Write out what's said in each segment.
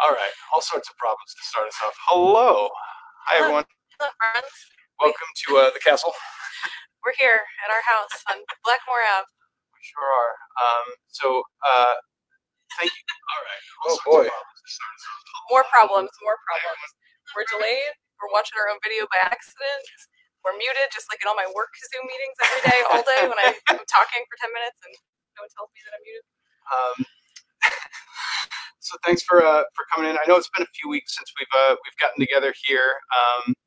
All right, all sorts of problems to start us off. Hello. Hi, everyone. Hello, friends. Welcome to the castle. We're here at our house on Blackamore Ave. We sure are. Thank you. All right. Oh, boy. More problems. We're delayed. We're watching our own video by accident. We're muted, just like in all my work Zoom meetings every day, all day, when I'm talking for 10 minutes and no one tells me that I'm muted. So thanks for coming in. I know it's been a few weeks since we've gotten together here in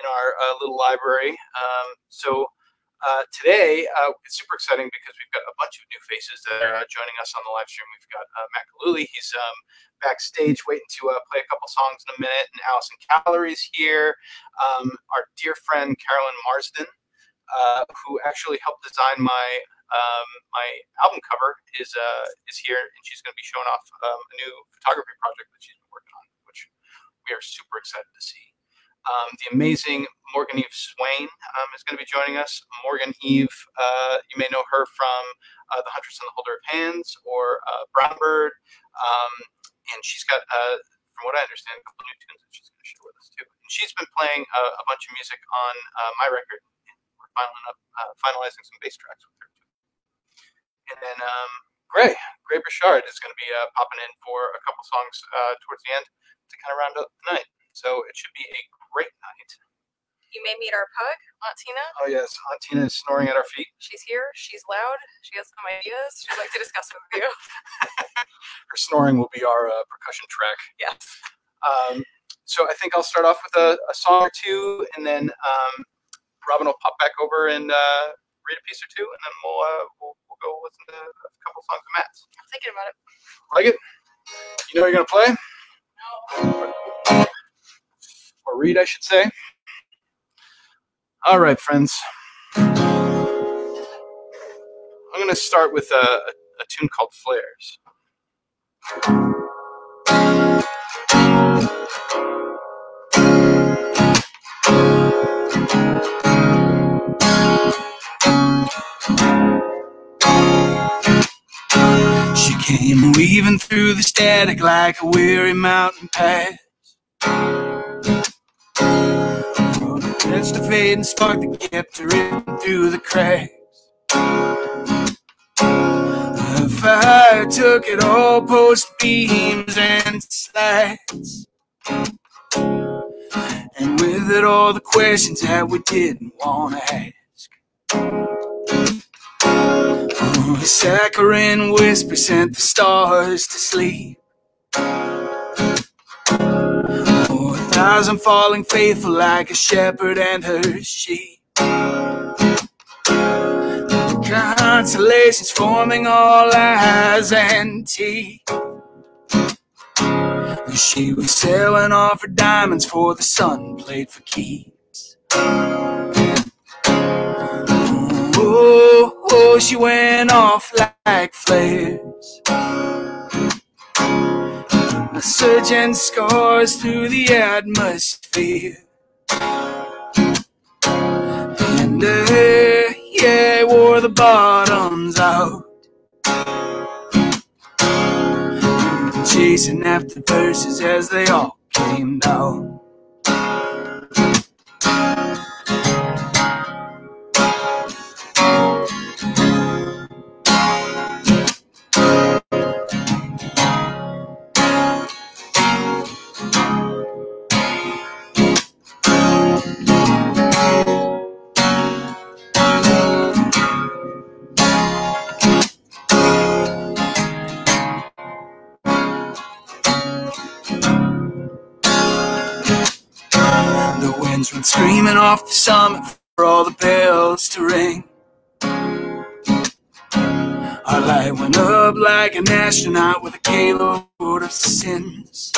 our little library. Today it's super exciting because we've got a bunch of new faces that are joining us on the live stream. We've got Matt Gillooly. He's backstage waiting to play a couple songs in a minute, and Allysen Callery's here. Our dear friend Carolyn Marsden, who actually helped design my album cover, is here, and she's going to be showing off a new photography project that she's been working on, which we are super excited to see. The amazing MorganEve Swain is going to be joining us. MorganEve, you may know her from the Huntress and the Holder of Hands or Brown Bird, and she's got, from what I understand, a couple new tunes that she's going to share with us too. And she's been playing a bunch of music on my record, and we're finalizing some bass tracks with her too. And then Gray Bouchard is going to be popping in for a couple songs towards the end to kind of round up the night. So it should be a great night. You may meet our pug, Aunt Tina. Oh yes, Aunt Tina is snoring at our feet. She's here. She's loud. She has some ideas she'd like to discuss with you. Her snoring will be our percussion track. Yes. So I think I'll start off with a song or two, and then Robin will pop back over and read a piece or two, and then we'll go listen to a couple songs of Matt's. I'm thinking about it. Like it? You know what you're gonna play? No. Or read, I should say. All right, friends. I'm going to start with a tune called Flares. She came weaving through the static like a weary mountain pass. Touched the fading spark that kept her ripping through the cracks. The fire took it all, post beams and slats, and with it all the questions that we didn't want to ask. Oh, a saccharine whisper sent the stars to sleep. 1,000 falling faithful like a shepherd and her sheep. Constellations forming all eyes and teeth. She was selling off her diamonds for the sun played for keeps. Oh, she went off like flares. A surging scars through the atmosphere. And yeah, wore the bottoms out, chasing after verses as they all came down. Went screaming off the summit for all the bells to ring. Our light went up like an astronaut with a K-load of sins.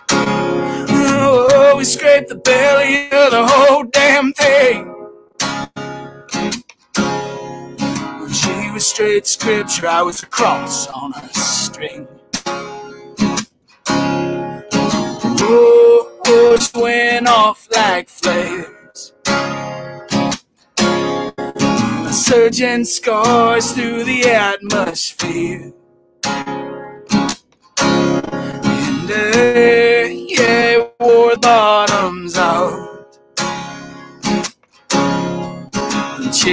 Oh, we scraped the belly of the whole damn thing. When she was straight scripture, I was a cross on a string. Oh, she went off like flares. Surging scars through the atmosphere.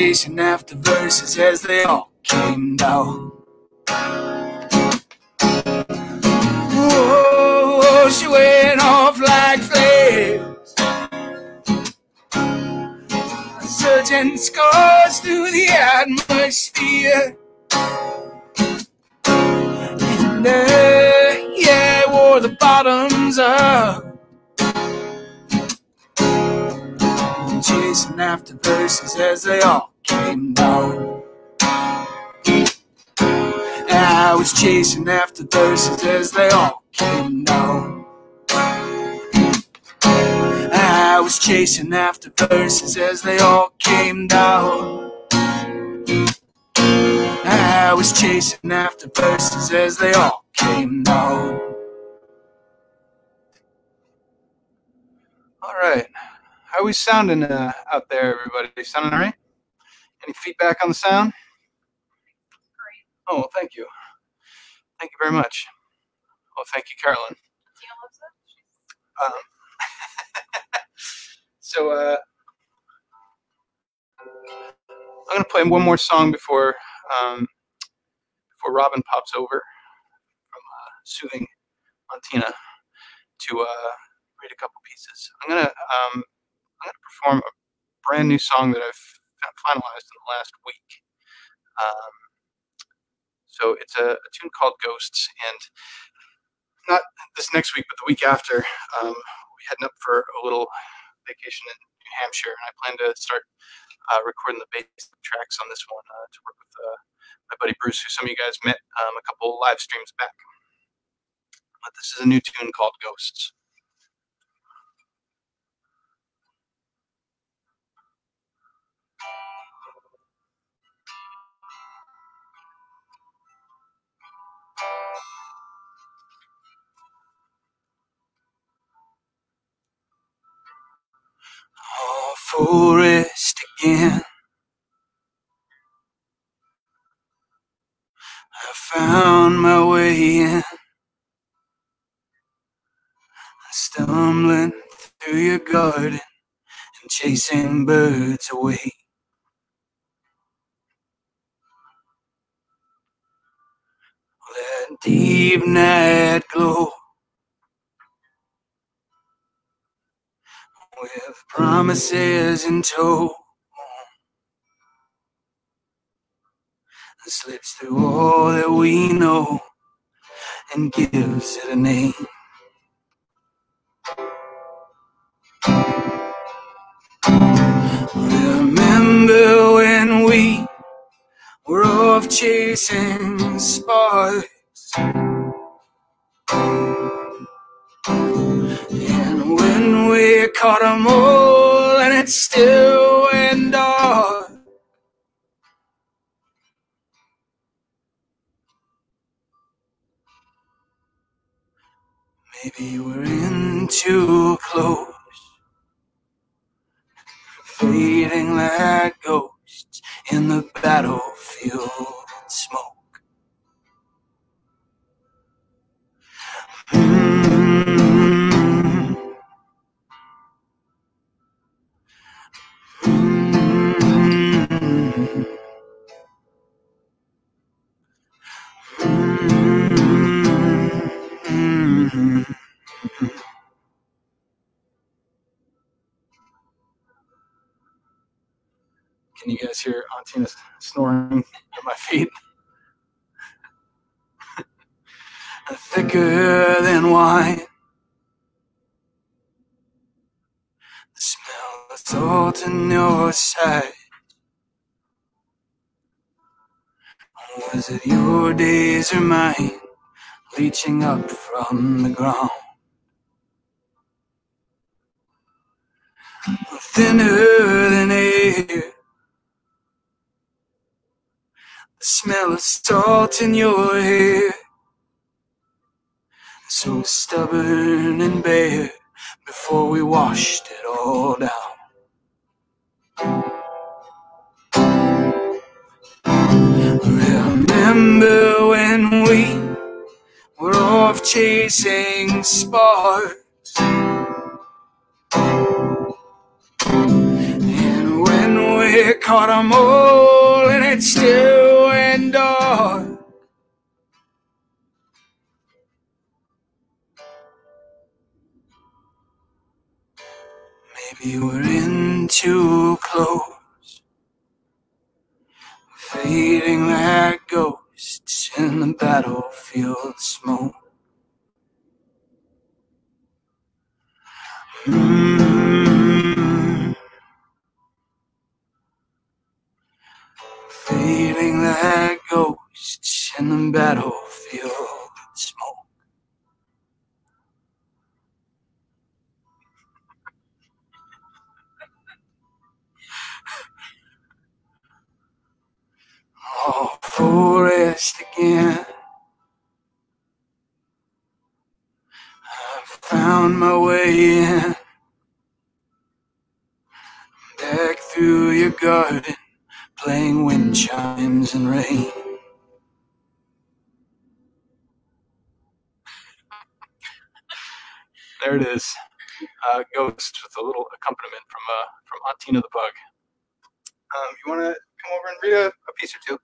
chasing after verses as they all came down. Oh, she went off like flares, searching scars through the atmosphere. And yeah, I wore the bottoms up, chasing after verses as they all came down. I was chasing after verses as they all came down. I was chasing after verses as they all came down. I was chasing after verses as they all came down. All right. How are we sounding out there, everybody? Sounding all right? Any feedback on the sound? Great. Oh, well, thank you. Thank you very much. Well, thank you, Carolyn. Dionne loves it. So I'm going to play one more song before Robin pops over from soothing Montina to read a couple pieces. I'm going to perform a brand new song that I've finalized in the last week. So it's a tune called Ghosts, and not this next week, but the week after, we're heading up for a little vacation in New Hampshire, and I plan to start recording the bass tracks on this one to work with my buddy Bruce, who some of you guys met a couple live streams back. But this is a new tune called Ghosts. Oh, forest again, I found my way in, stumbling through your garden and chasing birds away. That deep night glow with promises in tow slips through all that we know and gives it a name. Remember when we were off chasing sparks, and when we caught 'em all and it still went dark. Maybe we're in too close, fading like ghosts in the battlefield smoke. Can you guys hear Auntina snoring at my feet? Thicker than wine, the smell of salt in your side. Was it your days or mine, leaching up from the ground? Thinner than air, the smell of salt in your hair. So stubborn and bare before we washed it all down. Remember when we were off chasing sparks, and when we caught 'em all, and it still went dark. Maybe we're in too close, fading like ghosts in the battlefield smoke. Fading like ghosts in the battlefield smoke. Oh, forest again. I found my way in, back through your garden, playing wind chimes and rain. There it is, Ghost with a little accompaniment from Auntina the Bug. You want to come over and read a piece or two?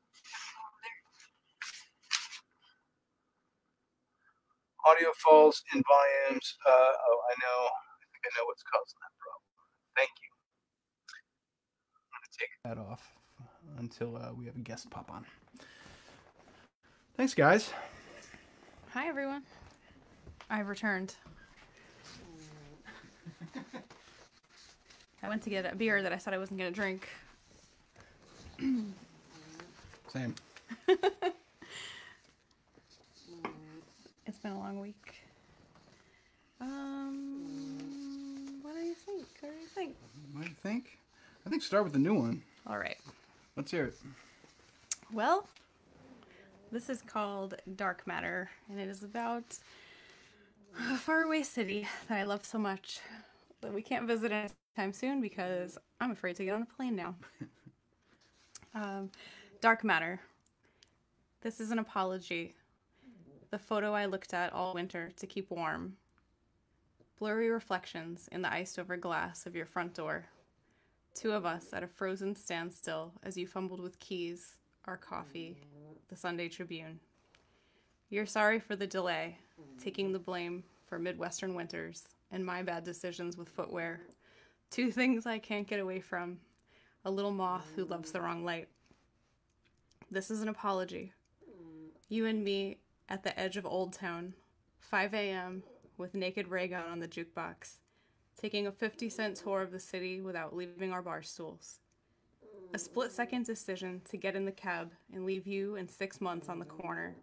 Audio falls in volumes. Oh, I think I know what's causing that problem. Thank you. I'm going to take that off until we have a guest pop on. Thanks, guys. Hi, everyone. I've returned. I went to get a beer that I said I wasn't going to drink. Same. It's been a long week. What do you think? What do you think? What do you think? I think start with the new one. All right. Let's hear it. Well, this is called Dark Matter, and it is about a faraway city that I love so much that we can't visit anytime soon because I'm afraid to get on a plane now. Dark Matter. This is an apology. The photo I looked at all winter to keep warm. Blurry reflections in the iced-over glass of your front door. Two of us at a frozen standstill as you fumbled with keys, our coffee, the Sunday Tribune. You're sorry for the delay, taking the blame for Midwestern winters and my bad decisions with footwear. Two things I can't get away from. A little moth who loves the wrong light. This is an apology. You and me at the edge of Old Town, 5 a.m., with naked ray gun on the jukebox, taking a 50-cent tour of the city without leaving our bar stools. A split-second decision to get in the cab and leave you and 6 months on the corner,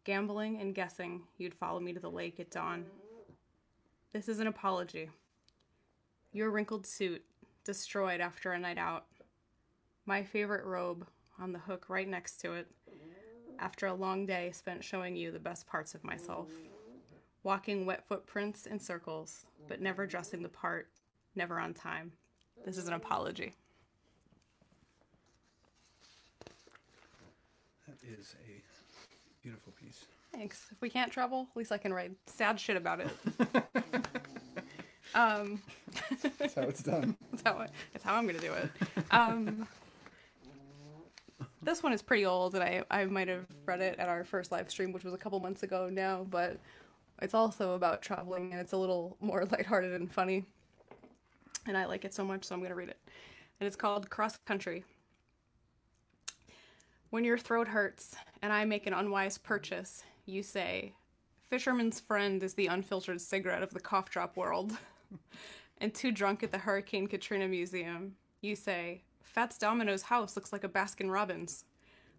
gambling and guessing you'd follow me to the lake at dawn. This is an apology. Your wrinkled suit, destroyed after a night out. My favorite robe on the hook right next to it, after a long day spent showing you the best parts of myself. Walking wet footprints in circles, but never dressing the part, never on time. This is an apology. That is a beautiful piece. Thanks. If we can't travel, at least I can write sad shit about it. That's how it's done. That's how I'm going to do it. This one is pretty old, and I might have read it at our first live stream, which was a couple months ago now, but it's also about traveling, and it's a little more lighthearted and funny. And I like it so much, so I'm going to read it. And it's called Cross Country. When your throat hurts, and I make an unwise purchase, you say, Fisherman's Friend is the unfiltered cigarette of the cough drop world. And too drunk at the Hurricane Katrina Museum, you say, Fats Domino's house looks like a Baskin-Robbins.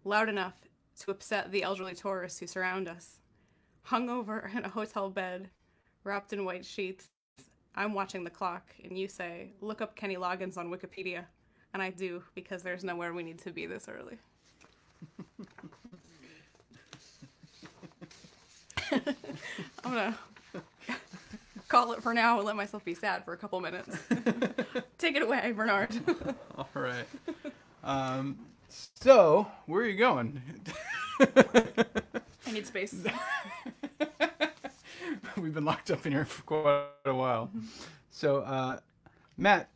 Loud enough to upset the elderly tourists who surround us. Hungover in a hotel bed, wrapped in white sheets, I'm watching the clock, and you say, look up Kenny Loggins on Wikipedia. And I do, because there's nowhere we need to be this early. I'm gonna call it for now and let myself be sad for a couple minutes. Take it away, Bernard. All right. So, where are you going? I need space. We've been locked up in here for quite a while. So, Matt,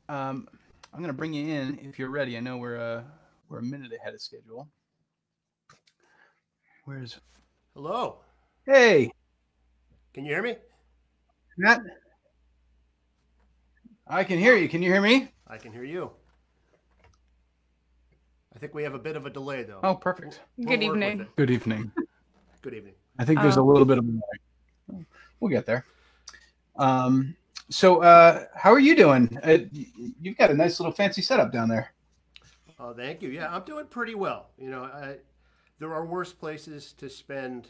I'm going to bring you in if you're ready. I know we're a minute ahead of schedule. Where's... Hello. Hey. Can you hear me? Matt? I can hear you. Can you hear me? I can hear you. I think we have a bit of a delay, though. Oh, perfect. Good evening. Good evening. Good evening. I think there's a little bit of a delay. We'll get there. So how are you doing? You've got a nice little fancy setup down there. Oh, thank you. Yeah, I'm doing pretty well. You know, there are worse places to spend,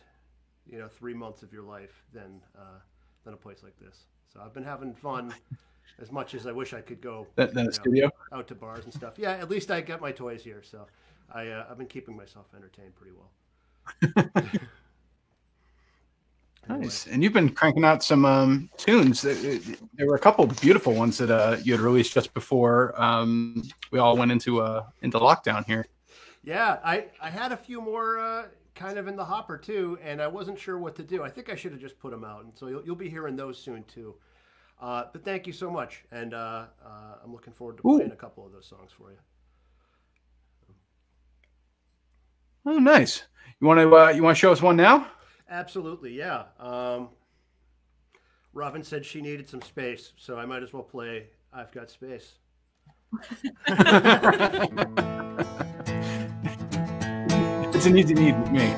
3 months of your life than a place like this. So I've been having fun as much as I wish I could go studio out to bars and stuff. Yeah, at least I got my toys here, so I've been keeping myself entertained pretty well. Nice. And you've been cranking out some tunes. There were a couple of beautiful ones that you had released just before we all went into lockdown here. Yeah, I had a few more kind of in the hopper too, and I wasn't sure what to do. I think I should have just put them out, and so you'll be hearing those soon too. But thank you so much, and I'm looking forward to playing a couple of those songs for you. Oh, nice. You want to show us one now? Absolutely, yeah. Robin said she needed some space, so I might as well play I've Got Space. It's an easy need with me.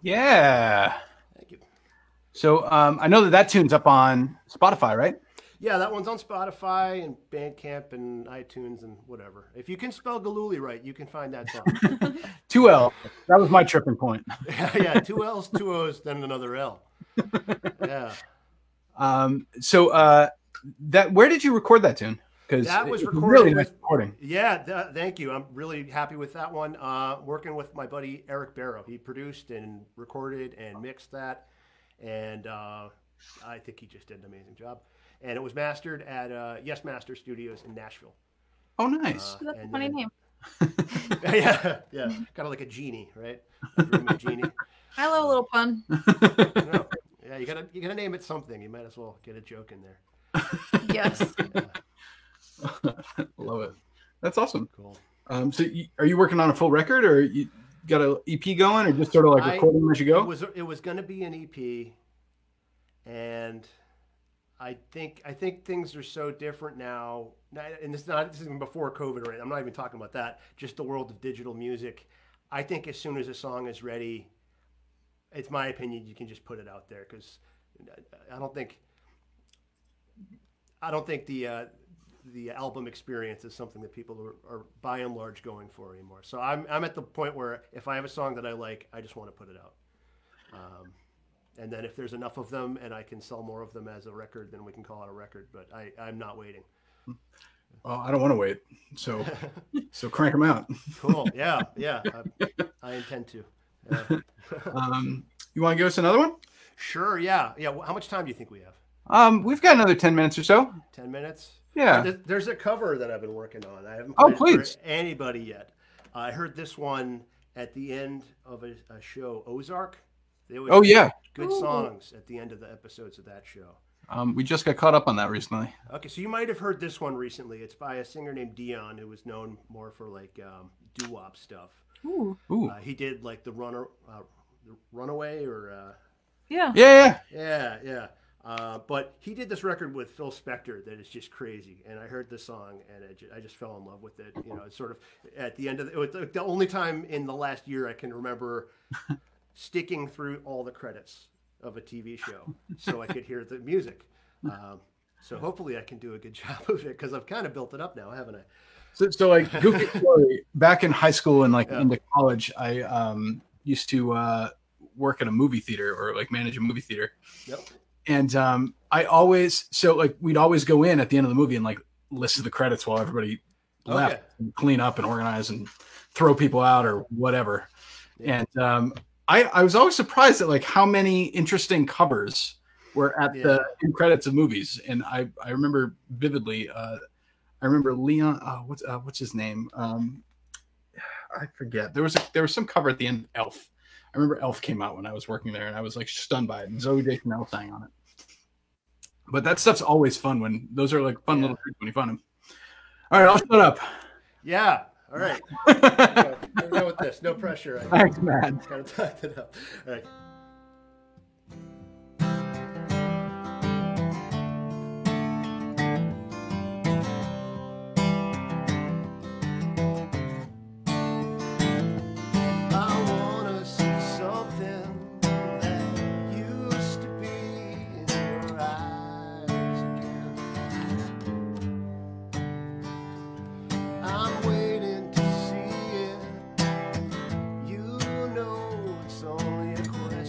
Yeah. Thank you. So I know that tune's up on Spotify, right? Yeah, that one's on Spotify and Bandcamp and iTunes and whatever. If you can spell Gillooly right, you can find that song. 2 L. That was my tripping point. Yeah, 2 L's, 2 O's, then another L. Yeah. So where did you record that tune? Because that was recorded really nice recording. Yeah, thank you. I'm really happy with that one. Working with my buddy Eric Barrow. He produced and recorded and mixed that, and I think he just did an amazing job. And it was mastered at Yes Master Studios in Nashville. Oh, nice. That's a funny name. yeah, kind of like a genie, right? A genie. I love a little pun. No. Yeah, you gotta name it something. You might as well get a joke in there. Yes. Yeah. Love it. That's awesome. Cool. So are you working on a full record, or you got an EP going, or just sort of like recording as you go? It was going to be an EP, and I think things are so different now. And this is even before COVID, right? I'm not even talking about that. Just the world of digital music. I think as soon as a song is ready, it's my opinion, you can just put it out there, because I don't think the album experience is something that people are by and large going for anymore. So I'm at the point where if I have a song that I like, I just want to put it out. And then if there's enough of them and I can sell more of them as a record, then we can call it a record. But I'm not waiting. Well, I don't want to wait. So crank them out. Cool. Yeah. I intend to. Yeah. You want to give us another one? Sure. Yeah. How much time do you think we have? We've got another 10 minutes or so. 10 minutes? Yeah. There's a cover that I've been working on. I haven't played it for anybody yet. I heard this one at the end of a show, Ozark. Yeah. Good songs at the end of the episodes of that show. We just got caught up on that recently. Okay, so you might have heard this one recently. It's by a singer named Dionne, who was known more for like doo-wop stuff. Ooh. He did like the Runaway or Yeah. but he did this record with Phil Spector that is just crazy, and I heard this song and I just fell in love with it. You know, it's sort of at the end of it was the only time in the last year I can remember sticking through all the credits of a TV show so I could hear the music. So hopefully I can do a good job of it, because I've kind of built it up now, haven't I? So like goofy story, back in high school and like into college, I used to work at a movie theater, or like manage a movie theater. Yep. And we'd always go in at the end of the movie and like list the credits while everybody left, and clean up and organize and throw people out or whatever. Yeah. And I was always surprised at like how many interesting covers were at the end credits of movies. And I remember vividly, I remember Leon, what's his name? I forget. There was some cover at the end of Elf. I remember Elf came out when I was working there, and I was like stunned by it. And Zoe Deschanel sang on it. But that stuff's always fun when those are like fun little treats when you find them. All right, I'll shut up. Yeah. All right. Here we go with this. No pressure. Thanks, man. Kind of tied it up. All right. Only a question.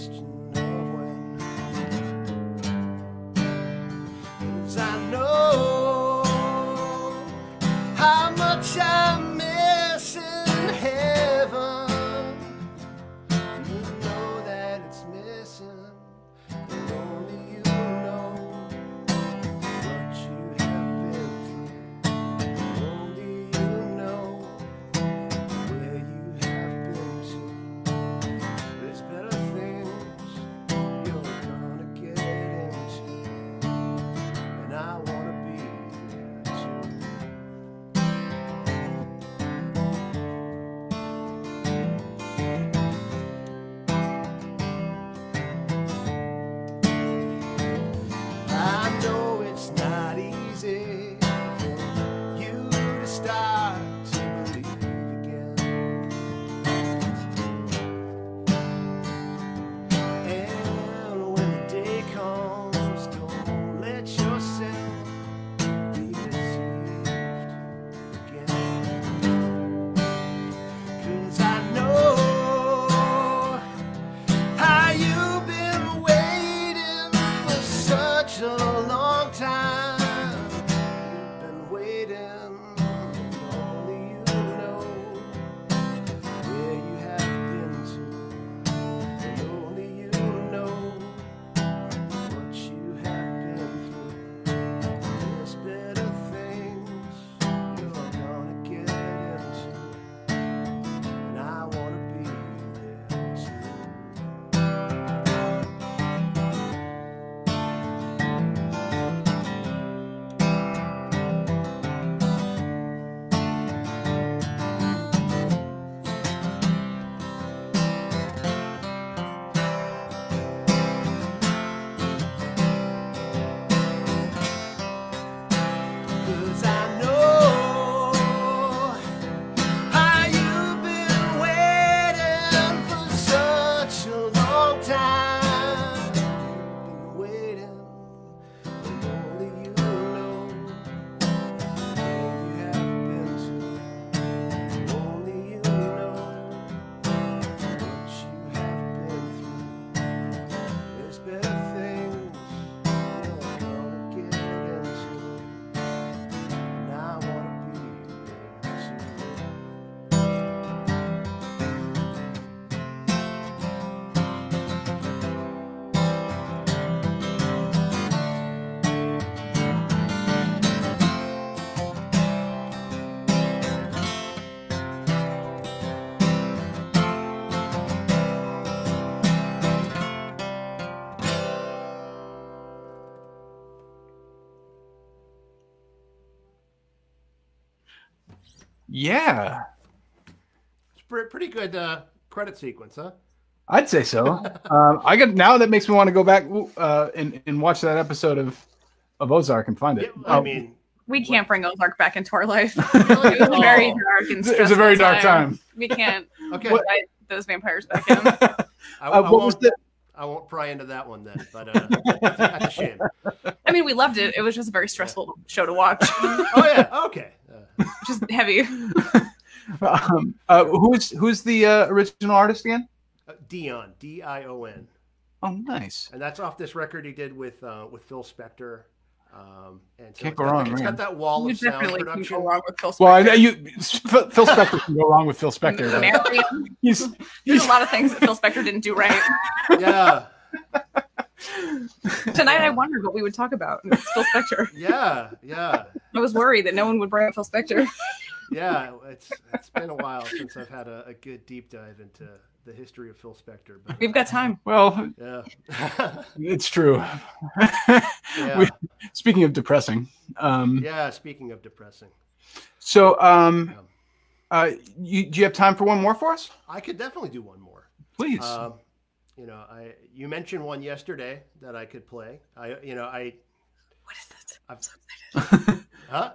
waiting. Only you know where you have been to, and only you know what you have been through. There's better things you're gonna get into, and I wanna be there too. Cause I know how you've been waiting for such a long time. You've been waiting, and only you know where you have been to. Only you know what you have been through. There's better things you're gonna get into, and I wanna be there too. Yeah, It's pretty good credit sequence, huh? I'd say so. I got now that makes me want to go back and watch that episode of Ozark and find it. I mean, We can't bring Ozark back into our life. really? It was very Oh. dark and It was a stressful very dark time. We can't Okay. invite those vampires back in. I What was the? I won't pry into that one then, but that's a shame. I mean, we loved it. It was just a very stressful show to watch. Oh yeah, okay. Just heavy. Who's the original artist again? Dionne, D-I-O-N, Oh, nice. and that's off this record he did with Phil Spector. And so Can't go wrong, It's man. got that wall You of sound definitely can production. go wrong with Phil Spector. Well, I know Phil Spector can go wrong with Phil Spector. but Mary, He's there's a lot of things that Phil Spector didn't do right. Yeah, Tonight I wondered what we would talk about. And it's Phil Spector. yeah. I was worried that no one would bring up Phil Spector. Yeah, it's been a while since I've had a good deep dive into the history of Phil Spector. But We've got time. well, yeah, it's true. yeah. Speaking of depressing, Yeah. Speaking of depressing, so do you have time for one more for us? I could definitely do one more. Please. You mentioned one yesterday that I could play. What is this? I've- I'm so excited. Huh?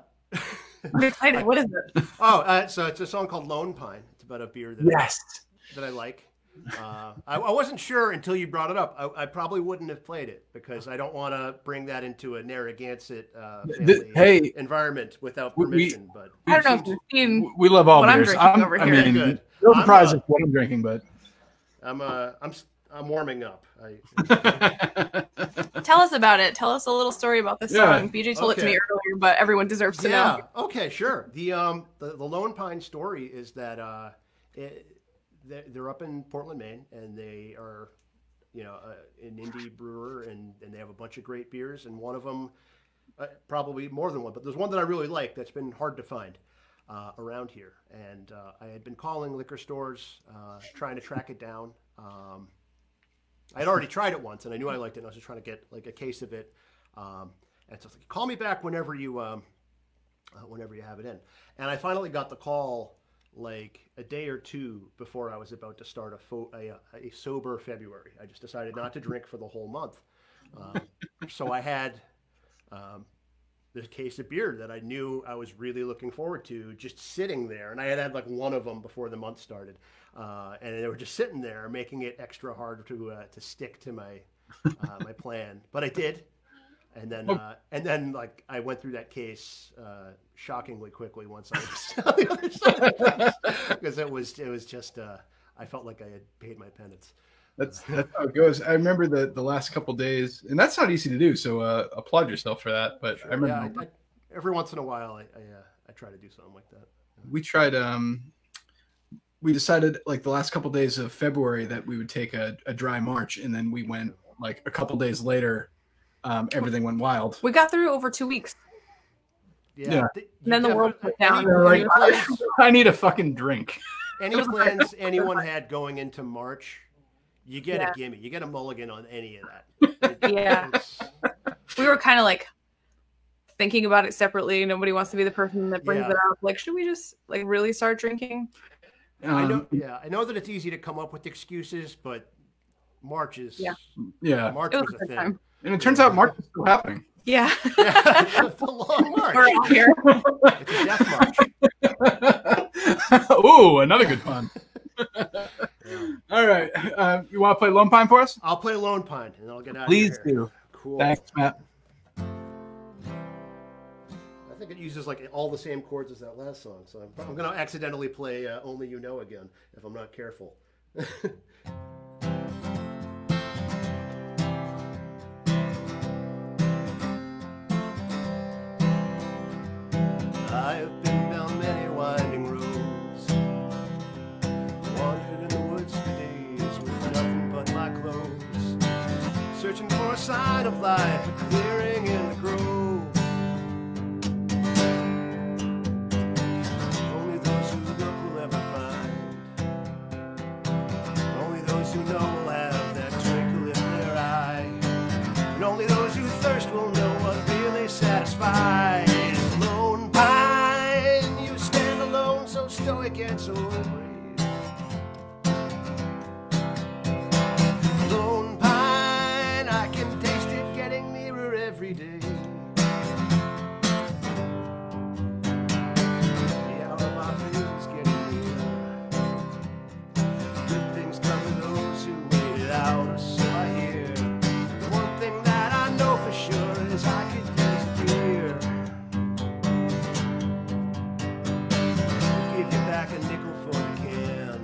I'm excited. What is it? So it's a song called Lone Pine. It's about a beer that that I like. I wasn't sure until you brought it up. I probably wouldn't have played it because I don't want to bring that into a Narragansett family environment without permission. But I don't know if you've seen we love all what I'm beers. drinking over I here. mean, Good. no surprise of what I'm drinking, but I'm warming up. Tell us about it. Tell us a little story about this Yeah. song. BJ told it to Okay. me earlier, but everyone deserves to Yeah. know. Okay. Sure. The Lone Pine story is that they're up in Portland, Maine, and they are, an indie brewer, and they have a bunch of great beers, and one of them, probably more than one, but there's one that I really like that's been hard to find around here, and I had been calling liquor stores trying to track it down. I'd already tried it once, and I knew I liked it, and I was just trying to get like a case of it. And so I was like, call me back whenever you have it in. And I finally got the call like a day or two before I was about to start a sober February. I just decided not to drink for the whole month. So I had this case of beer that I knew I was really looking forward to just sitting there. And I had like one of them before the month started. And they were just sitting there making it extra hard to stick to my my plan. But I did. And then like I went through that case shockingly quickly once I was on the other side of the case, because it was just I felt like I had paid my penance. that's how it goes. I remember the last couple days, and that's not easy to do. So applaud yourself for that. But Sure. I remember Every once in a while I try to do something like that. We tried. We decided like the last couple days of February that we would take a dry march, and then we went like a couple days later. Everything went wild. We got through over 2 weeks. Yeah. And then the world went down. Like, I need a fucking drink. Any plans anyone had going into March, you get a gimme. You get a mulligan on any of that. Yeah. We were kind of like thinking about it separately. Nobody wants to be the person that brings it up. Like, should we just like really start drinking? I know that it's easy to come up with excuses, but March is March was a thing. Time. And it turns out March is still happening. Yeah. It's a long march. We're out here. It's a death march. Ooh, another good pun. All right. You want to play Lone Pine for us? I'll play Lone Pine, and I'll get out Please of here. do. Cool. Thanks, Matt. I think it uses like all the same chords as that last song, so I'm going to accidentally play Only You Know again if I'm not careful. I've been down many winding roads, wandered in the woods for days with nothing but my clothes, searching for a sign of life, a clearing in the grove. Only those who look will ever find, only those who know will have that twinkle in their eye, and only those who thirst will know what really satisfies. Lone Pine, you stand alone, so stoic and so brave. Lone Pine, I can taste it getting nearer every day. The hour of our fields getting nearer. Good things come to those who wait it out, or so I hear. The one thing that I know for sure is I could use a beer. Give you back a nickel for the can.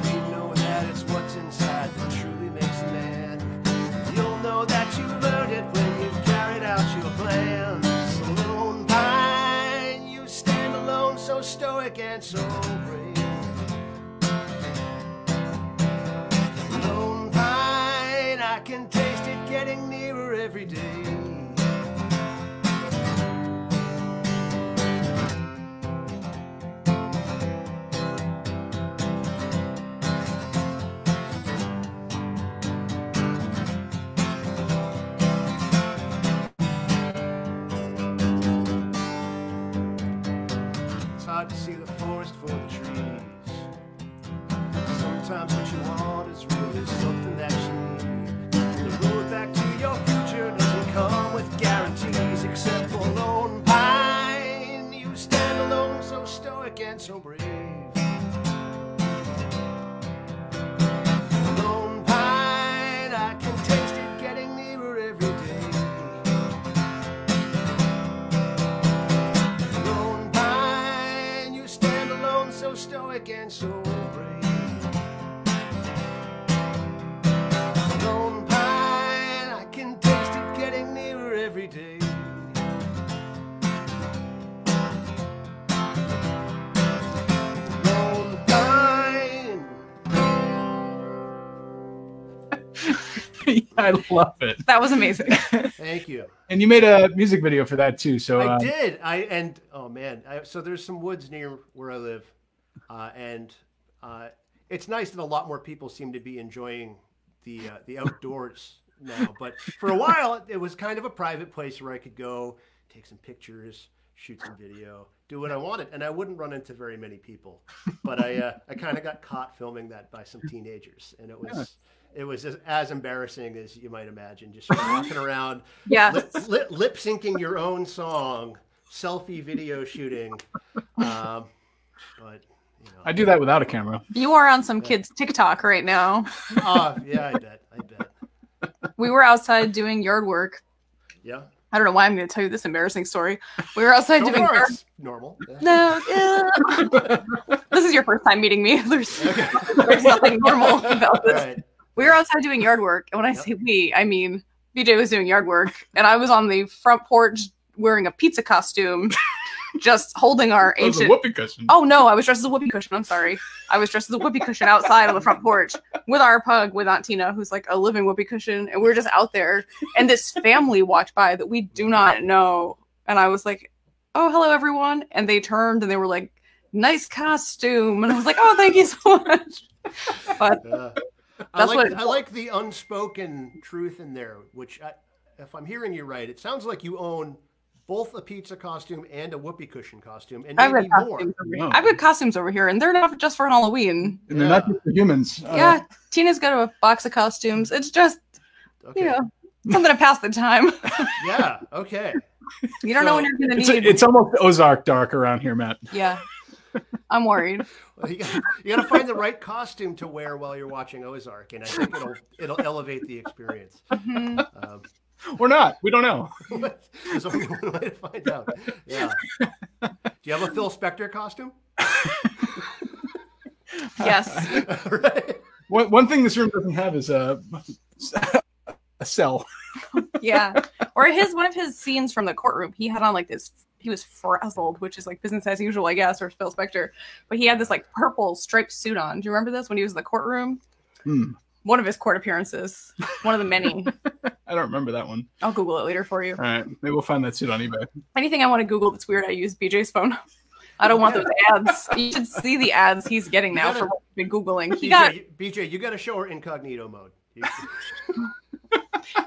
You know that it's what's inside that truly makes a man. You'll know that you learned it when you've carried out your plans. Lone Pine, you stand alone, so stoic and so brave. Lone Pine, I can taste it getting nearer every day. It's hard to see the forest for the trees. Sometimes what you want is really something that you need. The road back to your future doesn't come with guarantees, except for Lone Pine. You stand alone, so stoic and so brave. Lone Pine, I can taste it getting nearer every day. Lone Pine, you stand alone, so stoic and so brave. Lone Pine, I can taste it getting nearer every day. Lone Pine. I love it. That was amazing. Thank you. And you made a music video for that too. So I did. Oh man. So there's some woods near where I live, and it's nice that a lot more people seem to be enjoying the outdoors now. But for a while, it was kind of a private place where I could go take some pictures, shoot some video, do what I wanted, and I wouldn't run into very many people. But I kind of got caught filming that by some teenagers, and it was as embarrassing as you might imagine. Just walking around, lip syncing your own song, selfie video shooting. But you know, I do that without a camera. You are on some kid's TikTok right now. Oh yeah, I bet. We were outside doing yard work. Yeah. I don't know why I'm going to tell you this embarrassing story. We were outside doing yard. Normal. Yeah. No, this is your first time meeting me. There's nothing normal about this. Right. We were outside doing yard work, and when I say we, I mean BJ was doing yard work, and I was on the front porch wearing a pizza costume, just holding our It was a ancient. whoopee cushion. Oh no, I was dressed as a whoopee cushion. I'm sorry. I was dressed as a whoopee cushion outside on the front porch with our pug, with Aunt Tina, who's like a living whoopee cushion, and we were just out there. And this family walked by that we do not know, and I was like, "Oh, hello, everyone!" And they turned and they were like, "Nice costume," and I was like, "Oh, thank you so much." But I like the unspoken truth in there, which, if I'm hearing you right, it sounds like you own both a pizza costume and a whoopee cushion costume, and maybe more. I've got costumes over here, and they're not just for Halloween. And they're not just for humans. Yeah, Tina's got a box of costumes. It's just, you know, something to pass the time. Yeah, okay. You don't know when you're going to need. It's almost Ozark dark around here, Matt. Yeah. I'm worried. Well, you got to find the right costume to wear while you're watching Ozark, and I think it'll elevate the experience. Mm-hmm. Or not. We don't know. There's only one way to find out. Yeah. Do you have a Phil Spector costume? Yes. Right. One thing this room doesn't have is a cell. Yeah. Or one of his scenes from the courtroom, he had on like this. He was frazzled, which is like business as usual, I guess, or Phil Spector. But he had this like purple striped suit on. Do you remember this when he was in the courtroom? One of his court appearances. One of the many. I don't remember that one. I'll Google it later for you. All right. Maybe we'll find that suit on eBay. Anything I want to Google that's weird, I use BJ's phone. I don't want those ads. You should see the ads he's getting now for what we've been Googling. BJ, you got to show her incognito mode.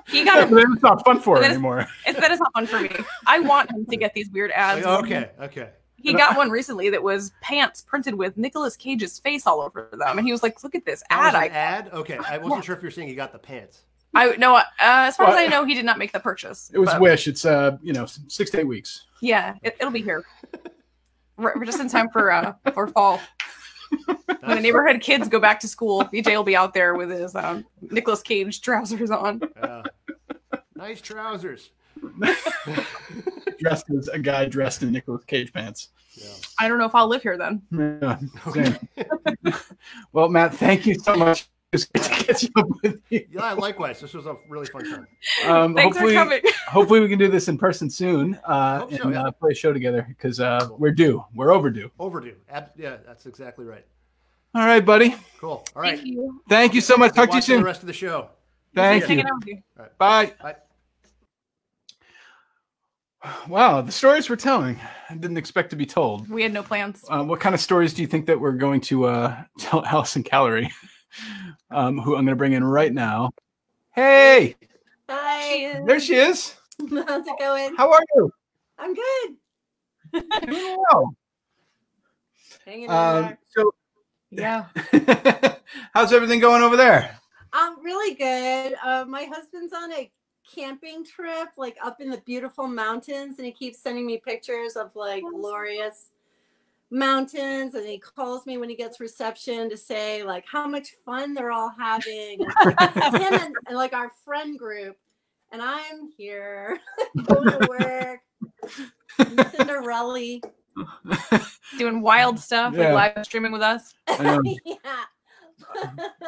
He got it. It's not fun for him anymore. It's not fun for me. I want him to get these weird ads. Okay. He got one recently that was pants printed with Nicolas Cage's face all over them, and he was like, "Look at this ad!" Ad? Okay, I wasn't sure if you're saying he got the pants. No. As far as I know, he did not make the purchase. It was Wish. It's 6 to 8 weeks. Yeah, it'll be here. We're just in time for fall. When the neighborhood kids go back to school, BJ will be out there with his Nicolas Cage trousers on. Nice trousers. Dressed as a guy dressed in Nicolas Cage pants. Yeah. I don't know if I'll live here then. Yeah. Okay. Well, Matt, thank you so much. It's good to catch up with you. Yeah, likewise. This was a really fun time. Thanks for coming. Hopefully we can do this in person soon and play a show together because we're due. We're overdue. Overdue. Yeah, that's exactly right. All right, buddy. Cool. All right. Thank you so much. Talk to you soon. The rest of the show. Thank you. Right. Bye. Bye. Wow, the stories we're telling, I didn't expect to be told. We had no plans. What kind of stories do you think that we're going to tell Allysen Callery, who I'm going to bring in right now? Hey! Hi. There she is. How's it going? How are you? I'm good. Doing well. Hanging in there. So, yeah. How's everything going over there? Really good. My husband's on a camping trip, like up in the beautiful mountains, and he keeps sending me pictures of like glorious mountains, and he calls me when he gets reception to say like how much fun they're all having. It's him and like our friend group, and I'm here going to work, Cinderella, doing wild stuff, like live streaming with us. Yeah.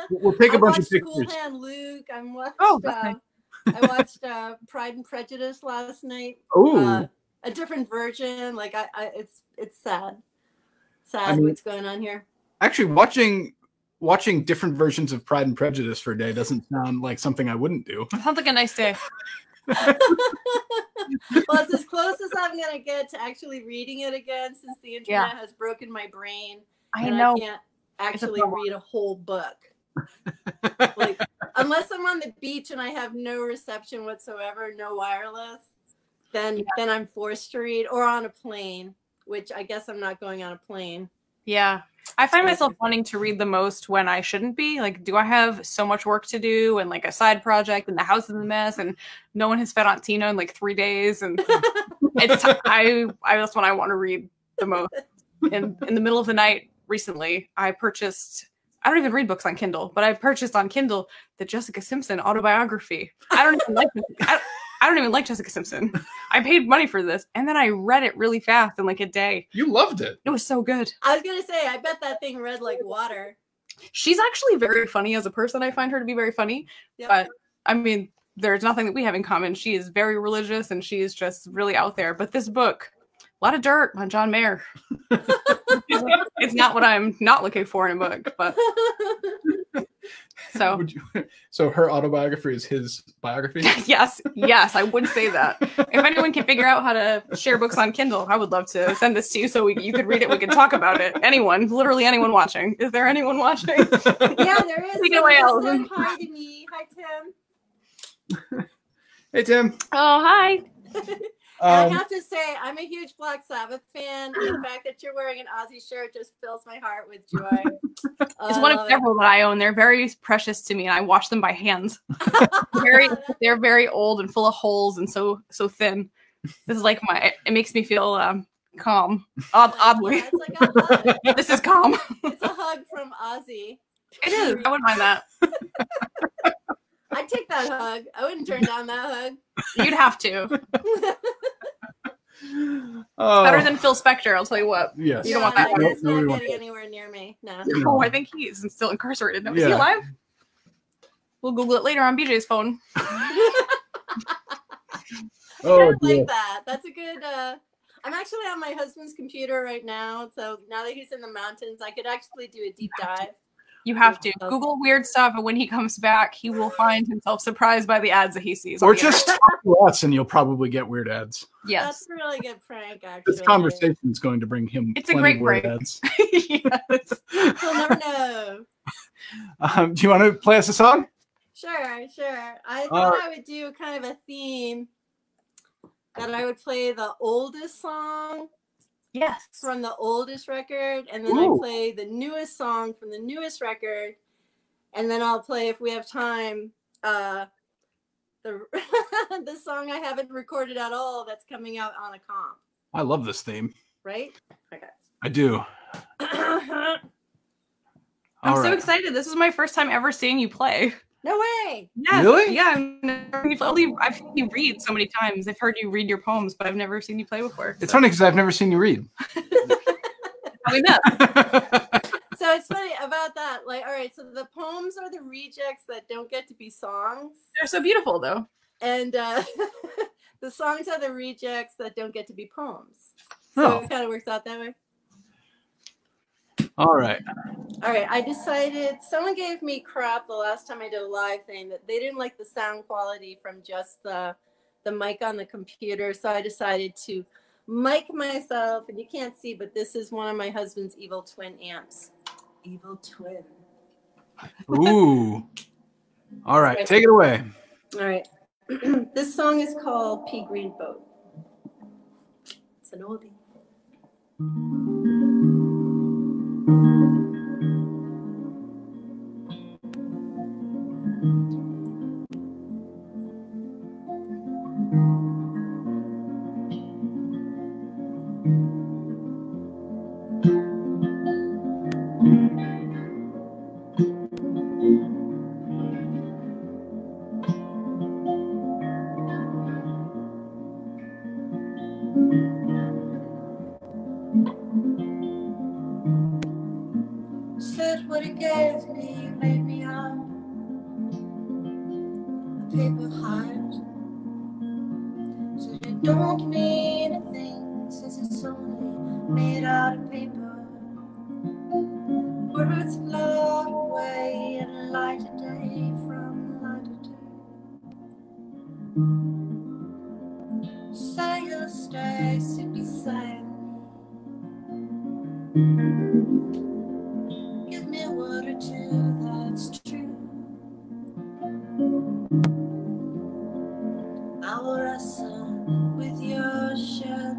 We'll take a bunch of pictures. Cool Hand Luke. I watched Pride and Prejudice last night. Oh, a different version. Like it's sad. What's going on here. Actually, watching different versions of Pride and Prejudice for a day doesn't sound like something I wouldn't do. Sounds like a nice day. Well, it's as close as I'm gonna get to actually reading it again, since the internet has broken my brain. I know. I can't actually read a whole book. Like, unless I'm on the beach and I have no reception whatsoever, no wireless, then I'm forced to read, or on a plane, which I guess I'm not going on a plane. Yeah. I find myself wanting to read the most when I shouldn't be. Like, do I have so much work to do and like a side project and the house is a mess and no one has fed Aunt Tina in like 3 days, and it's that's when I want to read the most. In the middle of the night recently, I don't even read books on Kindle, but I purchased on Kindle the Jessica Simpson autobiography. I don't even like Jessica Simpson. I paid money for this, and then I read it really fast in like a day. You loved it. It was so good. I was gonna say, I bet that thing read like water. She's actually very funny as a person. I find her to be very funny. Yep. But I mean, there's nothing that we have in common. She is very religious, and she is just really out there. But this book, A lot of dirt on John Mayer. It's not what I'm not looking for in a book, but so. So her autobiography is his biography? Yes, I would say that. If anyone can figure out how to share books on Kindle, I would love to send this to you so you could read it. We can talk about it. Anyone, literally anyone watching. Is there anyone watching? Yeah, there is. Take it away, Allysen. Hi to me. Hi, Tim. Hey, Tim. Oh, hi. I have to say, I'm a huge Black Sabbath fan. The fact that you're wearing an Ozzy shirt just fills my heart with joy. It's one of several that I own. They're very precious to me, and I wash them by hand. They're very old and full of holes and so thin. This is like it makes me feel calm. Oddly. Yeah, it's like a hug. This is calm. It's a hug from Ozzy. It is. I wouldn't mind that. I'd take that hug. I wouldn't turn down that hug. You'd have to. Better than Phil Spector, I'll tell you what. Yes. You don't want that. It's not getting anywhere near me. No. Oh, I think he's still incarcerated. No, is he alive? We'll Google it later on BJ's phone. I like that. That's a good. I'm actually on my husband's computer right now, so now that he's in the mountains, I could actually do a deep dive. You have to Google weird stuff, and when he comes back, he will find himself surprised by the ads that he sees. Or just talk to us, and you'll probably get weird ads. Yes, that's a really good prank. Actually, this conversation is going to bring him. It's a great weird prank. Ads. Yes. We'll never know. Do you want to play us a song? Sure. I thought I would do kind of a theme that I would play the oldest song. Yes. From the oldest record, and then I play the newest song from the newest record, and then I'll play, if we have time, the song I haven't recorded at all that's coming out on a comp. I love this theme. Right? Okay. I do. I'm so excited. This is my first time ever seeing you play. No way. Yes. Really? Yeah. I've seen you read so many times. I've heard you read your poems, but I've never seen you play before. It's funny because I've never seen you read. How we met. So it's funny about that. Like, all right, so the poems are the rejects that don't get to be songs. They're so beautiful, though. And the songs are the rejects that don't get to be poems. So it kind of works out that way. All right. I decided, someone gave me crap the last time I did a live thing that they didn't like the sound quality from just the mic on the computer. So I decided to mic myself, and you can't see, but this is one of my husband's Evil Twin amps. Evil Twin. Ooh. All right. Take it away. All right. This song is called Pea Green Boat. It's an oldie. Said what it gave me made me out a paper heart. Said it don't mean a thing since it's only made out of paper. Words float away in light of day from light of day. Say you'll stay, sit beside me. Give me a word or two that's true. I will wrestle with your shadow.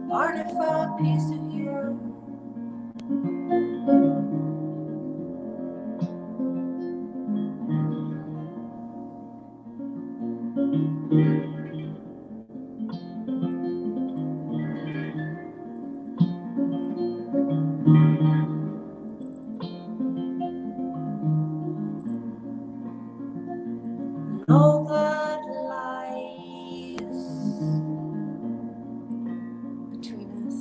Barter for a piece of you. All that lies between us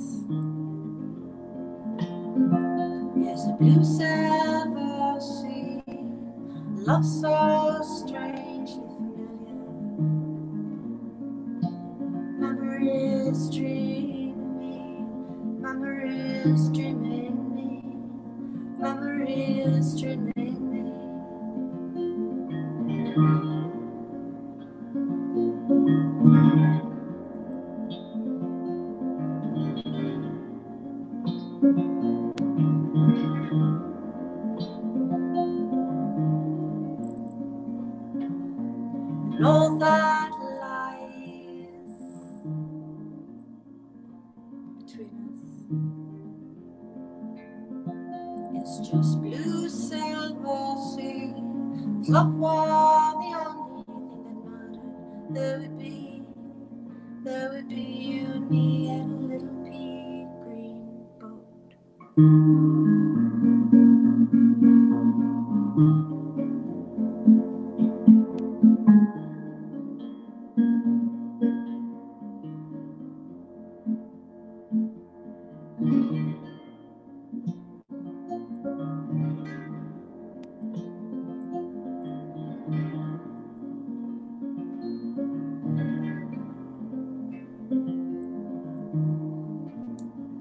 is a blue silver sea, love so strangely familiar. is dreaming me. Mama is dreaming me. Mama is dreaming me. And all that lies between us is just blue silver sea. Love was the only thing that mattered. There would be you and me and a little pea green boat.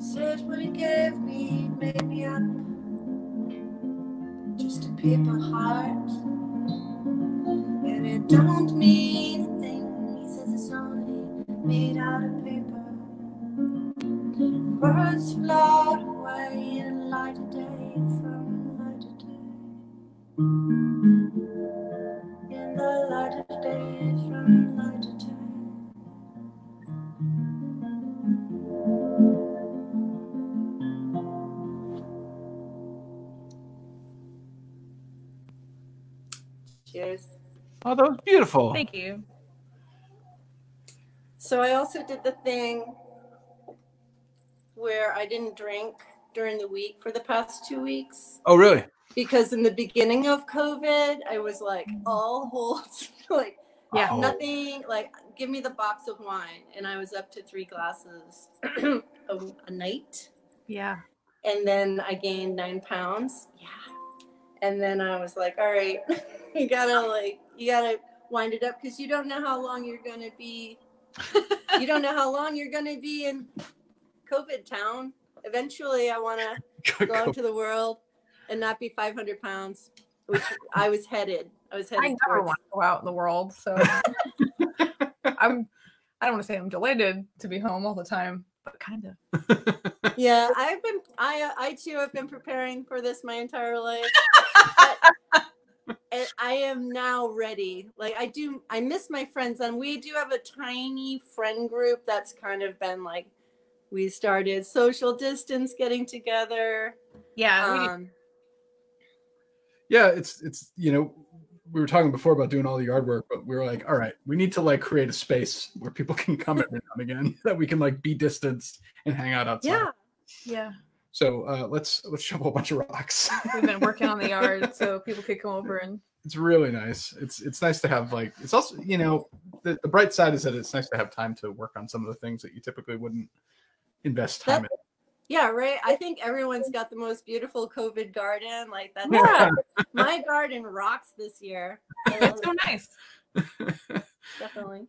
Said what he gave me made me up. Just a paper heart. And it don't mean a thing. He says it's only made out of paper. Words float away in light of day from light of day. In the light of day from light of day. Cheers. Oh, that was beautiful. Thank you. So I also did the thing where I didn't drink during the week for the past 2 weeks. Oh, really? Because in the beginning of COVID, I was like all holds, like Yeah. nothing, like give me the box of wine. And I was up to 3 glasses a night. Yeah. And then I gained 9 pounds. Yeah. And then I was like, all right, you gotta wind it up because you don't know how long you're going to be. You don't know how long you're going to be in COVID town. Eventually I want to go out to the world and not be 500 pounds, which I was headed. I never towards. want to go out in the world, so I don't want to say I'm delighted to be home all the time, but kind of. Yeah, I too have been preparing for this my entire life. And I am now ready. Like I miss my friends, and we do have a tiny friend group that's kind of been like, we started social distance getting together. Yeah. Yeah, it's we were talking before about doing all the yard work, but we were like, all right, we need to like create a space where people can come every now and again that we can like be distanced and hang out outside. Yeah. Yeah. So let's shovel a bunch of rocks. We've been working on the yard so people could come over and. It's really nice. It's nice to have like. It's also the bright side is that it's nice to have time to work on some of the things that you typically wouldn't invest time in. Yeah, right. I think everyone's got the most beautiful COVID garden. Like that's my garden rocks this year. It's so nice. Definitely.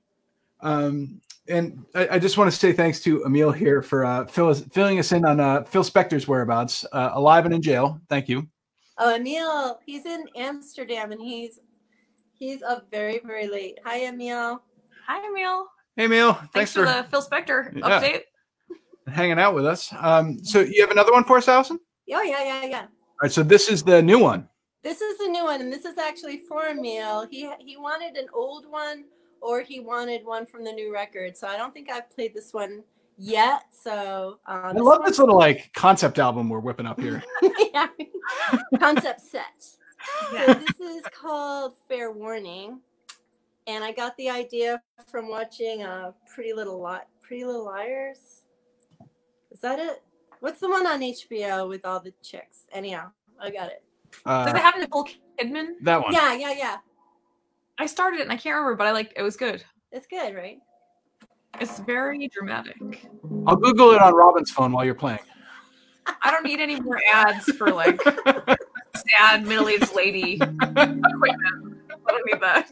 And I just want to say thanks to Emil here for filling us in on Phil Spector's whereabouts, alive and in jail. Thank you. Oh, Emil, he's in Amsterdam and he's up very, very late. Hi, Emil. Hi, Emil. Hey, Emil. Thanks for the Phil Spector update. Hanging out with us. So you have another one for us, Allysen? Oh, yeah. All right, so this is the new one. This is the new one, and this is actually for Emil. He wanted an old one, or he wanted one from the new record. So I don't think I've played this one yet. So I love this little like concept album we're whipping up here. Yeah. Concept set. Yeah. So this is called Fair Warning, and I got the idea from watching Pretty Little Liars. Is that it? What's the one on HBO with all the chicks? Anyhow, I got it. Does it have Nicole Kidman? That one. Yeah. I started it and I can't remember, but it was good. It's good, right? It's very dramatic. I'll Google it on Robin's phone while you're playing. I don't need any more ads for like sad middle-aged lady equipment. I don't need that.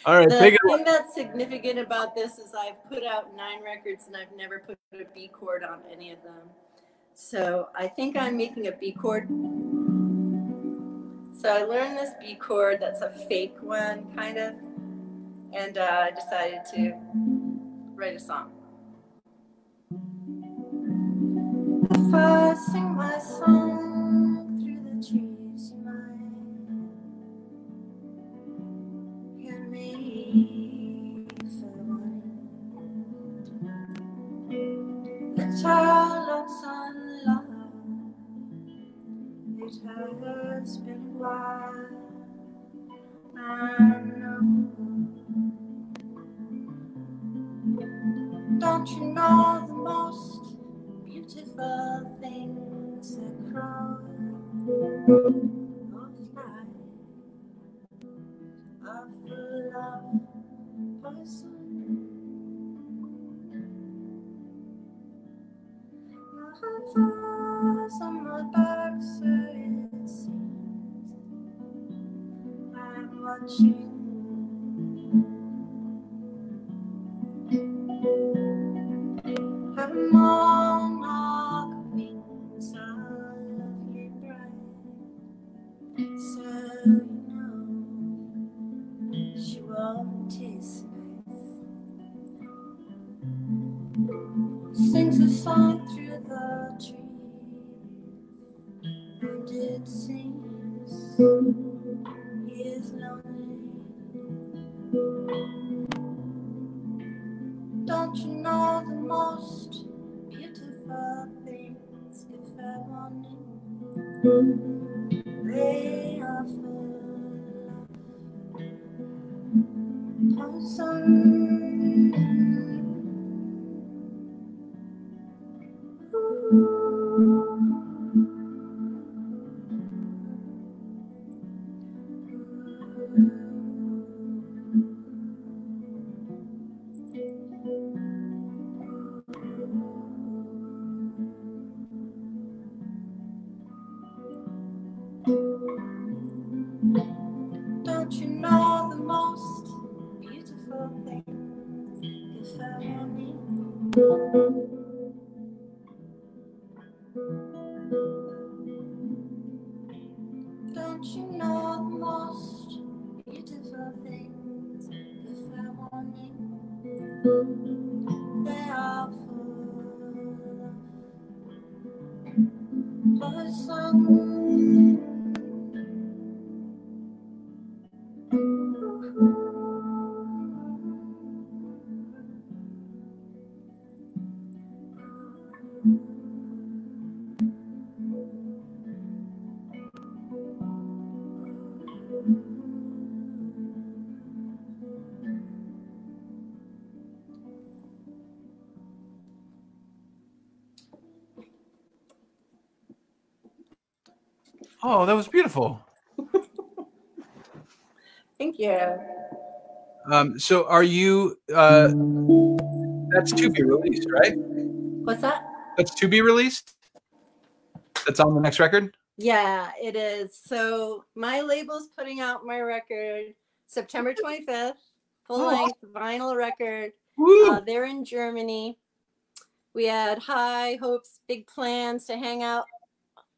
All right, The take it thing that's significant about this is I've put out 9 records and I've never put a B chord on any of them. So I think I'm making a B chord. So I learned this B chord that's a fake one, kind of, and I decided to write a song. If I sing my song through the trees, you might hear me for one. The child looks on love. It has been a while. I know. Don't you know the most beautiful things that cry or fly are full of poison? I have eyes on my back, so it seems I'm watching. Her monarch wings are lovely bright, so you know she won't taste nice. Sings a song through the trees, and it seems he is lonely. Don't you know the most beautiful things, if I wanted, they are full of poison. Don't you know the most beautiful things, if I wanted, don't you know the most beautiful things, if I wanted, they are full of poison. Oh, that was beautiful. Thank you. So are you, that's to be released, right? What's that? That's to be released? That's on the next record? Yeah, it is. So my label's putting out my record September 25th, full-length vinyl record. They're in Germany. We had high hopes, big plans to hang out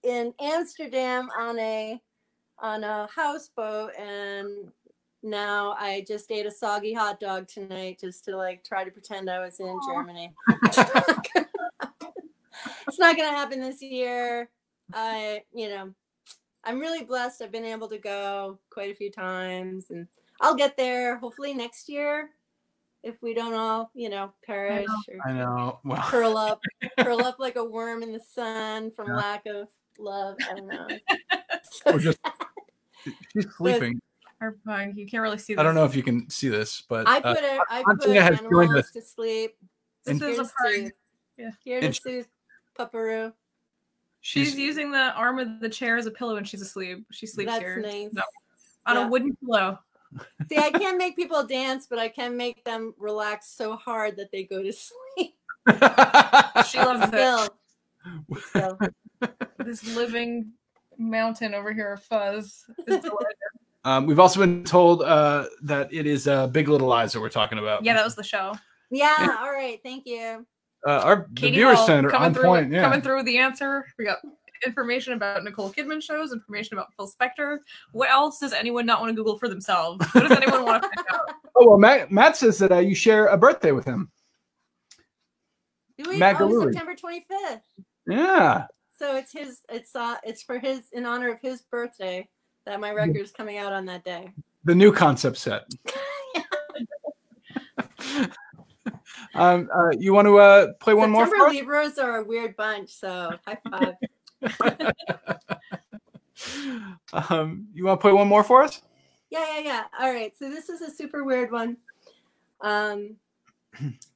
in Amsterdam on a houseboat, and now I just ate a soggy hot dog tonight just to like try to pretend I was in Germany. It's not gonna happen this year. I'm really blessed. I've been able to go quite a few times, and I'll get there hopefully next year if we don't all, perish or I know. Well. curl up like a worm in the sun from lack of love. I don't know. Or just she's sleeping. Or fine. You can't really see this. I don't know if you can see this, but I put animals to sleep. This is a part. Yeah. Here to soothe Pupperoo. She's using the arm of the chair as a pillow when she's asleep. She sleeps here. That's nice. No, on a wooden pillow. See, I can't make people dance, but I can make them relax so hard that they go to sleep. She loves it. This living mountain over here of fuzz is delicious. We've also been told that it is Big Little Lies that we're talking about. Yeah, that was the show. Yeah. All right. Thank you. The Katie viewers Hall center coming on through, point. Yeah. coming through with the answer. We got information about Nicole Kidman shows, information about Phil Spector. What else does anyone not want to Google for themselves? What does anyone want to find out? Oh well, Matt says that you share a birthday with him. Do we? Matt Oh, Gillooly. September 25th. Yeah. So it's for his, in honor of his birthday, that my record's coming out on that day. The new concept set. You want to play one more? September Libras are a weird bunch, so high five. You want to play one more for us? Yeah. All right. So this is a super weird one. I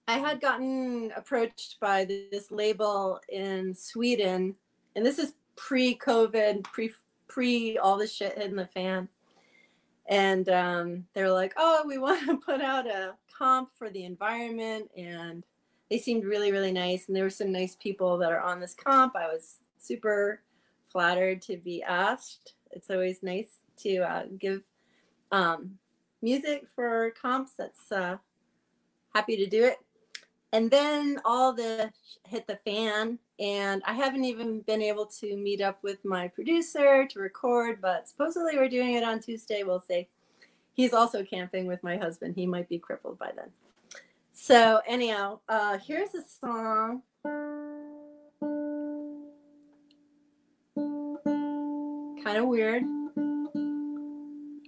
had gotten approached by this label in Sweden, and this is pre-COVID, pre all this shit hitting the fan. And they're like, oh, we want to put out a comp for the environment. And they seemed really, really nice. And there were some nice people that are on this comp. I was super flattered to be asked. It's always nice to give music for comps. That's happy to do it. And then all the hit the fan, and I haven't even been able to meet up with my producer to record, but supposedly we're doing it on Tuesday. We'll see. He's also camping with my husband. He might be crippled by then. So anyhow, here's a song. Kind of weird.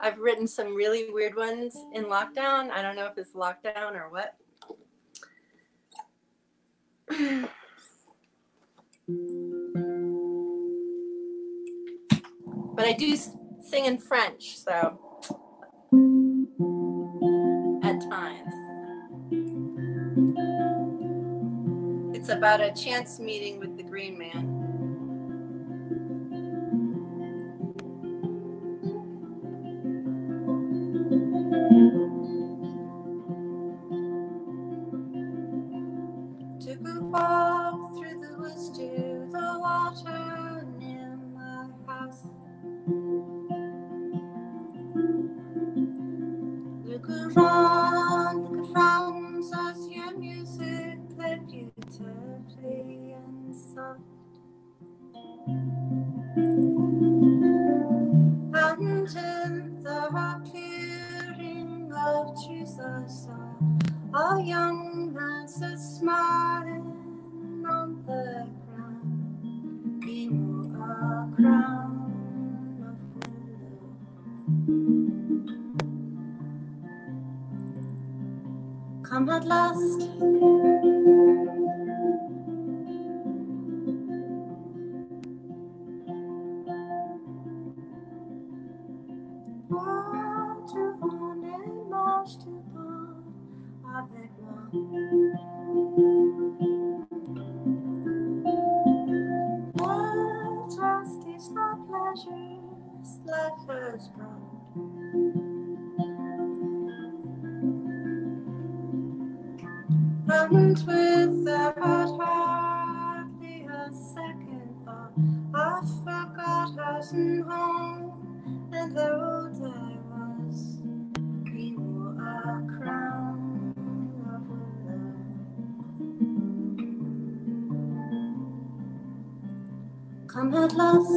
I've written some really weird ones in lockdown. I don't know if it's lockdown or what. But I do sing in French, so at times. It's about a chance meeting with the Green Man. Took a walk through the woods to the water near my house. Look around, as your music played beautifully and soft. And in the clearing of trees I saw a young man stood smiling on the ground. He wore a crown of willow. Come at last. Avec moi. Let us taste the pleasures life has brought. And without hardly a second thought, I forgot house and home, and the old I was. We wore a crown of willow. Come at last.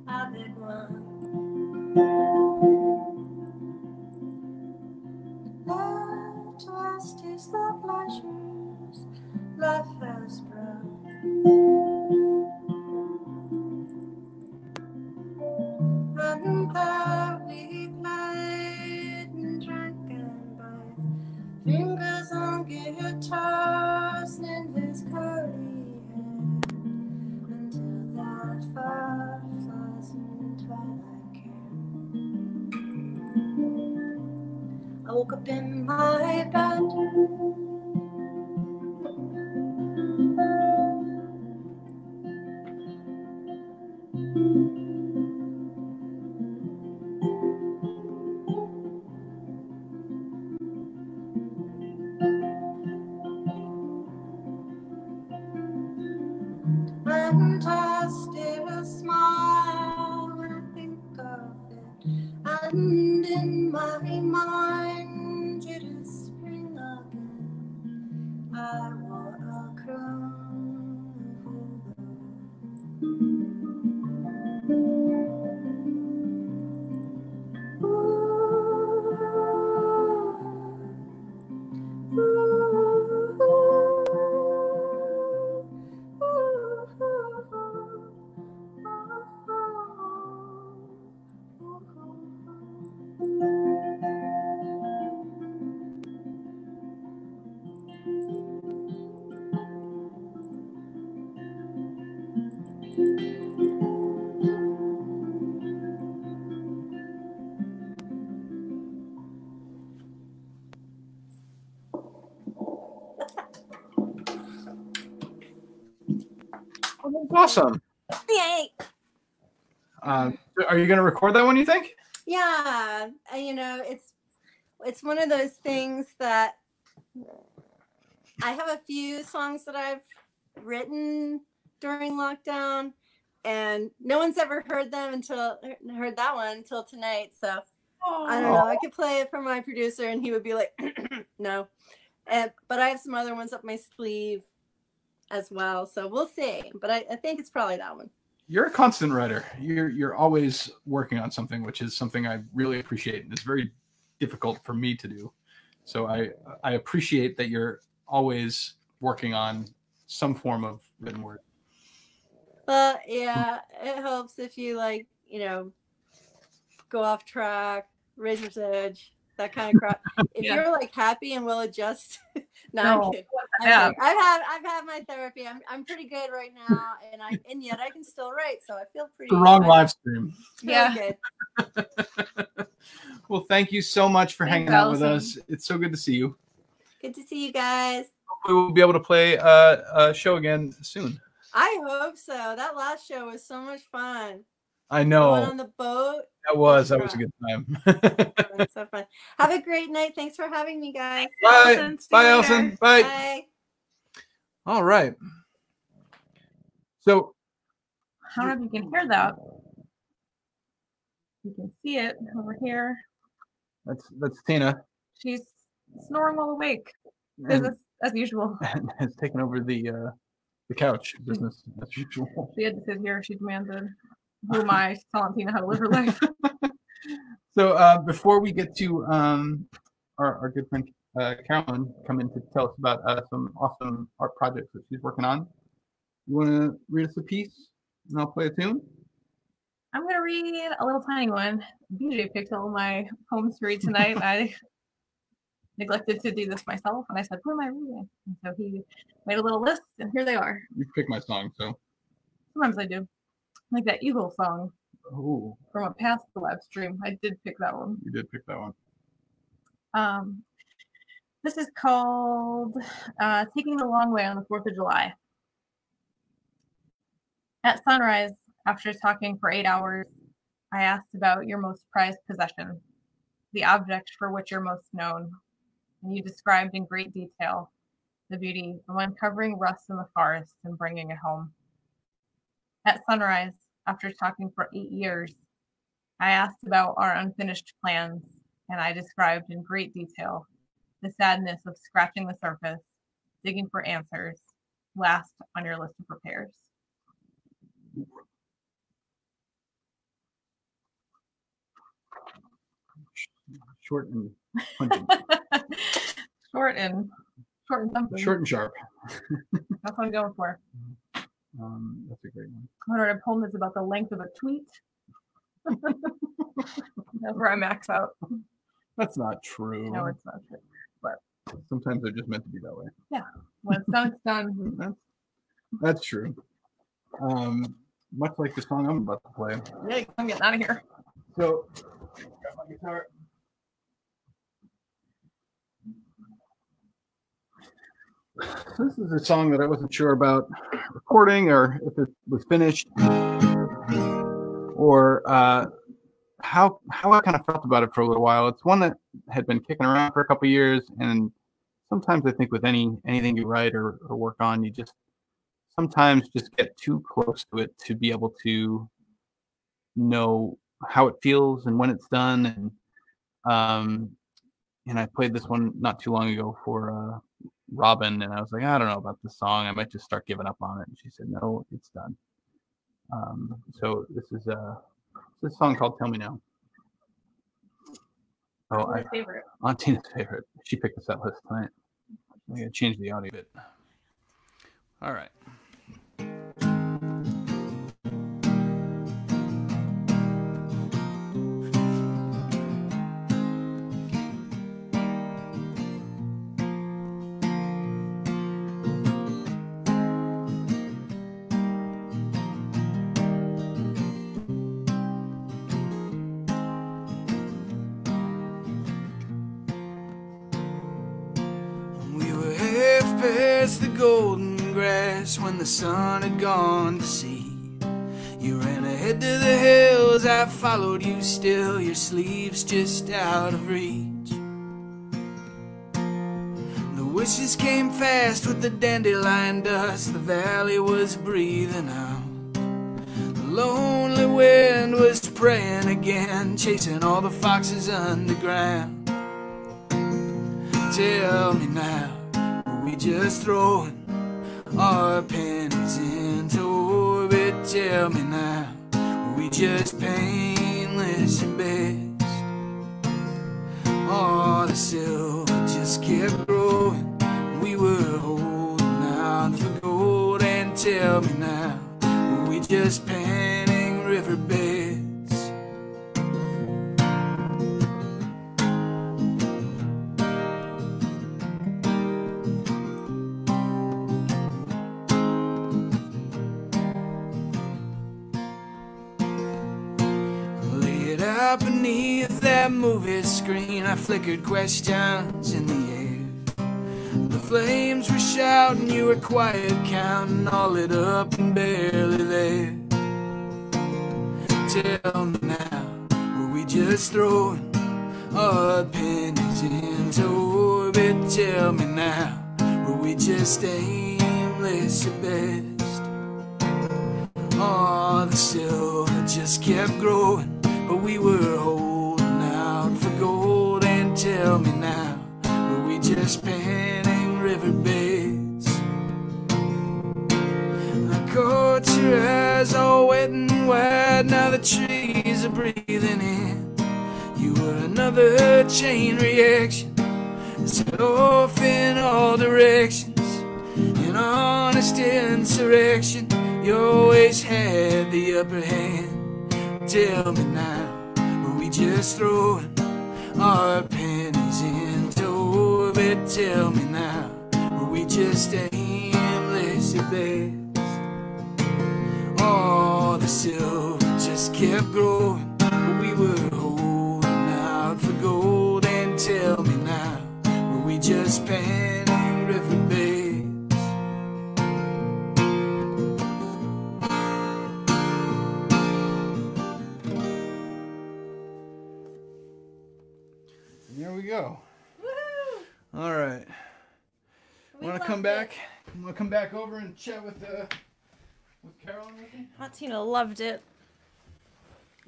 Avec moi. Let us taste the pleasures life has brought. And there we played and drank and by fingers on guitars in his curly hair, until that fireflies in twilight care. I woke up in my bed fantastic smile when I think of it, and in my mind it is spring again. I wore a crown Awesome. Yay! Are you going to record that one, you think? Yeah, you know, it's one of those things that I have a few songs that I've written during lockdown, and no one's ever heard that one until tonight. So I don't know. I could play it for my producer, and he would be like, "No," but I have some other ones up my sleeve as well. So we'll see. But I think it's probably that one. You're a constant writer. You're always working on something, which is something I really appreciate. It's very difficult for me to do. So I appreciate that you're always working on some form of written word. Well, yeah, it helps if you go off track, razor's edge, that kind of crap. If you're like happy and will adjust, I'm kidding. I've had my therapy. I'm pretty good right now, and yet I can still write, so I feel pretty. The wrong live stream. Good. Well, thank you so much for hanging out with us. It's so good to see you. Good to see you guys. Hopefully we'll be able to play a show again soon. I hope so. That last show was so much fun. I know. The one on the boat. That was a good time. So fun. Have a great night. Thanks for having me, guys. Bye. Bye, Allysen. Bye. Bye. All right. So, I don't know if you can hear that. You can see it over here. That's Tina. She's snoring while awake, as usual. And has taken over the couch business as usual. She had to sit here. She demanded. Who am I telling Tina how to live her life? So before we get to our good friend Carolyn come in to tell us about some awesome art projects that she's working on, you want to read us a piece and I'll play a tune? I'm going to read a little tiny one. BJ picked all my poems to read tonight. I neglected to do this myself, and I said, who am I reading? And so he made a little list, and here they are. You pick my song, so. Sometimes I do. Like that Eagle song. Ooh. From a past live stream. I did pick that one. You did pick that one. This is called Taking the Long Way on the 4th of July. At sunrise, after talking for 8 hours, I asked about your most prized possession, the object for which you're most known, and you described in great detail the beauty of uncovering rust in the forest and bringing it home. At sunrise, after talking for 8 years, I asked about our unfinished plans, and I described in great detail the sadness of scratching the surface, digging for answers, last on your list of repairs. Short and punching. Short and something. Short and sharp. That's what I'm going for. That's a great one. I wrote a poem that's about the length of a tweet. That's where I max out. That's not true. No, it's not true. But sometimes they're just meant to be that way. Yeah. When it's done, it's done. That's true. Much like the song I'm about to play. Yeah, I'm getting out of here. So, got my guitar. This is a song that I wasn't sure about recording or if it was finished or how I kind of felt about it for a little while. It's one that had been kicking around for a couple of years, and sometimes I think with anything you write or work on, you just sometimes just get too close to it to be able to know how it feels and when it's done. And I played this one not too long ago for Robin, and I was like, I don't know about this song. I might just start giving up on it. And she said, no, it's done. So this is this song called "Tell Me Now." Oh, My favorite. Aunt Tina's favorite. She picked this out list tonight. I gotta change the audio a bit. All right. The golden grass when the sun had gone to sea. You ran ahead to the hills, I followed you still, your sleeves just out of reach. The wishes came fast with the dandelion dust, the valley was breathing out. The lonely wind was praying again, chasing all the foxes underground. Tell me now, we just throwing our pennies into orbit? Tell me now, were we just painless at best? Oh, the silver just kept growing, we were holding out for gold. And tell me now, were we just panning riverbeds? Beneath that movie screen, I flickered questions in the air. The flames were shouting, you were quiet, counting, all lit up and barely there. Tell me now, were we just throwing our pennies into orbit? Tell me now, were we just aimless at best? Oh, the silver just kept growing, but we were holding out for gold. And tell me now, were we just panning riverbeds? I caught your eyes all wet and wide, now the trees are breathing in. You were another chain reaction, set off in all directions. In honest insurrection, you always had the upper hand. Tell me now, were we just throwing our pennies into orbit? Tell me now, were we just aimless at best? Oh, the silver just kept growing, but we were holding out for gold. And tell me now, were we just panning riverbeds? There we go. Woo! All right. Want to come back? Want to come back over and chat with Carolyn with me? Aunt Tina loved it.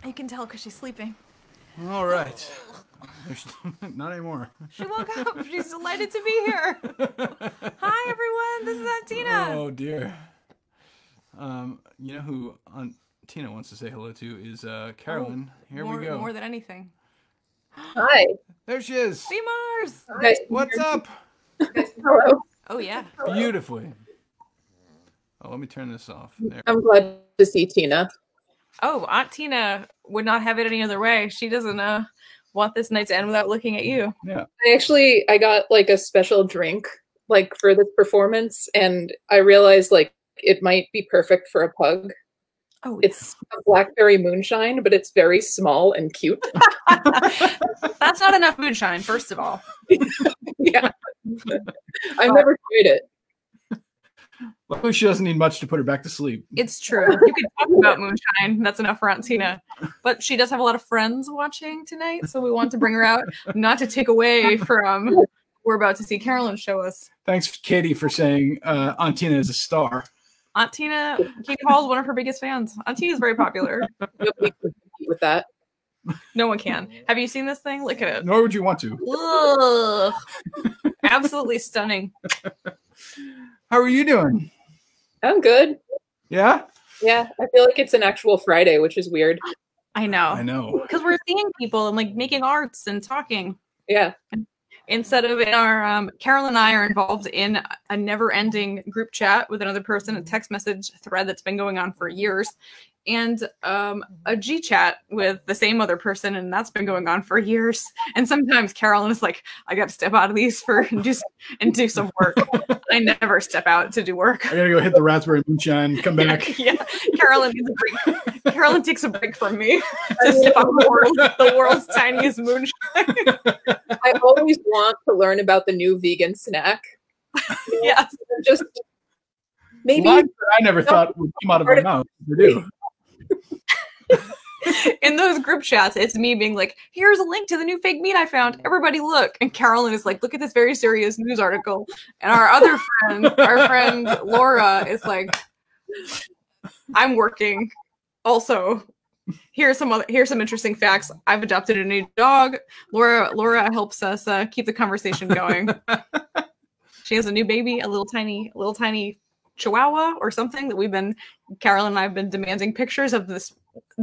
You can tell because she's sleeping. All right. Not anymore. She woke up. She's delighted to be here. Hi, everyone. This is Aunt Tina. Oh, dear. You know who Aunt Tina wants to say hello to is Carolyn. Here we go. More than anything. Hi. There she is. See Mars. Guys, What's up? hello. Oh, yeah. Beautifully. Oh, let me turn this off. There. I'm glad to see Tina. Oh, Aunt Tina would not have it any other way. She doesn't want this night to end without looking at you. Yeah. I got like a special drink like for this performance, and I realized like it might be perfect for a pug. Oh, It's a blackberry moonshine, but it's very small and cute. that's not enough moonshine, first of all. Yeah. I've never tried it. Luckily, she doesn't need much to put her back to sleep. It's true. You can talk about moonshine. That's enough for Aunt Tina. But she does have a lot of friends watching tonight, so we want to bring her out, not to take away from we're about to see Carolyn show us. Thanks, Katie, for saying Aunt Tina is a star. Aunt Tina, Katie Hall is one of her biggest fans. Aunt Tina's very popular. Nobody can compete with that. No one can. Have you seen this thing? Look at it. Nor would you want to. Ugh. Absolutely stunning. How are you doing? I'm good. Yeah? Yeah, I feel like it's an actual Friday, which is weird. I know. I know. Because we're seeing people and like making arts and talking. Yeah. Instead of in our, Carolyn and I are involved in a never-ending group chat with another person, a text message thread that's been going on for years, and a G chat with the same other person, and that's been going on for years. And sometimes Carolyn is like, I got to step out of these and do some work. I never step out to do work. I gotta go hit the raspberry moonshine, come back. Yeah, Carolyn needs a break. Carolyn takes a break from me to sip out the world's tiniest moonshine. I always want to learn about the new vegan snack. Yes. Just maybe. Well, I never thought would come out of my mouth to do. In those group chats, it's me being like, here's a link to the new fake meat I found. Everybody look. And Carolyn is like, look at this very serious news article. And our other friend, our friend Laura, is like, I'm working. Also, here's some interesting facts. I've adopted a new dog. Laura helps us keep the conversation going. She has a new baby, a little tiny Chihuahua or something that Carolyn and I have been demanding pictures of this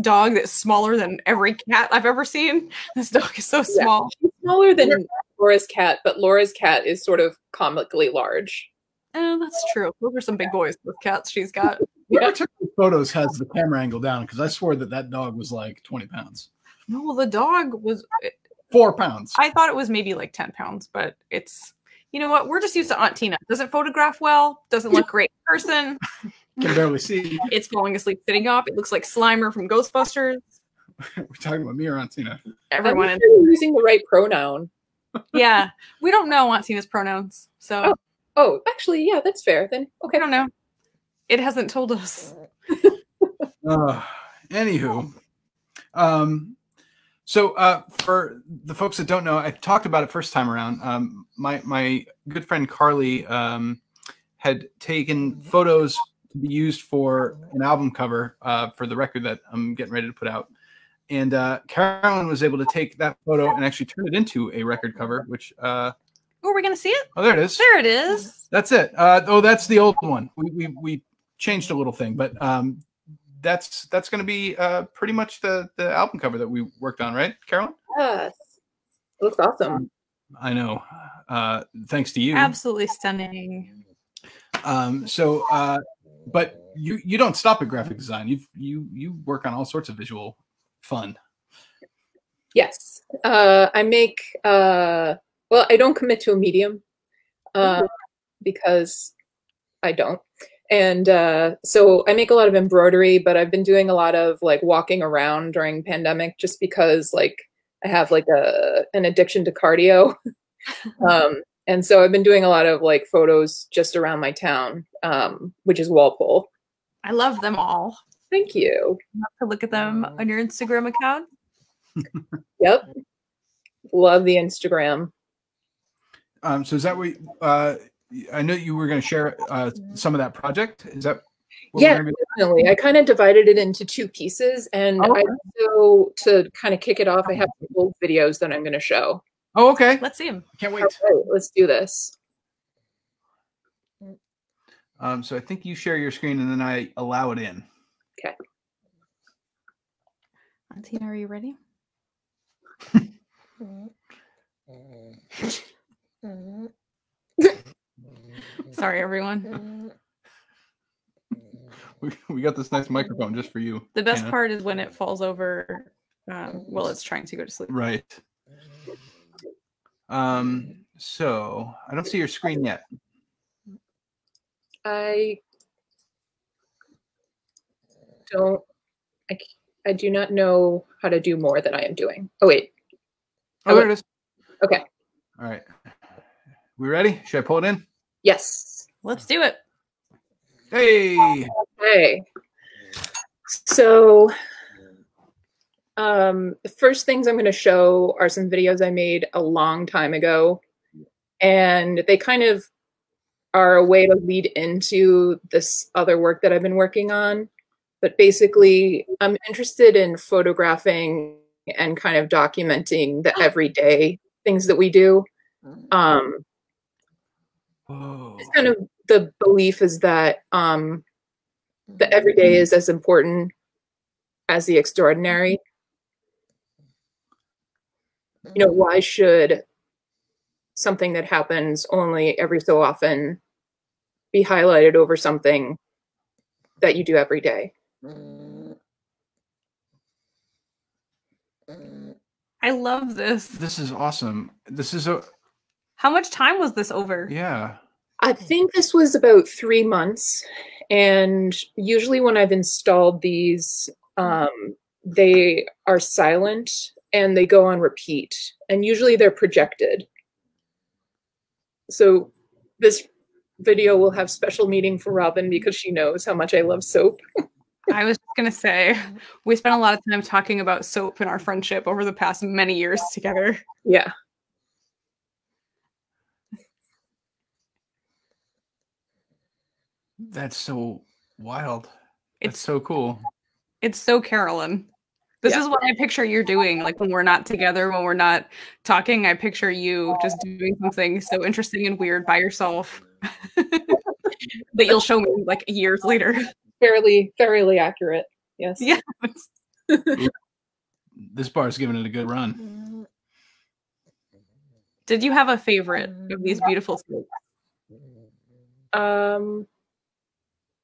dog that's smaller than every cat I've ever seen. This dog is so small. Yeah, she's smaller than Laura's cat, but Laura's cat is sort of comically large. Oh, that's true. Those are some big boys with cats she's got. Whoever took the photos has the camera angle down because I swore that dog was like 20 pounds. No, well, the dog was 4 pounds. I thought it was maybe like 10 pounds, but it's, you know what? We're just used to Aunt Tina. Doesn't photograph well. Doesn't look great in person. Can barely see. It's falling asleep sitting up. It looks like Slimer from Ghostbusters. We're talking about me or Aunt Tina? Everyone I'm sure using the right pronoun. Yeah. We don't know Aunt Tina's pronouns. So Oh, actually, yeah, that's fair. Then okay. I don't know. It hasn't told us. Anywho. So for the folks that don't know, I talked about it first time around. My good friend Carly had taken photos to be used for an album cover for the record that I'm getting ready to put out. And Carolyn was able to take that photo and actually turn it into a record cover, which... oh, are we going to see it? Oh, there it is. There it is. That's it. Oh, that's the old one. We changed a little thing, but that's going to be pretty much the album cover that we worked on, right, Carolyn? Yes. It looks awesome. I know. Thanks to you. Absolutely stunning. But you don't stop at graphic design. You work on all sorts of visual fun. Yes. I make well, I don't commit to a medium because I don't. And so I make a lot of embroidery, but I've been doing a lot of like walking around during pandemic just because like I have like an addiction to cardio. And so I've been doing a lot of like photos just around my town, which is Walpole. I love them all. Thank you. Love to look at them on your Instagram account. Yep. Love the Instagram. So is that what I know you were going to share some of that project? Is that yeah, definitely. I kind of divided it into two pieces, and to kind of kick it off, I have old videos that I'm going to show. Oh, okay. Let's see them. Can't wait. Right, let's do this. So I think you share your screen, and then I allow it in. Okay. Tina, are you ready? Sorry, everyone. We got this nice microphone just for you. The best part is when it falls over while it's trying to go to sleep. Right. So I don't see your screen yet. I do not know how to do more than I am doing. Oh, wait. Oh, there it is. Okay. All right. We ready? Should I pull it in? Yes. Let's do it. Hey. Okay. So the first things I'm going to show are some videos I made a long time ago. And they kind of are a way to lead into this other work that I've been working on. But basically, I'm interested in photographing and kind of documenting the everyday things that we do. It's kind of the belief is that the everyday is as important as the extraordinary. You know, why should something that happens only every so often be highlighted over something that you do every day? I love this. This is awesome. This is How much time was this over? yeah. I think this was about 3 months. And usually when I've installed these, they are silent and they go on repeat. And usually they're projected. So this video will have special meaning for Robin because she knows how much I love soap. I was just going to say, we spent a lot of time talking about soap in our friendship over the past many years together. Yeah. That's so wild. It's so cool. It's so Carolyn. This is what I picture you're doing. Like when we're not together, when we're not talking, I picture you just doing something so interesting and weird by yourself that you'll show me like years later. Fairly accurate. Yes. Yeah. This bar's giving it a good run. Did you have a favorite of these beautiful soaps?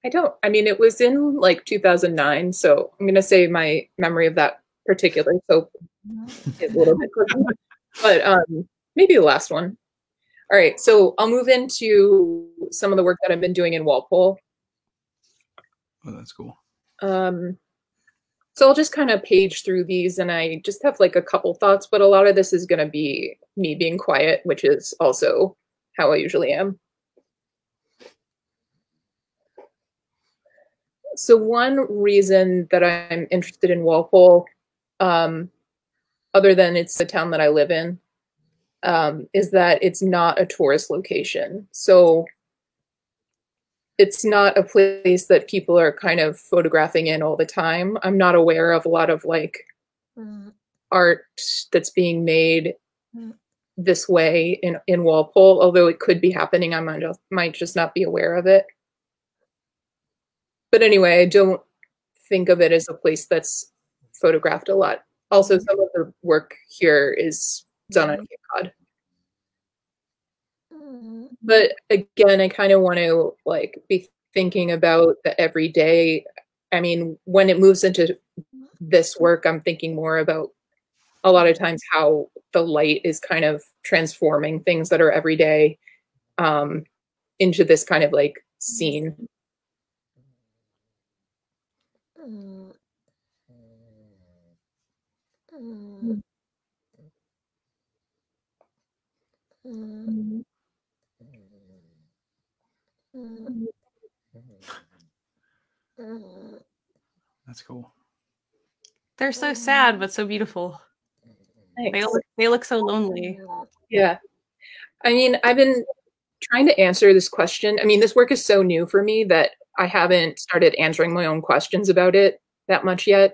I don't. I mean, it was in like 2009, so I'm gonna say my memory of that particular soap is a little bit crazy. But maybe the last one. All right, so I'll move into some of the work that I've been doing in Walpole. Oh, that's cool. So I'll just kind of page through these, and I just have like a couple thoughts, but a lot of this is going to be me being quiet, which is also how I usually am. So one reason that I'm interested in Walpole, other than it's the town that I live in, is that it's not a tourist location. So it's not a place that people are kind of photographing in all the time. I'm not aware of a lot of like art that's being made this way in Walpole, although it could be happening. I might just not be aware of it. But anyway, I don't think of it as a place that's photographed a lot. Also, some of the work here is done on Cape Cod. But again, I kind of want to like be thinking about the everyday. I mean, when it moves into this work, I'm thinking more about a lot of times how the light is kind of transforming things that are everyday into this kind of like scene. That's cool. They're so sad, but so beautiful. They look so lonely. Yeah. I mean, I've been trying to answer this question. I mean, this work is so new for me that I haven't started answering my own questions about it that much yet.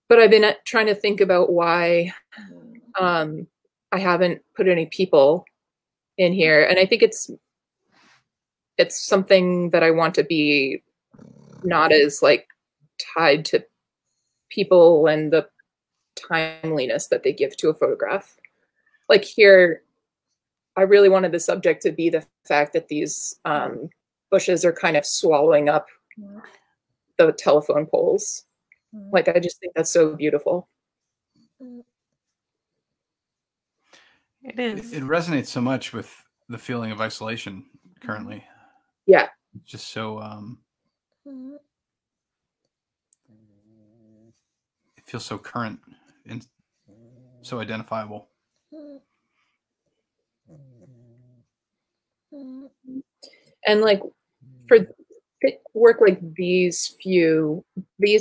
But I've been trying to think about why I haven't put any people in here. And I think it's something that I want to be not as like tied to people and the timeliness that they give to a photograph. Like here, I really wanted the subject to be the fact that these bushes are kind of swallowing up the telephone poles. Like, I just think that's so beautiful. It is. It resonates so much with the feeling of isolation currently. Yeah. It's just so it feels so current and so identifiable. And like for work like these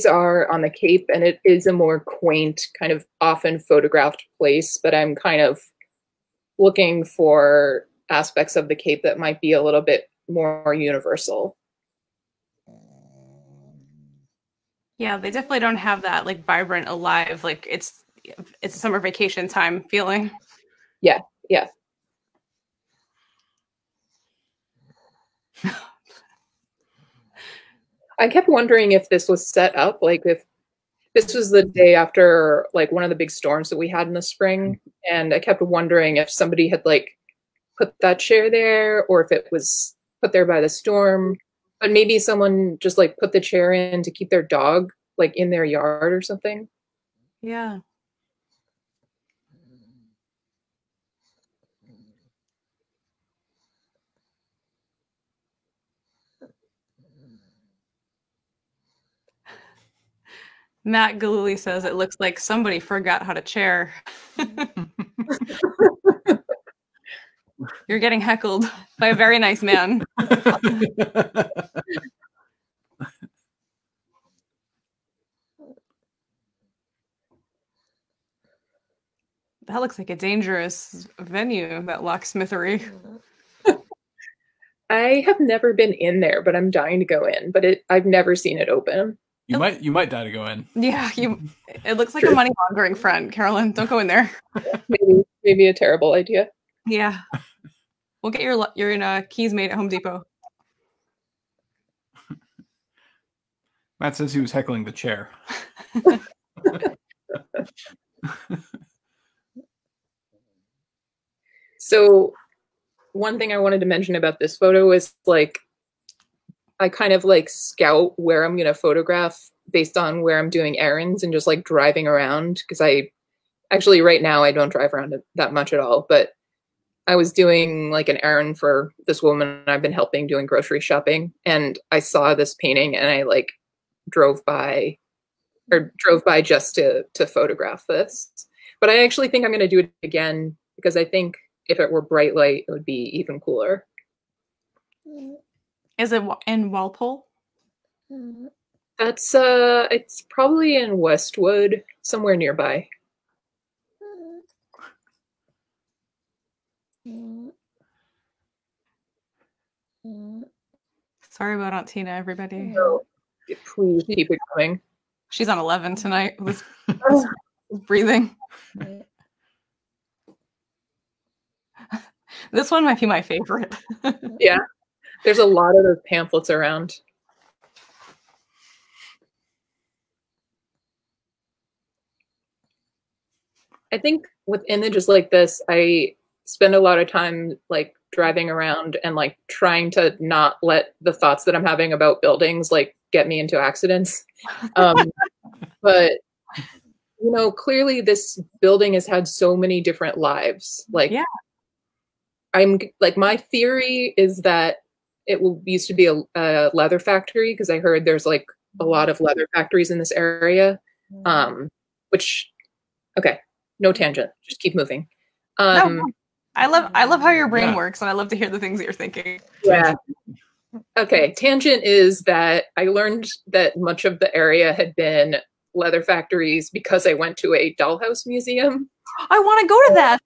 are on the Cape, and it is a more quaint, kind of often photographed place, but I'm kind of looking for aspects of the Cape that might be a little bit more universal. Yeah, they definitely don't have that like vibrant, alive, like it's summer vacation time feeling. Yeah, yeah. I kept wondering if this was set up, like if this was the day after like one of the big storms that we had in the spring, and I kept wondering if somebody had like put that chair there or if it was put there by the storm, but maybe someone just like put the chair in to keep their dog like in their yard or something. Yeah. Matt Gillooly says it looks like somebody forgot how to chair. You're getting heckled by a very nice man. That looks like a dangerous venue, that locksmithery. I have never been in there, but I'm dying to go in. But I've never seen it open. You might die to go in. Yeah, it looks like a money laundering front, Carolyn. Don't go in there. Maybe a terrible idea. Yeah. We'll get your keys made at Home Depot. Matt says he was heckling the chair. So one thing I wanted to mention about this photo is like I kind of like scout where I'm going to photograph based on where I'm doing errands and just like driving around, because I actually right now I don't drive around that much at all, but I was doing like an errand for this woman I've been helping doing grocery shopping, and I saw this painting and I like drove by just to photograph this. But I actually think I'm going to do it again because I think if it were bright light, it would be even cooler. Is it in Walpole? That's it's probably in Westwood, somewhere nearby. Sorry about Aunt Tina, everybody. So, please keep it going. She's on 11 tonight with breathing. This one might be my favorite. Yeah, there's a lot of those pamphlets around. I think with images like this, I spend a lot of time like driving around and like trying to not let the thoughts that I'm having about buildings like get me into accidents. But you know, clearly this building has had so many different lives. Like, yeah. I'm like, my theory is that it used to be a leather factory, because I heard there's like a lot of leather factories in this area. Which, okay, no tangent, just keep moving. No, I love how your brain works, and I love to hear the things that you're thinking. Yeah. Okay, tangent is that I learned that much of the area had been leather factories because I went to a dollhouse museum. I want to go to that.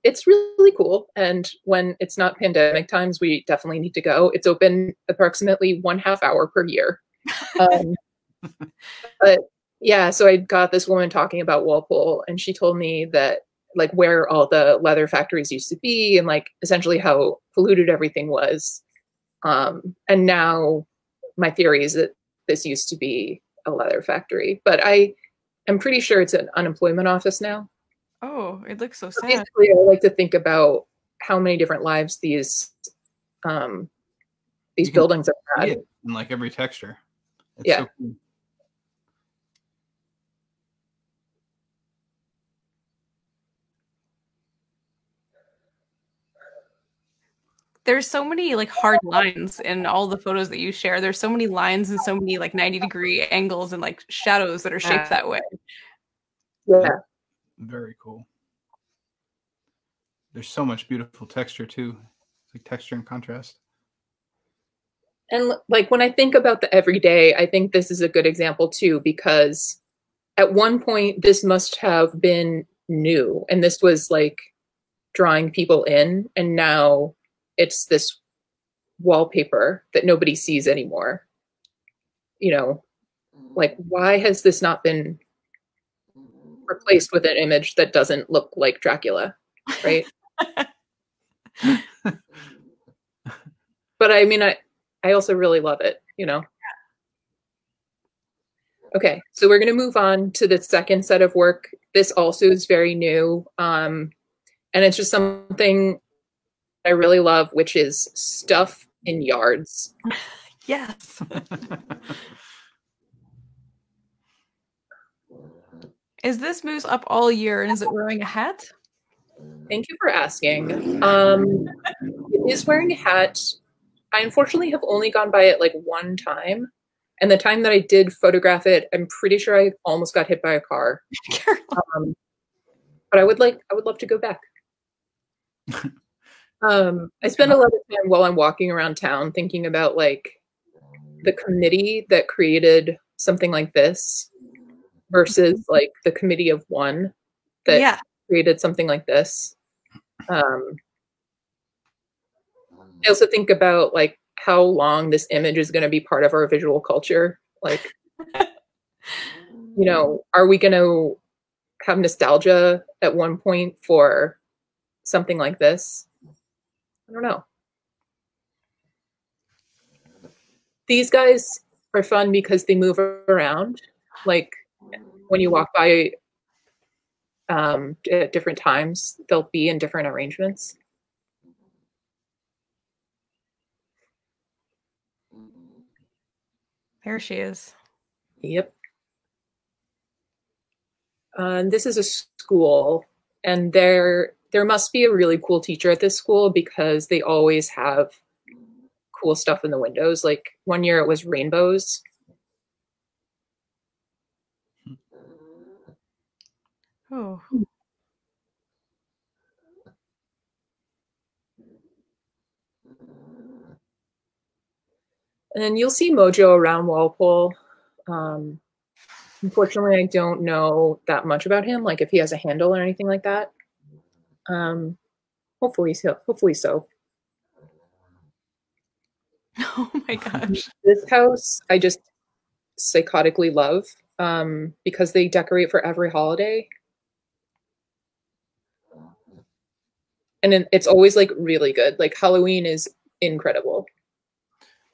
It's really cool, and when it's not pandemic times, we definitely need to go. It's open approximately 1/2 hour per year. But yeah, so I got this woman talking about Walpole, and she told me that like where all the leather factories used to be, and like essentially how polluted everything was. And now my theory is that this used to be a leather factory, but I'm pretty sure it's an unemployment office now. Oh, it looks so sad. Basically, I like to think about how many different lives these buildings have had. In like every texture. It's yeah. So cool. There's so many like hard lines in all the photos that you share. There's so many lines and so many like 90-degree angles and like shadows that are shaped that way. Yeah. Very cool. There's so much beautiful texture too. It's like texture and contrast. And like when I think about the everyday, I think this is a good example too, because at one point this must have been new, and this was like drawing people in, and now it's this wallpaper that nobody sees anymore. You know, like, why has this not been replaced with an image that doesn't look like Dracula, right? But I mean, I also really love it, you know? Okay, so we're gonna move on to the second set of work. This also is very new. And it's just something I really love, which is stuff in yards. Yes. Is this moose up all year and is it wearing a hat? Thank you for asking. It is wearing a hat. I unfortunately have only gone by it like one time. And the time that I did photograph it, I'm pretty sure I almost got hit by a car. But I would love to go back. I spend a lot of time while I'm walking around town thinking about like the committee that created something like this versus like the committee of one that created something like this. I also think about like how long this image is going to be part of our visual culture. Like, you know, are we going to have nostalgia at one point for something like this? I don't know. These guys are fun because they move around. Like when you walk by at different times, they'll be in different arrangements. There she is. Yep. This is a school, and there must be a really cool teacher at this school because they always have cool stuff in the windows. Like one year it was rainbows. Oh. And you'll see Mojo around Walpole. Unfortunately, I don't know that much about him, like if he has a handle or anything like that. Hopefully so. Oh my gosh. This house, I just psychotically love because they decorate for every holiday. And it's always like really good. Like Halloween is incredible.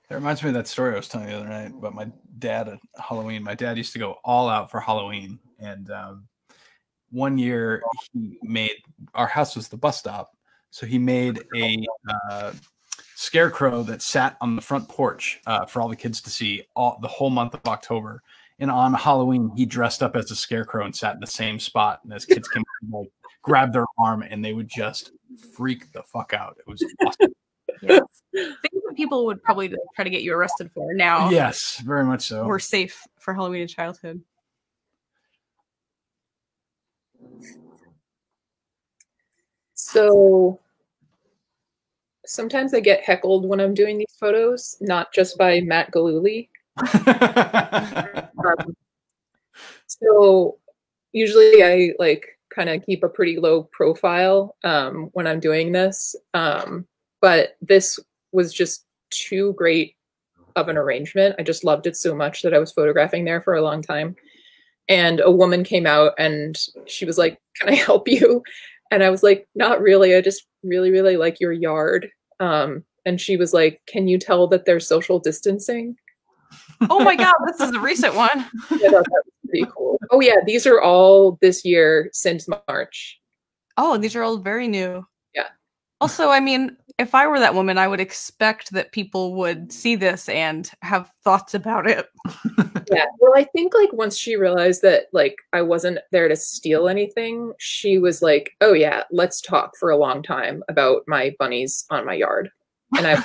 That reminds me of that story I was telling you the other night about my dad at Halloween. My dad used to go all out for Halloween. And one year he made, our house was the bus stop. So he made a scarecrow that sat on the front porch for all the kids to see the whole month of October. And on Halloween, he dressed up as a scarecrow and sat in the same spot. And as kids came, like, grabbed their arm and they would just freak the fuck out. It was awesome. Yes. Things that people would probably try to get you arrested for now. Yes, very much so. We're safe for Halloween in childhood. So sometimes I get heckled when I'm doing these photos, not just by Matt Gillooly. So usually I like kind of keep a pretty low profile when I'm doing this. But this was just too great of an arrangement. I just loved it so much that I was photographing there for a long time. And a woman came out and she was like, "Can I help you?" And I was like, "Not really. I just really, really like your yard." And she was like, "Can you tell that there's social distancing?" Oh my God, this is a recent one. Yeah, that was pretty cool. Oh yeah, these are all this year since March. Oh, these are all very new. Yeah. Also, I mean, if I were that woman, I would expect that people would see this and have thoughts about it. Yeah. Well, I think like once she realized that like I wasn't there to steal anything, she was like, "Oh yeah, let's talk for a long time about my bunnies on my yard." And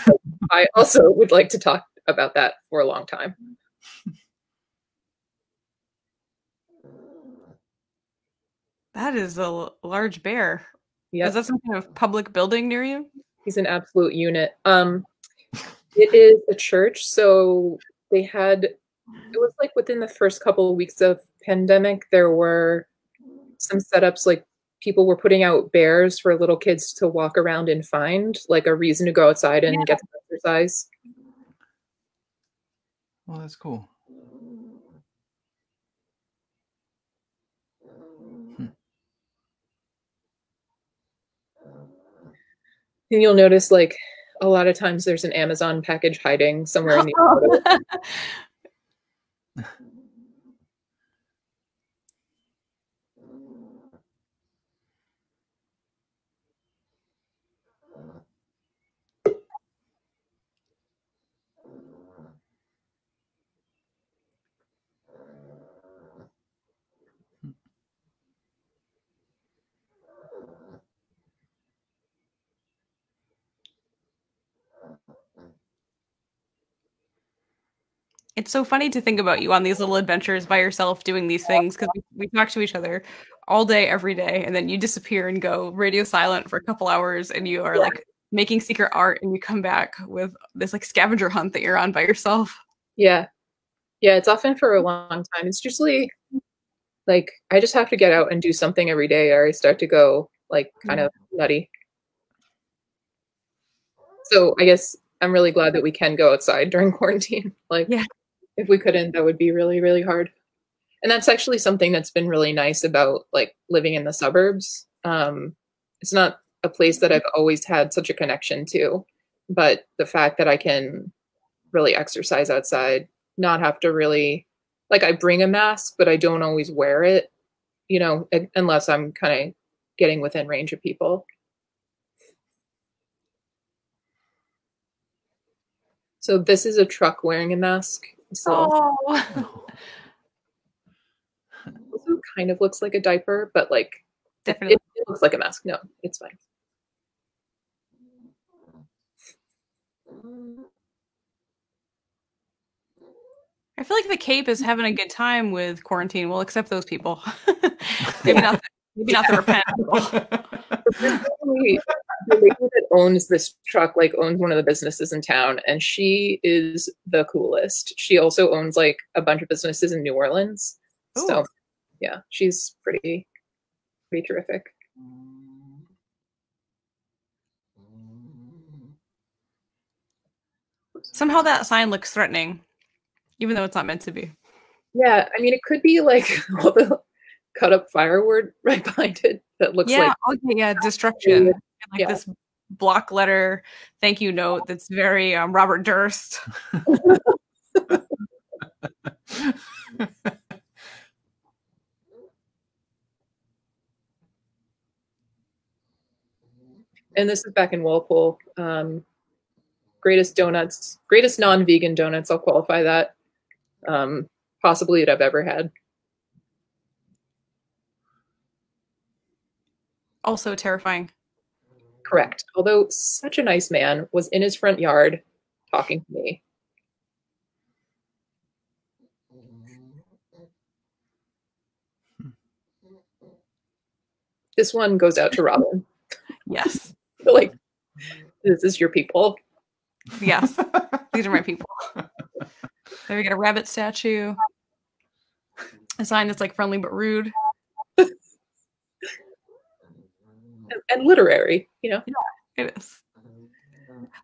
I also would like to talk about that for a long time. That is a large bear. Yeah. Is that some kind of public building near you? He's an absolute unit. It is a church, so they had, it was like within the first couple of weeks of pandemic, there were some setups like people were putting out bears for little kids to walk around and find, like a reason to go outside and get some exercise. Well, that's cool. And you'll notice, like, a lot of times there's an Amazon package hiding somewhere in the photo. It's so funny to think about you on these little adventures by yourself doing these things, because we talk to each other all day, every day, and then you disappear and go radio silent for a couple hours, and you are like making secret art, and you come back with this like scavenger hunt that you're on by yourself. Yeah. Yeah, it's often for a long time. It's usually like I just have to get out and do something every day, or I start to go like kind of nutty. So I guess I'm really glad that we can go outside during quarantine. Like, if we couldn't, that would be really, really hard. And that's actually something that's been really nice about like living in the suburbs. It's not a place that I've always had such a connection to, but the fact that I can really exercise outside, not have to really, like, I bring a mask, but I don't always wear it, you know, unless I'm kind of getting within range of people. So this is a truck wearing a mask. So also kind of looks like a diaper, but like definitely it looks like a mask. No, it's fine. I feel like the Cape is having a good time with quarantine. We'll accept those people. Maybe not the repent people. The lady that owns this truck owns one of the businesses in town, and she is the coolest. She also owns like a bunch of businesses in New Orleans. Ooh. So yeah, she's pretty terrific. Somehow that sign looks threatening, even though it's not meant to be. Yeah, I mean, it could be like all the cut up firewood right behind it that looks like destruction. Like this block letter thank you note that's very Robert Durst. And this is back in Walpole. Greatest non-vegan donuts, I'll qualify that, possibly that I've ever had. Also terrifying. Correct. Although such a nice man was in his front yard talking to me. This one goes out to Robin. Yes. Like, this is your people. Yes. These are my people. Then we got a rabbit statue. A sign that's like friendly but rude. And literary, you know. Yeah, it is.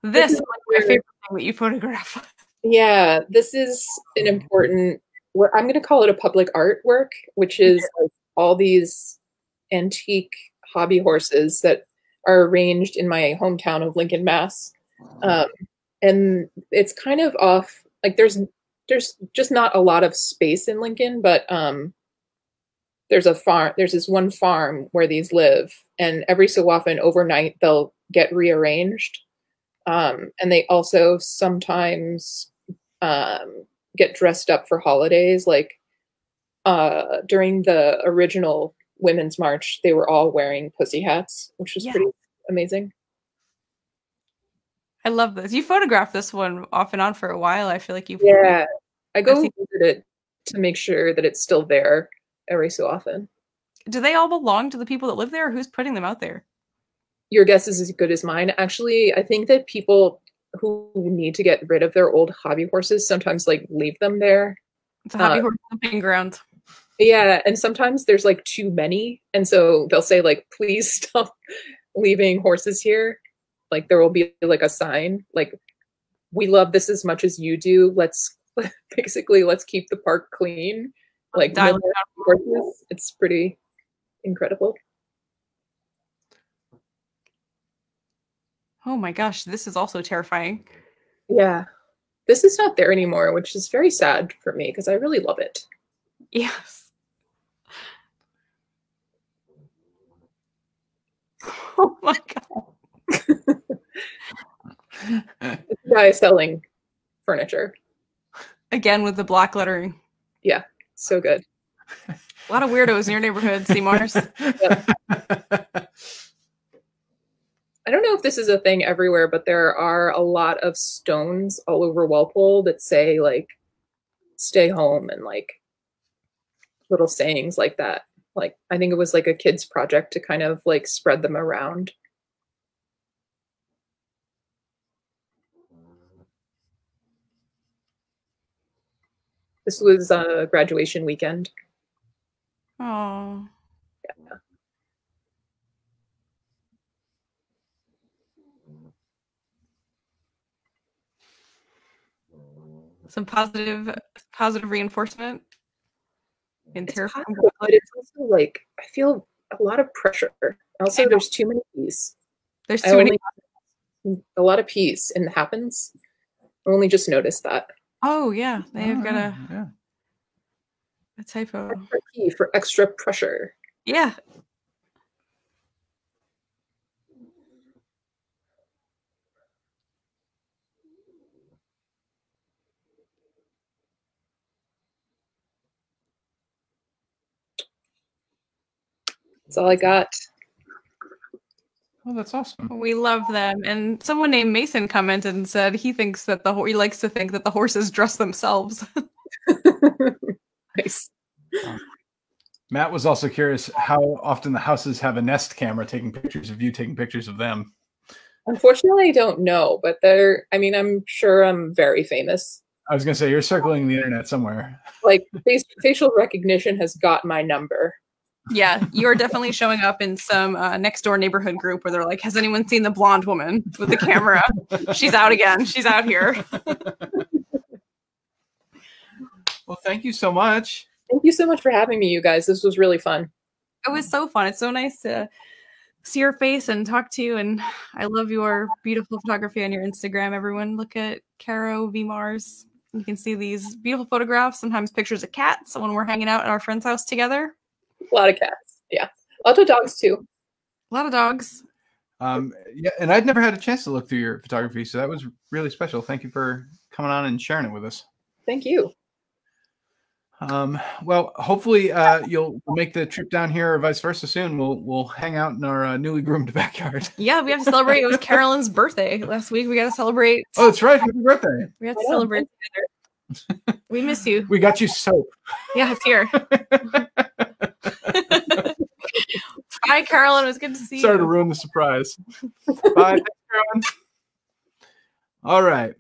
This is like my favorite thing that you photograph. Yeah, this is an important, I'm going to call it a public artwork, which is like all these antique hobby horses that are arranged in my hometown of Lincoln, Mass. And it's kind of off, like there's just not a lot of space in Lincoln, but there's this one farm where these live, and every so often overnight they'll get rearranged. And they also sometimes get dressed up for holidays. Like during the original Women's March, they were all wearing pussy hats, which was pretty amazing. I love this. You photographed this one off and on for a while. I feel like you've I go visit it to make sure that it's still there every so often. Do they all belong to the people that live there, or who's putting them out there? Your guess is as good as mine. Actually, I think that people who need to get rid of their old hobby horses sometimes like leave them there. It's a hobby horse dumping ground. Yeah, and sometimes there's like too many, and so they'll say like, please stop leaving horses here. Like there will be like a sign like, we love this as much as you do. Let's basically let's keep the park clean. Like no horses. It's pretty incredible. Oh my gosh, this is also terrifying. Yeah. This is not there anymore, which is very sad for me because I really love it. Yes. Oh my god. This guy selling furniture. Again with the black lettering. Yeah, so good. A lot of weirdos in your neighborhood, Seymour's. Yeah. I don't know if this is a thing everywhere, but there are a lot of stones all over Walpole that say like, stay home, and like little sayings like that. Like, I think it was like a kid's project to kind of like spread them around. This was a graduation weekend. Oh. Yeah. Some positive reinforcement. It's positive, but it's also like I feel a lot of pressure. Also, there's too many peas. There's too many. A lot of peas, and it happens. I only just noticed that. Oh yeah, they've got a typo. Extra P for extra pressure. Yeah. That's all I got. Oh, that's awesome. We love them. And someone named Mason commented and said he thinks that he likes to think that the horses dress themselves. Nice. Matt was also curious how often the houses have a Nest camera taking pictures of you, taking pictures of them. Unfortunately, I don't know, but I'm sure I'm very famous. I was going to say, you're circling the internet somewhere. Like, facial recognition has got my number. Yeah, you're definitely showing up in some next door neighborhood group where they're like, has anyone seen the blonde woman with the camera? She's out again. She's out here. Well, thank you so much. Thank you so much for having me, you guys. This was really fun. It was so fun. It's so nice to see your face and talk to you. And I love your beautiful photography on your Instagram. Everyone look at Caro V. Mars. You can see these beautiful photographs, sometimes pictures of cats when we're hanging out at our friend's house together. A lot of cats. Yeah. Lots of dogs too. A lot of dogs. Yeah, and I'd never had a chance to look through your photography, so that was really special. Thank you for coming on and sharing it with us. Thank you. Well, hopefully you'll make the trip down here or vice versa soon. We'll hang out in our newly groomed backyard. Yeah, we have to celebrate. It was Carolyn's birthday last week. We got to celebrate. Oh, that's right. Happy birthday. We have to celebrate together. We miss you. We got you soap. Yeah, it's here. Bye, Carolyn. It was good to see you. Sorry to ruin the surprise. Bye, thanks, Carolyn. All right.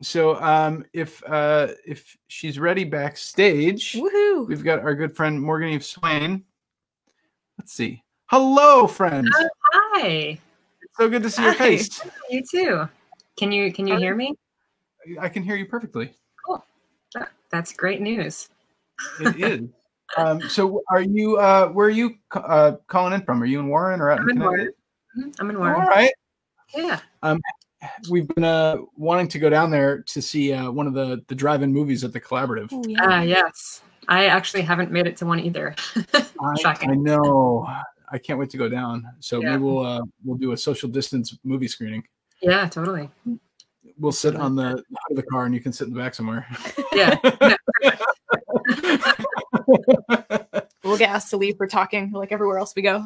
So if she's ready backstage, woohoo! We've got our good friend MorganEve Swain. Let's see. Hello, friend. Hi. It's so good to see your face. You too. Can you hear me? I can hear you perfectly. Cool. That's great news. It is. So are you where are you calling in from? Are you in Warren or out in Connecticut? I'm in Warren. All right. Yeah. We've been wanting to go down there to see one of the drive-in movies at the Collaborative. Oh, yeah. Yes. I actually haven't made it to one either. Shocking. I know. I can't wait to go down. So Yeah. maybe we'll do a social distance movie screening. Yeah, totally. We'll sit on the hood of the car and you can sit in the back somewhere. Yeah. We'll get asked to leave for talking like everywhere else we go.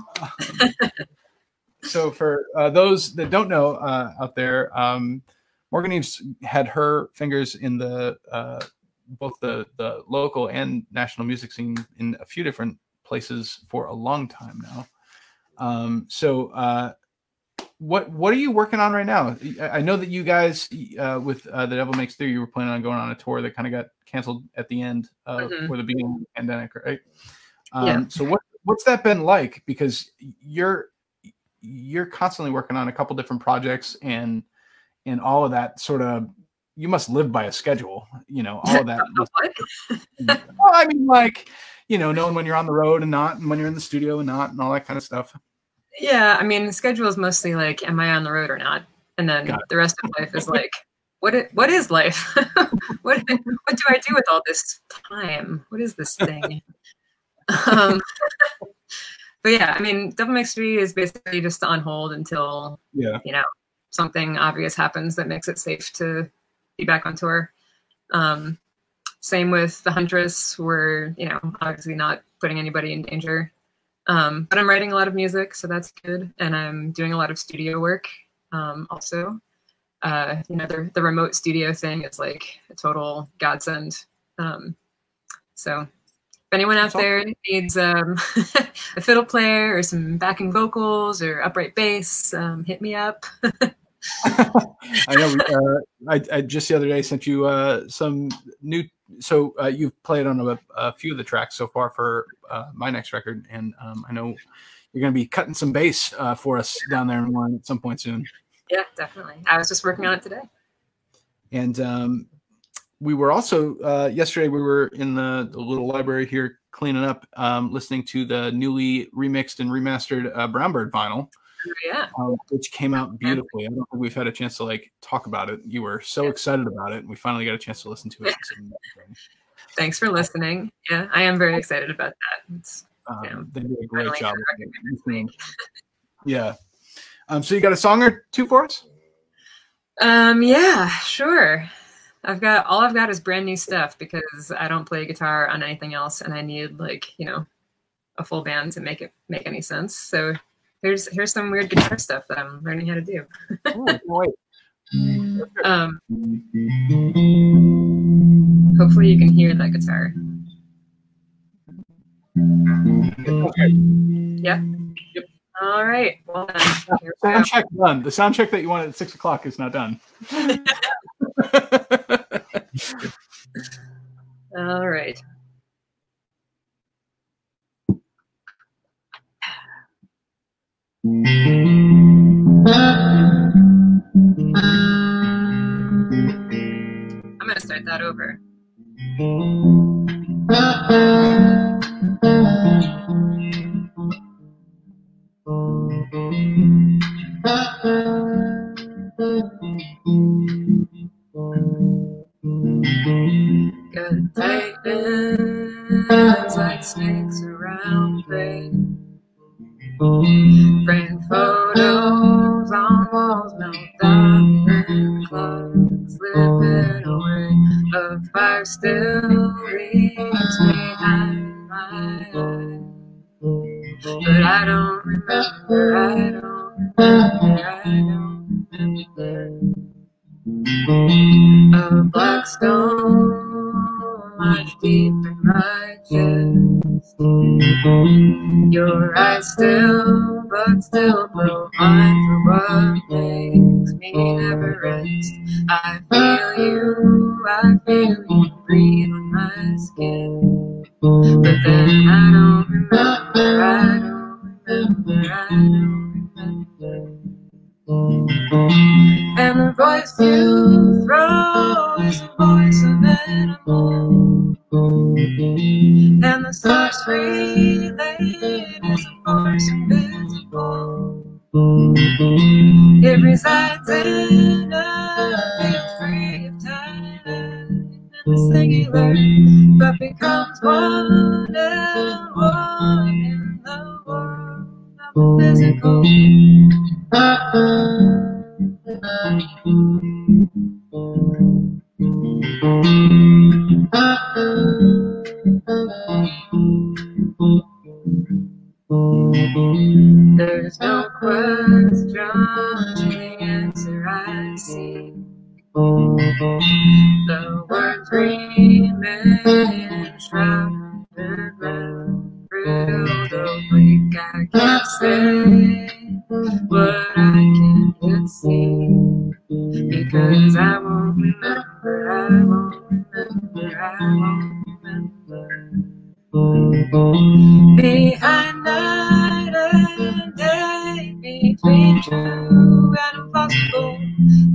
So for those that don't know out there, MorganEve's had her fingers in the both the local and national music scene in a few different places for a long time now. So what are you working on right now? I know that you guys with The Devil Makes Three, you were planning on going on a tour that kind of got canceled at the end of or the beginning of the pandemic, right? Yeah. So what's that been like? Because you're constantly working on a couple different projects and all of that sort of, you must live by a schedule, you know, all of that. Well, I mean, like, you know, knowing when you're on the road and not, and when you're in the studio and not, and all that kind of stuff. Yeah, I mean, the schedule is mostly like, am I on the road or not? And then the rest of life is like, what is life? what do I do with all this time? What is this thing? But yeah, I mean, Devil Makes Three is basically just on hold until you know, something obvious happens that makes it safe to be back on tour. Same with the Huntress. We're, you know, obviously not putting anybody in danger. But I'm writing a lot of music, so that's good. And I'm doing a lot of studio work also. You know, the remote studio thing is like a total godsend. So if anyone out there needs a fiddle player or some backing vocals or upright bass, hit me up. I know. I just the other day sent you some new. So you've played on a few of the tracks so far for my next record, and I know you're going to be cutting some bass for us down there in Warren at some point soon. Yeah, definitely. I was just working on it today. And we were also yesterday. We were in the little library here cleaning up, listening to the newly remixed and remastered Brownbird vinyl. Yeah, which came out beautifully. I don't think we've had a chance to like talk about it. You were so excited about it, and we finally got a chance to listen to it. Thanks for listening. Yeah, I am very excited about that. It's, you know, they did a great job. Yeah. So you got a song or two for us? Yeah, sure. I've got is brand new stuff because I don't play guitar on anything else, and I need, like, you know, a full band to make it make any sense. So here's some weird guitar stuff that I'm learning how to do. Hopefully you can hear that guitar. Okay. Yeah. Yep. All right. Well, sound check done. The sound check that you wanted at 6 o'clock is not done. All right. I'm gonna start that over. Good tightness like snakes around me. Framed photos on walls, melt down and clocks slipping away. A fire still leaves behind my eyes, but I don't remember. A black stone lodged deep in my chest. Your eyes still, but still provide for what makes me never rest. I feel you breathe on my skin, but then I don't remember. And the voice you throw is the voice of an animal, and the stars relate is a force invisible. It resides in a field free of time and the singular, but becomes one and one in the world of the physical. There's no question to the answer I see. The words remain shrouded underground, riddled oblique. I can't say what I can. Behind night and day, between true and impossible,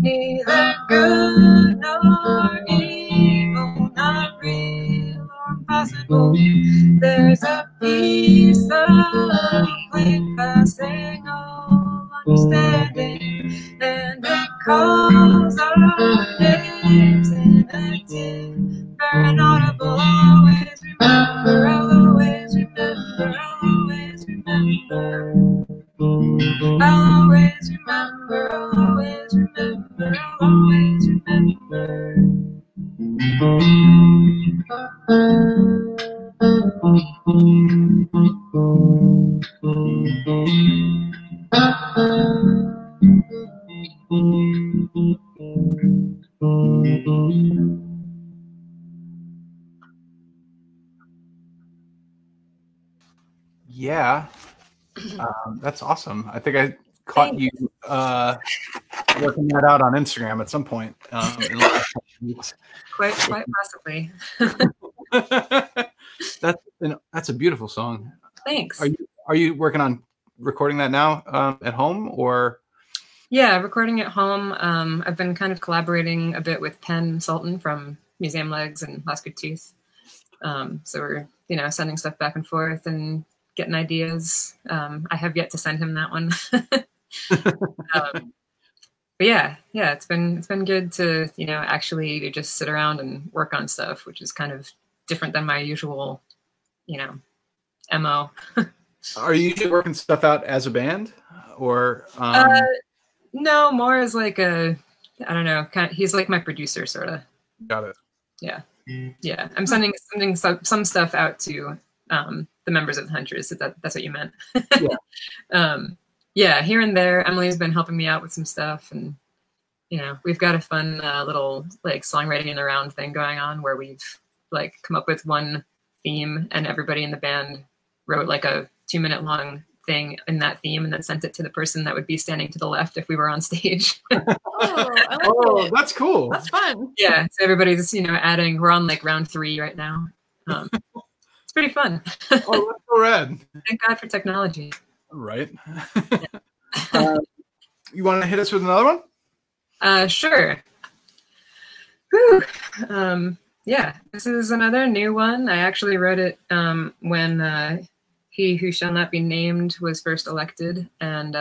neither good nor evil, not real or impossible. There's a piece of flame passing all understanding, and it calls our names in a timber inaudible. Always remember, I'll always remember, I'll always remember. I'll always remember, I'll always remember, I'll always remember. Yeah, that's awesome. I think I caught you working that out on Instagram at some point. Quite possibly. That's a beautiful song. Thanks. Are you working on recording that now at home, or? Yeah, recording at home. I've been kind of collaborating a bit with Penn Sultan from Museum Legs and Last Good Tooth. So we're sending stuff back and forth and getting ideas. I have yet to send him that one. But yeah, it's been good to actually just sit around and work on stuff, which is kind of different than my usual MO. Are you usually working stuff out as a band, or? No, more as like I don't know. He's like my producer, sort of. Got it. Yeah. I'm sending some stuff out to the members of Huntress. If that's what you meant. Yeah. Here and there, Emily's been helping me out with some stuff, and we've got a fun little like songwriting in the round thing going on where we've like come up with one theme, and everybody in the band wrote like a 2-minute long thing in that theme and then sent it to the person that would be standing to the left if we were on stage. That's cool. That's fun. Yeah, so everybody's adding. We're on like round 3 right now. It's pretty fun. Oh, that's so rad. Thank God for technology. Right. You want to hit us with another one? Sure. Whew. Yeah, this is another new one. I actually wrote it when He Who Shall Not Be Named was first elected, and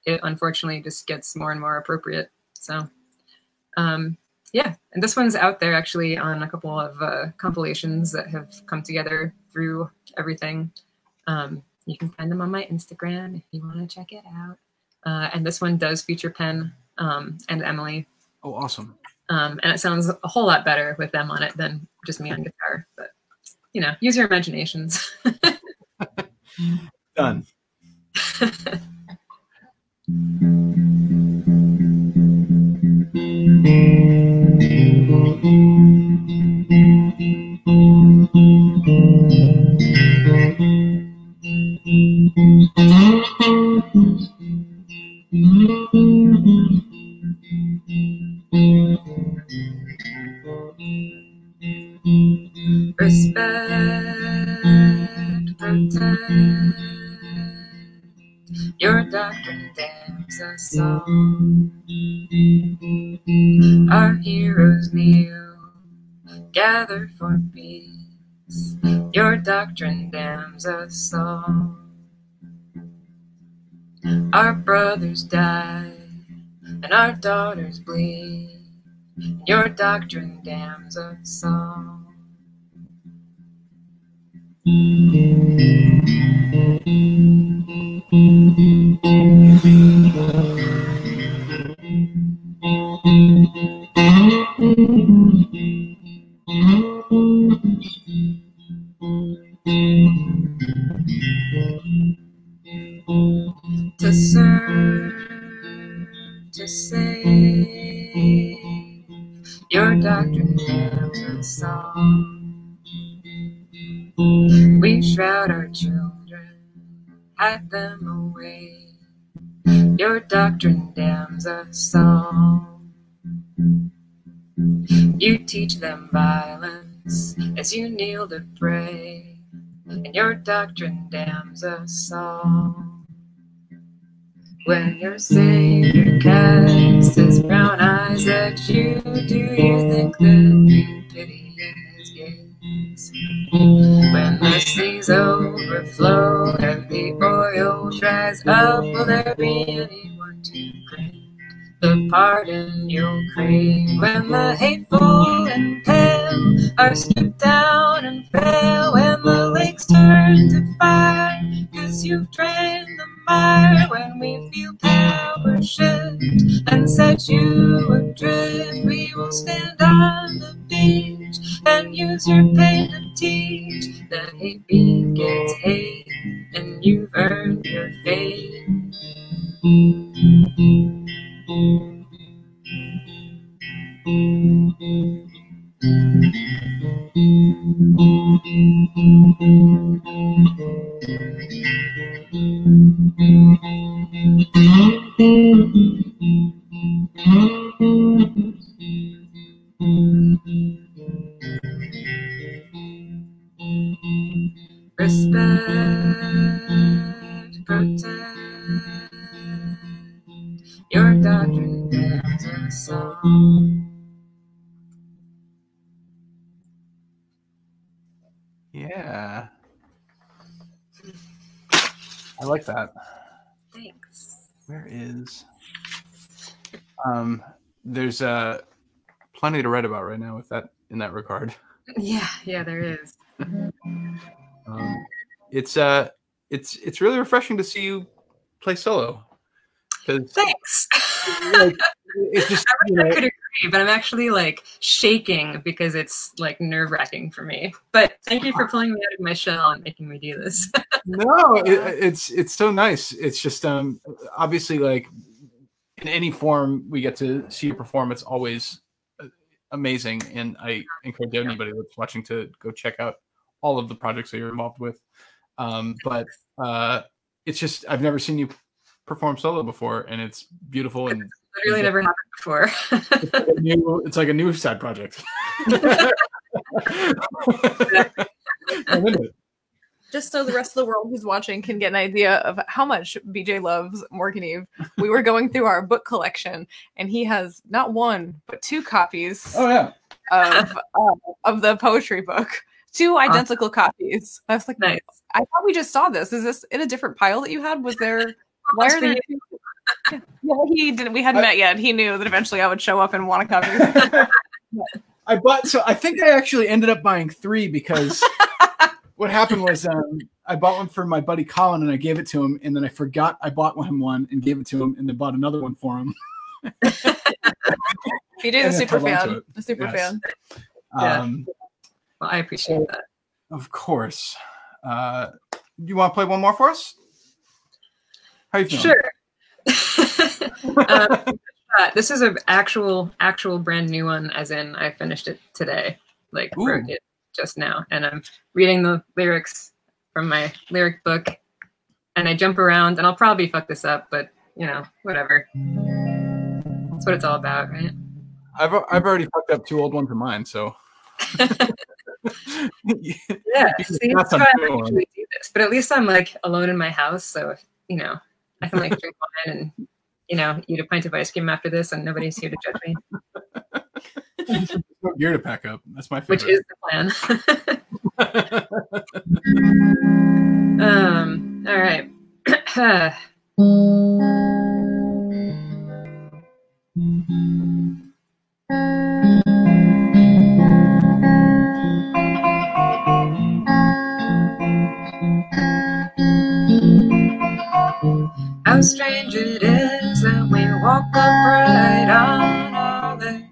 it unfortunately just gets more and more appropriate. So, yeah, and this one's out there actually on a couple of compilations that have come together through everything. You can find them on my Instagram if you want to check it out. And this one does feature Penn and Emily. Oh, awesome. And it sounds a whole lot better with them on it than just me on guitar. But, use your imaginations. Done. Respect, protect. Your doctrine damns us all. Our heroes kneel, gather for peace. Your doctrine damns us all. Our brothers die, and our daughters bleed. Your doctrine damns us all. To serve, to save, your doctrine damns us all. We shroud our children, hide them away. Your doctrine damns us all. You teach them violence voice as you kneel to pray, and your doctrine damns us all. When your Savior casts his brown eyes at you, do you think that you pity his gaze? When the seas overflow and the oil dries up, will there be anyone to grant the pardon you'll crave? When the hateful and pale are stripped down and frail, when the lakes turn to fire 'cause you've drained the mire, when we feel power shift and set you adrift, we will stand on the beach and use your pain to teach that hate begets hate, and you've earned your fate. Respect, protect, your doctrine damns us all. Yeah. I like that. Thanks. Where is there's plenty to write about right now with that in that regard. Yeah, there is. It's really refreshing to see you play solo. Thanks. Like, it's just, I wish I could agree, but I'm actually like shaking because it's like nerve-wracking for me. But thank you for pulling me out of my shell and making me do this. No, it's so nice. It's just obviously, like, in any form we get to see you perform, it's always amazing, and I encourage anybody that's watching to go check out all of the projects that you're involved with. But it's just, I've never seen you perform solo before, and it's beautiful, and literally never happened before. it's like a new side project. Just so the rest of the world who's watching can get an idea of how much BJ loves MorganEve, we were going through our book collection, and he has not one but two copies. Oh yeah, of the poetry book, two identical copies. I was like, nice. I thought we just saw this. Is this in a different pile that you had? Was there? Why are there two? Yeah, he didn't. We hadn't met yet. He knew that eventually I would show up and want a copy. I think I actually ended up buying three because what happened was I bought one for my buddy Colin and I gave it to him, and then I forgot I bought him one and gave it to him, and then bought another one for him. BJ's a super fan. A super fan. Well, I appreciate that. Of course. You want to play one more for us? How you feeling? Sure. This is an actual brand new one, as in I finished it today. Like, wrote it just now, and I'm reading the lyrics from my lyric book, and I jump around, and I'll probably fuck this up, but you know, whatever. That's what it's all about, right? I've already fucked up two old ones of mine, so. Yeah, see, that's why I usually do this, but at least I'm like alone in my house, so if, you know, I can like drink wine and, you know, eat a pint of ice cream after this, and nobody's here to judge me. No gear to pack up. That's my favorite. Which is the plan. All right. How strange it is that we walk upright on our legs.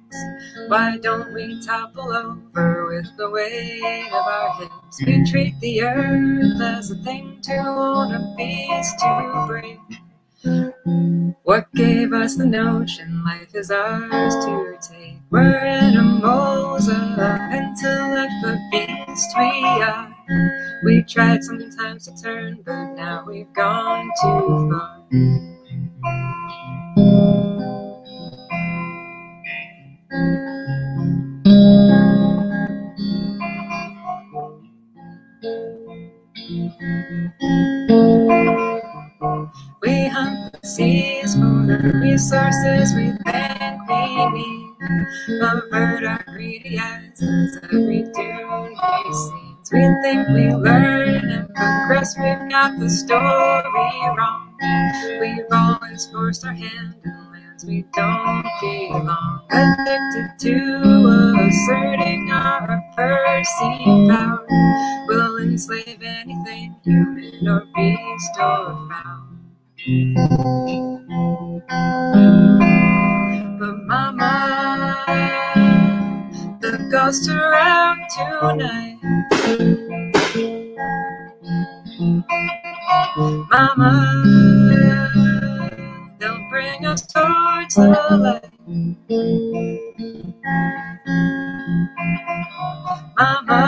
Why don't we topple over with the weight of our hips? We treat the earth as a thing to own, a beast to break. What gave us the notion life is ours to take? We're animals of intellect, but beast we are. We tried sometimes to turn, but now we've gone too far. resources we think we need. Avert our greedy eyes as every dune we see. We think we learn and progress, we've got the story wrong. We've always forced our hand in lands we don't belong. Addicted to asserting our perceived power. We'll enslave anything, human or beast or fowl. But mama, the ghosts are out tonight. Mama, they'll bring us towards the light. Mama,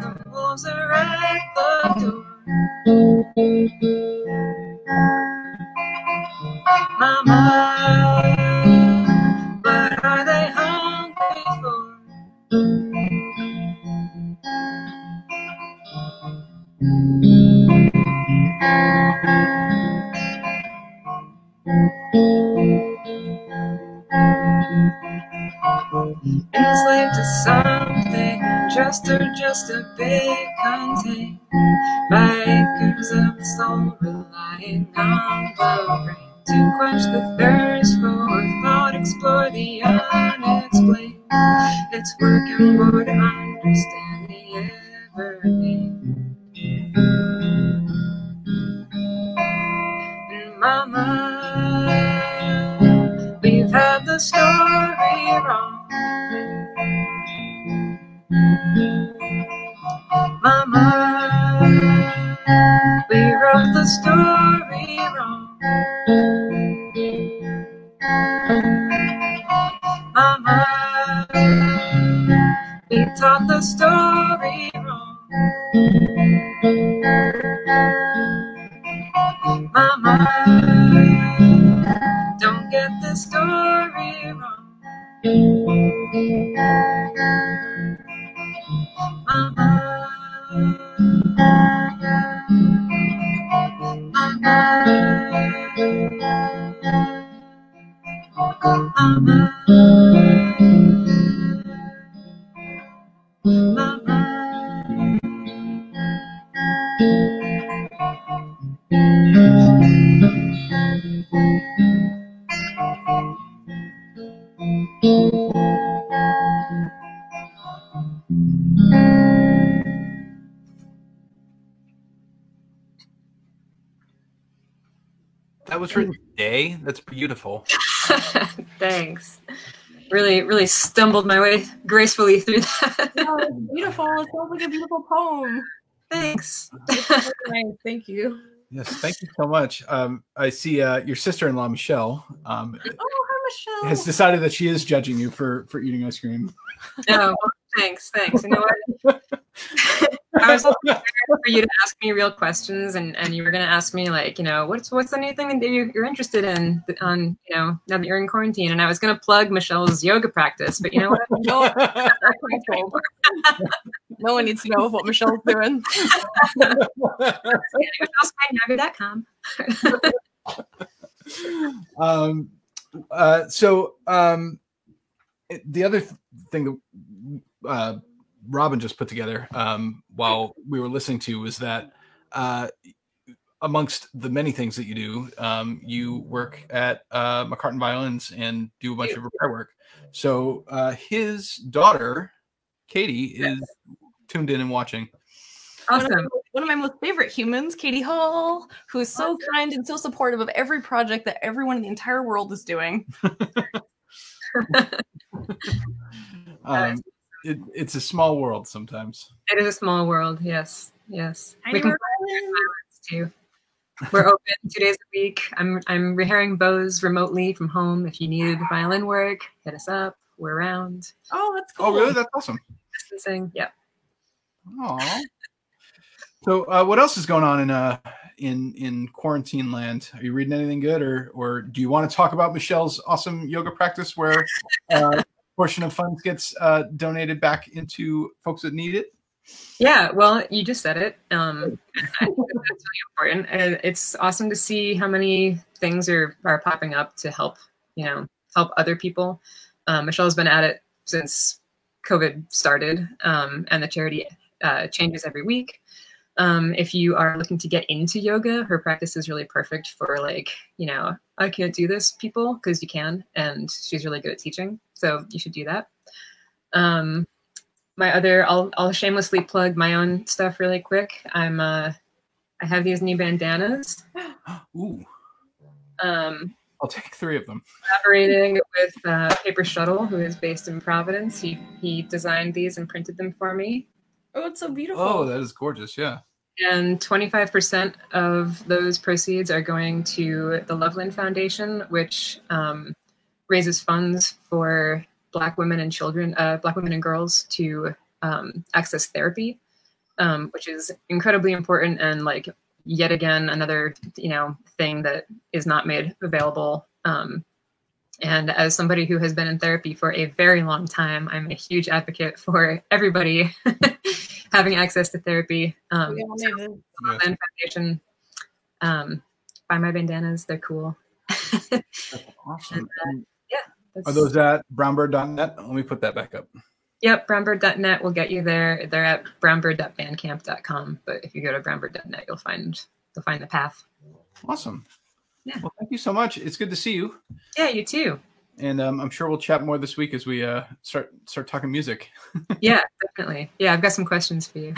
the wolves are at the door. Mama, what are they hungry for? Enslaved to something just a big contain. Bikers of the soul relying on the rain to quench the thirst for thought, explore the unexplained. It's working more to understand the everything. And mama, we've had the story wrong. Mama, we wrote the story wrong. Mama, we taught the story wrong. Mama, don't get the story wrong. Mama, That was written today. That's beautiful. Thanks. Really stumbled my way gracefully through that. Oh, it's beautiful. It sounds like a beautiful poem. Thanks. Nice. Thank you. Yes, thank you so much. I see your sister-in-law, Michelle, Oh, hi, Michelle. has decided that she is judging you for eating ice cream. Oh, thanks. You know what? I was hoping for you to ask me real questions, and you were going to ask me, like, you know, what's the new thing that you're interested in on, you know, now that you're in quarantine. And I was going to plug Michelle's yoga practice, but you know what? No one needs to know what Michelle's doing. MichelleSpainYoga.com. The other thing that Robin just put together while we were listening to was that amongst the many things that you do, you work at McCartan Violins and do a bunch of repair work. So his daughter, Katie, is tuned in and watching. Awesome. One of my most favorite humans, Katie Hall, who is so kind and so supportive of every project that everyone in the entire world is doing. It's a small world sometimes. It is a small world. Yes. I We can too. We're open 2 days a week. I'm repairing bows remotely from home. If you needed violin work, hit us up. We're around. Oh, that's cool. Oh, really? That's awesome. Distancing. Yeah. Aw. So, what else is going on in quarantine land? Are you reading anything good, or do you want to talk about Michelle's awesome yoga practice, where a portion of funds gets donated back into folks that need it? Yeah. Well, you just said it. I think that's really important. It's awesome to see how many things are popping up to help, help other people. Michelle's been at it since COVID started, and the charity changes every week. If you are looking to get into yoga, her practice is really perfect for like, I can't do this people, because you can, and she's really good at teaching. So you should do that. I'll shamelessly plug my own stuff really quick. I have these new bandanas. Ooh. I'll take 3 of them. Collaborating with Paper Shuttle, who is based in Providence. He designed these and printed them for me. Oh, it's so beautiful. Oh, that is gorgeous. Yeah. And 25% of those proceeds are going to the Loveland Foundation, which raises funds for Black women and children, Black women and girls to access therapy, which is incredibly important, and like yet again another thing that is not made available. And as somebody who has been in therapy for a very long time, I'm a huge advocate for everybody having access to therapy. Foundation, buy my bandanas; they're cool. That's awesome. And, are those at brownbird.net? Let me put that back up. Yep, brownbird.net will get you there. They're at brownbird.bandcamp.com, but if you go to brownbird.net, you'll find the path. Awesome. Yeah. Well, thank you so much. It's good to see you. Yeah, you too. And I'm sure we'll chat more this week as we start talking music. Yeah, definitely. Yeah, I've got some questions for you.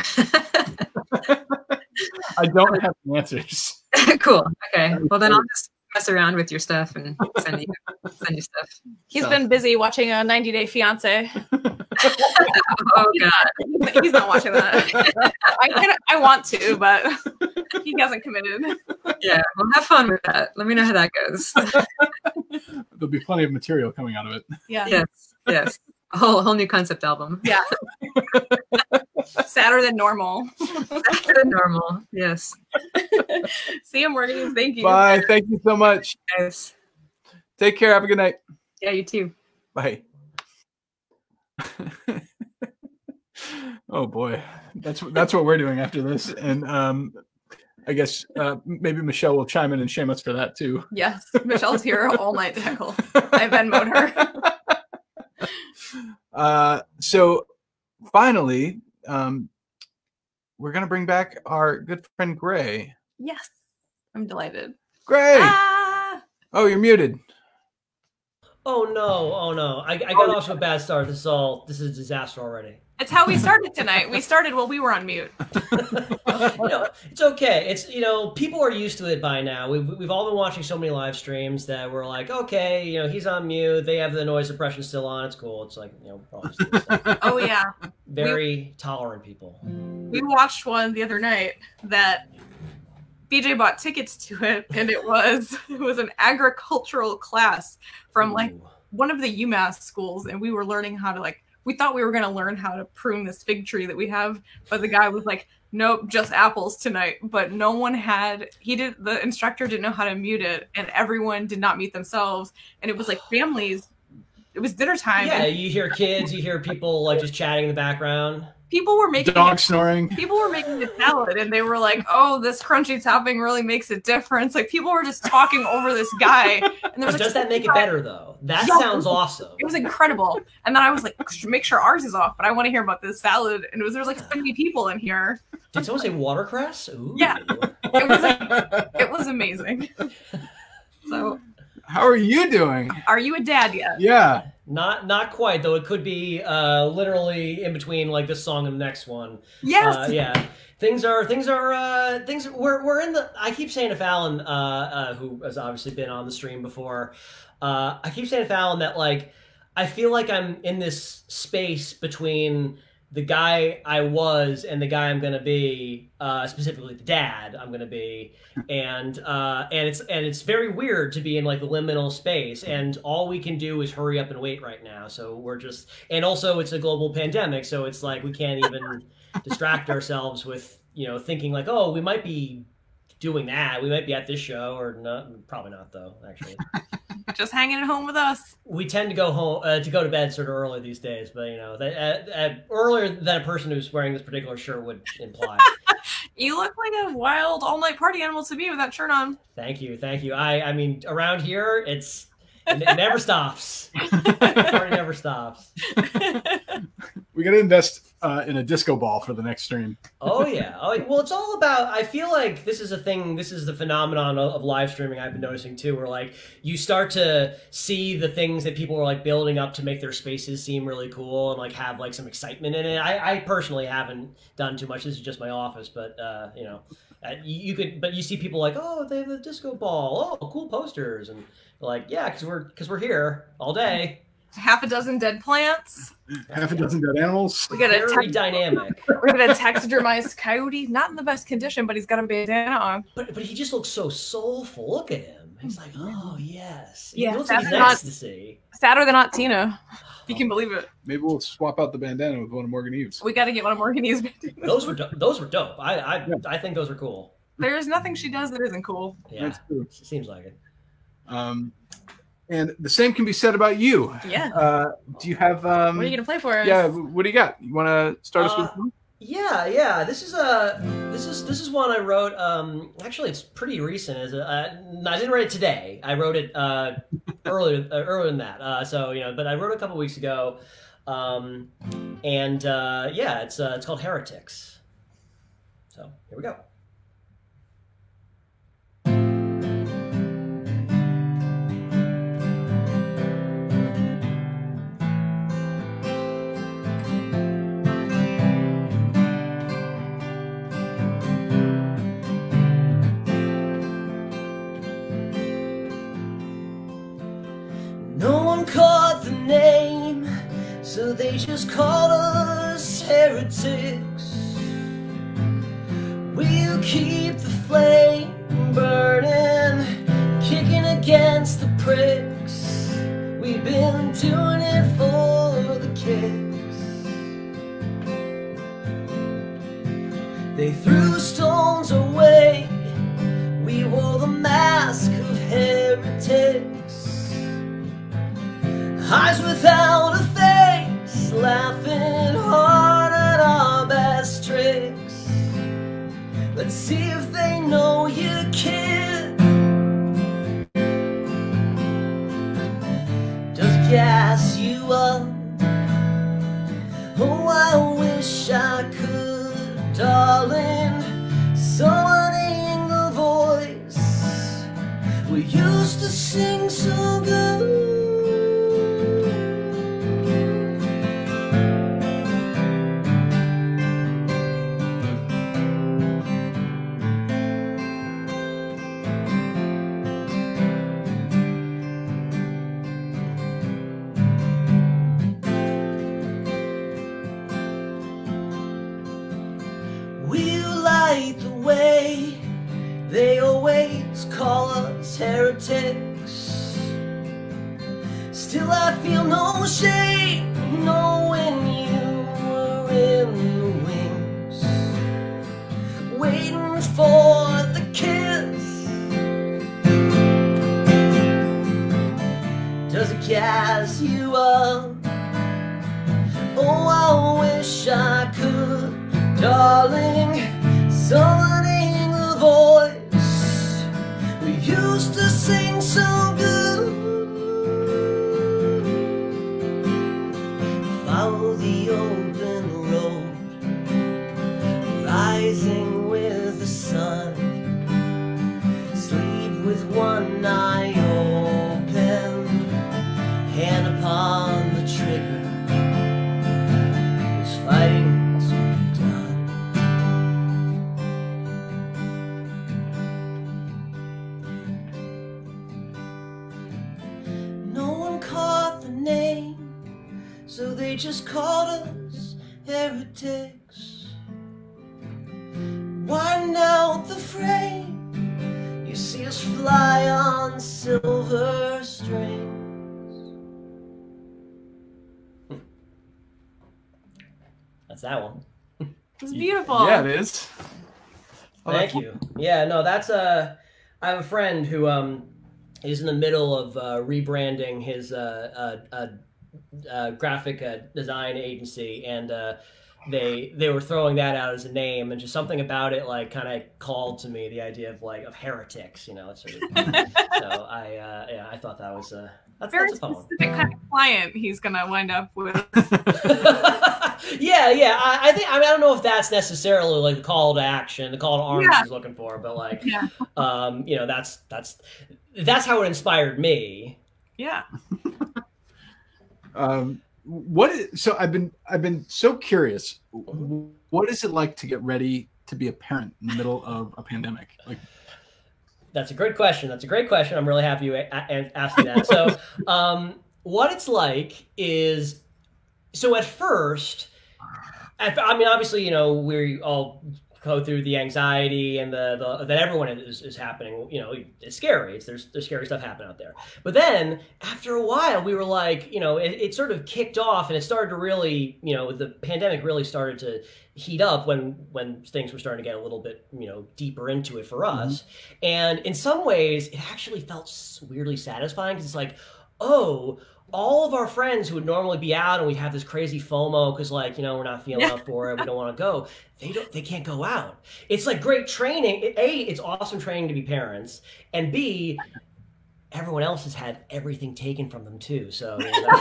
I don't have the answers. Cool. Okay. Well, then I'll just mess around with your stuff and send you stuff. He's been busy watching a 90 Day Fiance. Oh God, he's not watching that. I want to, but he hasn't committed. Yeah, well, have fun with that. Let me know how that goes. There'll be plenty of material coming out of it. Yeah. Yes. A whole new concept album. Yeah. Sadder than normal. Sadder than normal. Yes. See you, Morgan. Thank you. Bye. Thank you so much. Yes. Take care. Have a good night. Yeah, you too. Bye. Oh boy, that's what we're doing after this, and I guess maybe Michelle will chime in and shame us for that too. Yes, Michelle's here all night to heckle. I Venmo'd her. So finally, we're gonna bring back our good friend Gray. Yes, I'm delighted. Gray. Ah! Oh, you're muted. Oh no! I got off to a bad start. This is a disaster already. It's how we started tonight. We started while we were on mute. It's okay. It's people are used to it by now. We've all been watching so many live streams that we're like, okay, he's on mute. They have the noise suppression still on. It's cool. It's like Oh yeah. Very tolerant people. We watched one the other night that BJ bought tickets to it, and it was an agricultural class from like one of the UMass schools, and we were learning how to we thought we were going to learn how to prune this fig tree that we have, but the guy was like, nope, just apples tonight. But the instructor didn't know how to mute it, and everyone did not mute themselves. And it was like families, it was dinner time. Yeah, you hear kids, you hear people just chatting in the background. People were making dog snoring. People were making a salad, and they were like, "Oh, this crunchy topping really makes a difference." Like people were just talking over this guy. And there was does that make it better though? That sounds awesome. It was incredible. And then I was like, "Make sure ours is off," but I want to hear about this salad. And there's like 70 people in here. Did someone say watercress? Ooh. Yeah, it was amazing. So, how are you doing? Are you a dad yet? Yeah. Not quite, though. It could be literally in between this song and the next one. Yes. Yeah. Things are we're in the. I keep saying to Fallon, who has obviously been on the stream before. I keep saying to Fallon that I feel like I'm in this space between the guy I was and the guy I'm gonna be, specifically the dad I'm gonna be, and it's very weird to be in the liminal space, and all we can do is hurry up and wait right now. So we're just, and also it's a global pandemic, so it's we can't even distract ourselves with thinking oh, we might be doing that, we might be at this show, or not. Probably not though, actually. Just hanging at home with us. We tend to go home to go to bed sort of early these days, but earlier than a person who's wearing this particular shirt would imply. You look like a wild all-night party animal to me with that shirt on. Thank you, thank you. I mean, around here, it never stops. The party never stops. We got to invest in a disco ball for the next stream. Oh yeah. Well, it's all about. I feel like this is a thing. This is the phenomenon of live streaming I've been noticing too, where like you start to see the things that people are like building up to make their spaces seem really cool and like have like some excitement in it. I personally haven't done too much. This is just my office, but you know, you could. But you see people like, oh, they have a disco ball. Oh, cool posters, and like, yeah, because we're here all day. Half a dozen dead plants. Half a dozen dead animals. We got a Very dynamic. We got a taxidermized coyote, not in the best condition, but he's got a bandana on. But he just looks so soulful. Look at him. He's like, oh yes. Yeah, he looks like he's in ecstasy. Sadder than Aunt Tina. If you can believe it. Maybe we'll swap out the bandana with one of MorganEve's. We got to get one of MorganEve's bandanas. Those were dope. I think those are cool. There's nothing she does that isn't cool. Yeah, that's true. Seems like it. And the same can be said about you. Yeah. Do you have? What are you gonna play for us? Yeah. What do you got? You want to start us with? Yeah. This is one I wrote. Actually, it's pretty recent. I didn't write it today. I wrote it earlier than that. So you know, but I wrote it a couple weeks ago. It's called Heretics. So here we go. Caught the name, so they just called us heretics. We'll keep the flame burning, kicking against the pricks. We've been doing it for the kicks. They threw stones away, we wore the mask of heretics. Eyes without a face, laughing hard at our best tricks. Let's see if they know you, kid. Does it gas you up? Oh, I wish I could, darling. Summoning the voice we used to sing so good. They always call us heretics. Still I feel no shame knowing you were in the wings, waiting for the kiss. Does it gas you up? Oh, I wish I could, darling. Summoning the voice we used to sing so good. Follow the open road, rising with the sun. Sleep with one eye open, hand upon the trigger. This fighting so they just called us heretics. Wind out the frame, you see us fly on silver strings. That's that one. It's beautiful. Yeah, it is. Thank you. Yeah, no, that's I have a friend who is in the middle of rebranding his graphic design agency, and they were throwing that out as a name, and just something about it like kind of called to me the idea of like of heretics, you know. Sort of, so I thought that was that's very a fun specific kind of client he's gonna wind up with. yeah. I think I don't know if that's necessarily like the call to action, the call to arms he's looking for, but like, you know, that's how it inspired me. Yeah. So I've been so curious. What is it like to get ready to be a parent in the middle of a pandemic? Like, that's a great question. I'm really happy you asked me that. So, what it's like is, so at first, I mean, obviously, you know, we all go through the anxiety and that everyone is happening. You know, it's scary. There's scary stuff happening out there. But then after a while, we were like, you know, it sort of kicked off, and it started to really, you know, the pandemic really started to heat up when things were starting to get a little bit, you know, deeper into it for us. And in some ways, it actually felt weirdly satisfying, because it's like, oh, all of our friends who would normally be out and we'd have this crazy FOMO because, like, you know, we're not feeling up for it, we don't want to go. They can't go out. It's like great training. A, it's awesome training to be parents, and B, everyone else has had everything taken from them too. So, you know,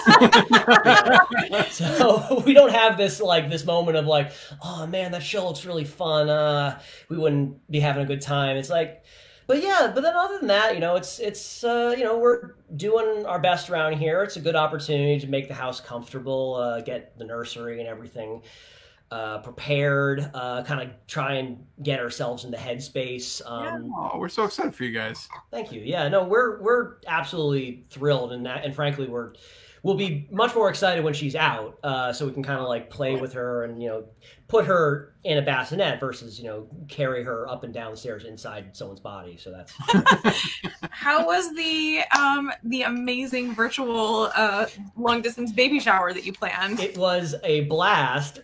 that's, so we don't have this moment of like, oh man, that show looks really fun. We wouldn't be having a good time. It's like. But then other than that, you know, it's you know, we're doing our best around here. It's a good opportunity to make the house comfortable, get the nursery and everything prepared, kind of try and get ourselves in the headspace. We're so excited for you guys. Thank you. Yeah, no, we're absolutely thrilled, and frankly, we'll be much more excited when she's out, so we can kind of like play with her and, you know, put her in a bassinet versus, you know, carry her up and down the stairs inside someone's body. So that's. How was the amazing virtual long distance baby shower that you planned? It was a blast,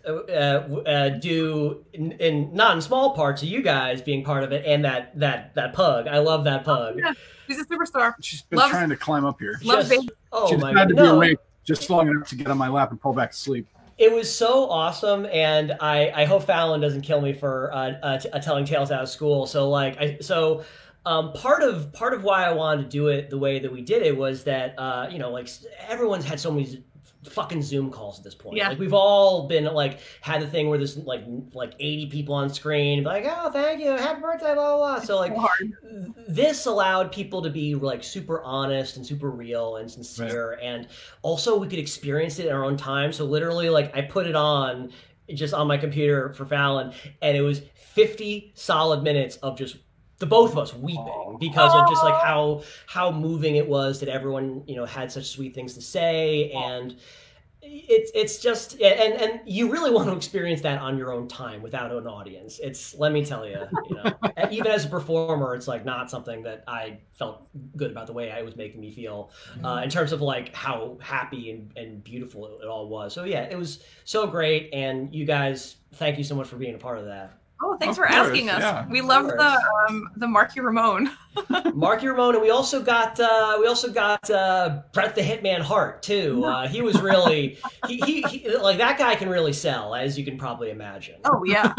due not in small part to you guys being part of it, and that pug. I love that pug. Yeah. She's a superstar. She's been trying to climb up here. Loves baby. Oh my God! No. Awake just long enough to get on my lap and pull back to sleep. It was so awesome, and I hope Fallon doesn't kill me for telling tales out of school. So like, part of why I wanted to do it the way that we did it was that you know, like, everyone's had so many fucking Zoom calls at this point. Yeah. Like, we've all been like had the thing where there's like 80 people on screen, like, oh, thank you, happy birthday, blah blah blah. So like, this allowed people to be like super honest and super real and sincere, and also we could experience it in our own time. So literally, like, I put it on just on my computer for Fallon, and it was 50 solid minutes of just the both of us weeping because of just like how moving it was that everyone, you know, had such sweet things to say. And it's just, and you really want to experience that on your own time without an audience. It's, let me tell you, you know, even as a performer, it's like not something that I felt good about the way it was making me feel, in terms of like how happy and beautiful it all was. So yeah, it was so great. And you guys, thank you so much for being a part of that. Oh, thanks for asking us. Yeah. We love the Marky Ramone. Marky Ramone, and we also got Brett the Hitman Hart too. He was really he like, that guy can really sell, as you can probably imagine. Oh yeah.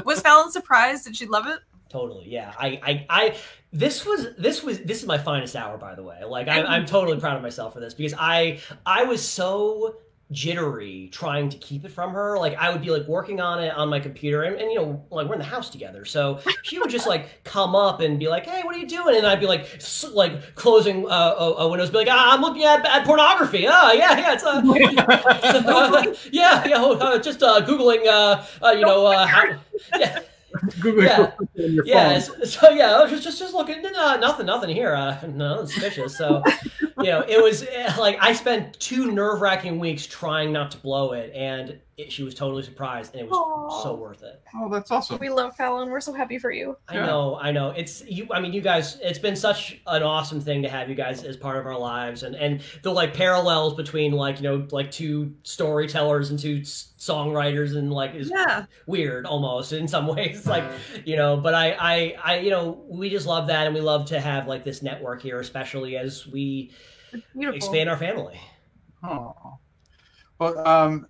Was Fallon surprised? Did she love it? Totally, yeah. This is my finest hour, by the way. Like, I'm totally proud of myself for this, because I was so jittery trying to keep it from her. Like, I would be like working on it on my computer, and you know, like, we're in the house together, so she would just like come up and be like, hey, what are you doing? And I'd be like closing windows, be like, I'm looking at pornography. It's just googling you know, how, yeah. Googling yeah. So yeah, I was just looking. Nothing here. No, suspicious. So, you know, it was like, I spent 2 nerve-wracking weeks trying not to blow it, and she was totally surprised, and it was so worth it. Oh, that's awesome. We love Fallon. We're so happy for you. I know. It's you. I mean, you guys. It's been such an awesome thing to have you guys as part of our lives, and the like parallels between, like, you know, like 2 storytellers and 2 songwriters, and like, is weird almost in some ways. Like, you know, but I you know, we just love that, and we love to have like this network here, especially as we expand our family. Oh, well,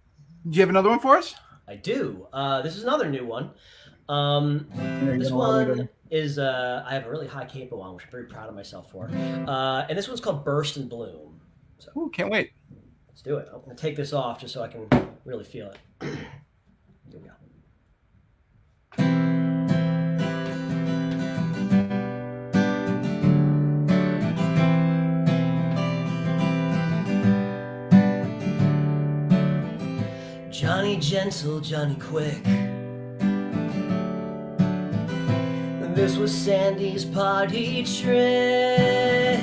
do you have another one for us? I do. This is another new one. This one is, I have a really high capo on, which I'm very proud of myself for. And this one's called Burst and Bloom. So, ooh, can't wait. Let's do it. I'm going to take this off just so I can really feel it. Here we go. Johnny Gentle, Johnny Quick. This was Sandy's party trick.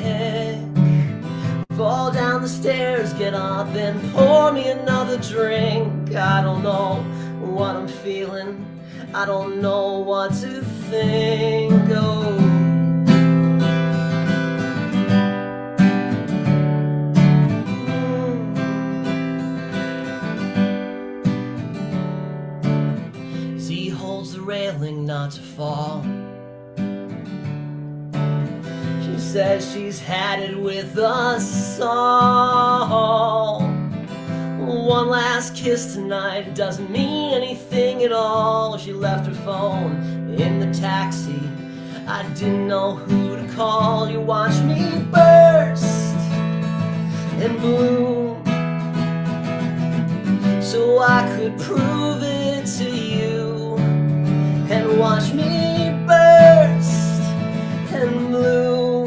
Fall down the stairs, get up and pour me another drink. I don't know what I'm feeling, I don't know what to think. Oh. Z holds the railing not to fall. She says she's had it with us all. One last kiss tonight doesn't mean anything at all. She left her phone in the taxi. I didn't know who to call. You watch me burst and bloom so I could prove it to you. And watch me burst and bloom.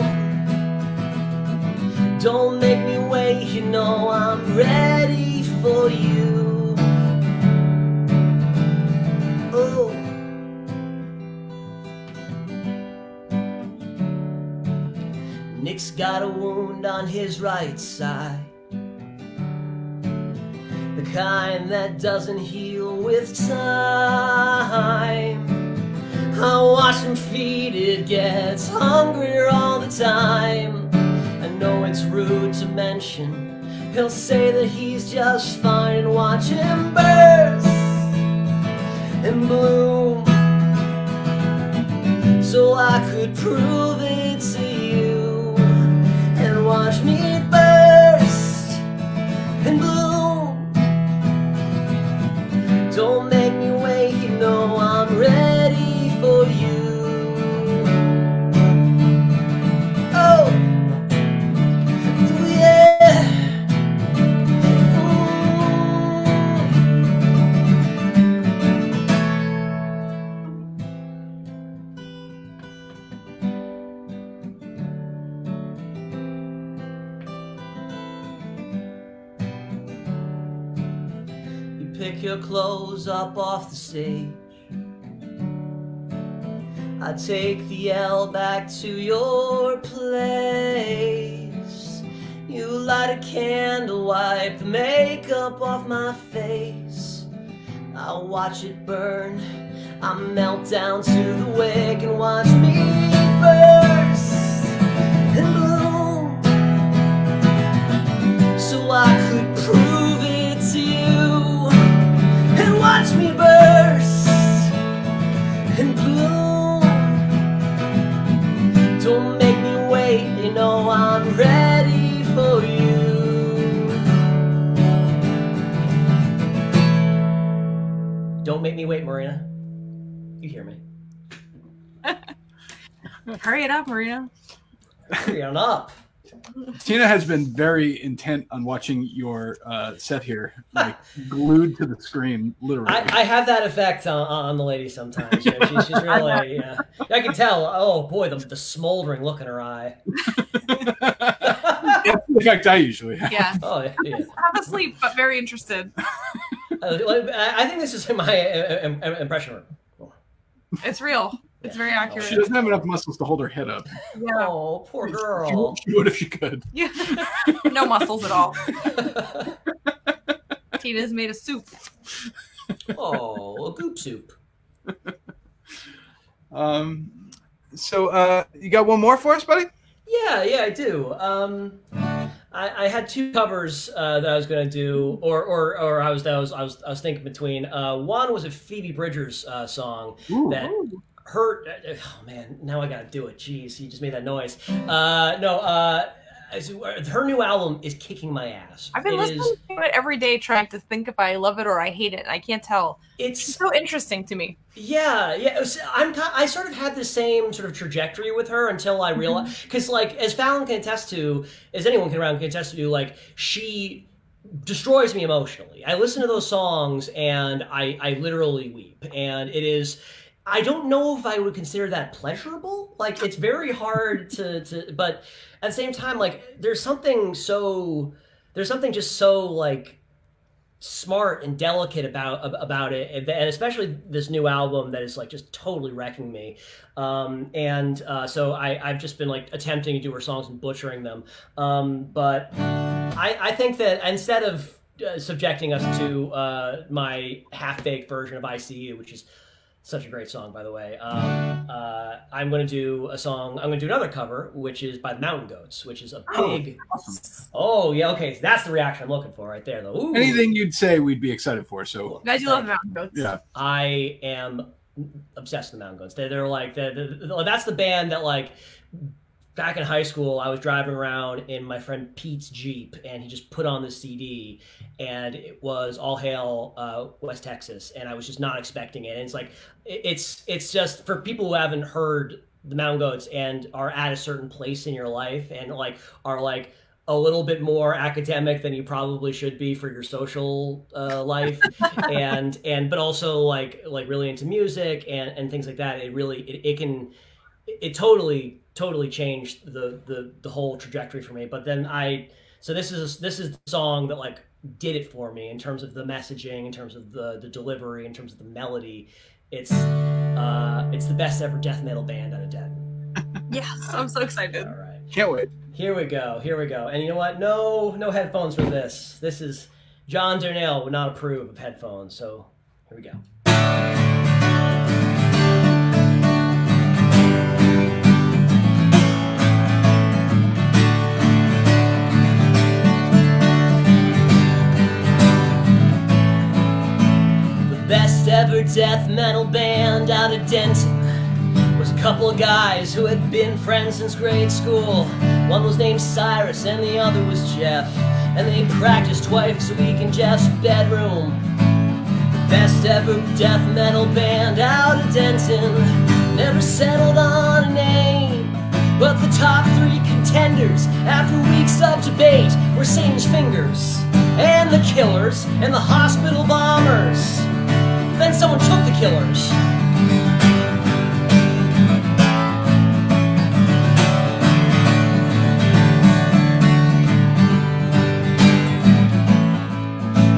Don't make me wait, you know I'm ready for you. Oh. Nick's got a wound on his right side, the kind that doesn't heal with time. I watch him feed it, gets hungrier all the time. I know it's rude to mention, he'll say that he's just fine. And watch him burst and bloom so I could prove it to you. And watch me burst and bloom. Don't make me wait, you know I'm ready for you. Oh, yeah. You pick your clothes up off the stage. I take the L back to your place. You light a candle, wipe the makeup off my face. I'll watch it burn, I melt down to the wick. And watch me burst and bloom so I could prove it to you. And watch me burst and bloom. Don't make me wait, you know I'm ready for you. Don't make me wait, Marina. You hear me. Hurry it up, Marina. Hurry on up. Tina has been very intent on watching your set here, like glued to the screen, literally. I have that effect on the lady sometimes. You know, she's really, yeah. I can tell. Oh boy, the smoldering look in her eye. That's the effect I usually have. Yeah. Oh yeah. Half asleep, but very interested. I think this is my impression. It's real. It's very accurate. She doesn't have enough muscles to hold her head up. Yeah. Oh, poor girl. She would if she could. Yeah. No muscles at all. Tina's made of soup. Oh, a goop soup. So you got one more for us, buddy? Yeah, I do. I had two covers that I was going to do, or I was thinking between. One was a Phoebe Bridgers song that hurt. Oh man, now I got to do it. Jeez, you just made that noise. No, her new album is kicking my ass. I've been listening to it every day, trying to think if I love it or I hate it, and I can't tell. It's so interesting to me. Yeah. I sort of had the same sort of trajectory with her until I realized, because like as Fallon can attest to, as anyone can attest to, like she destroys me emotionally. I listen to those songs and I literally weep, and it is. I don't know if I would consider that pleasurable. Like, it's very hard to but at the same time, like, there's something just so, like, smart and delicate about it, and especially this new album that is, like, just totally wrecking me. So I've just been, like, attempting to do her songs and butchering them. But I think that instead of subjecting us to my half-baked version of ICU, which is such a great song, by the way. I'm going to do a song. I'm going to do another cover, which is by the Mountain Goats, which is a big. Awesome. Oh yeah, okay. So that's the reaction I'm looking for right there, though. Ooh. Anything you'd say, we'd be excited for. So, guys, you love the Mountain Goats. Yeah, I am obsessed with the Mountain Goats. They're like that's the band that, like, back in high school, I was driving around in my friend Pete's Jeep, and he just put on this CD, and it was All Hail West Texas, and I was just not expecting it. And it's like, it's just for people who haven't heard the Mountain Goats and are at a certain place in your life and like are like a little bit more academic than you probably should be for your social life, but also like really into music and things like that. It totally changed the whole trajectory for me. But then so this is the song that like did it for me in terms of the messaging, in terms of the delivery, in terms of the melody. It's the best ever death metal band out of Denton. Yes, I'm so excited. All right, can't wait. Here we go. And you know what? No headphones for this. This is John Darnell would not approve of headphones. So here we go. Best ever death metal band out of Denton was a couple of guys who had been friends since grade school. One was named Cyrus and the other was Jeff, and they practiced twice a week in Jeff's bedroom. The best ever death metal band out of Denton never settled on a name, but the top three contenders after weeks of debate were Satan's Fingers and the Killers and the Hospital Bombers. Then someone took the Killers.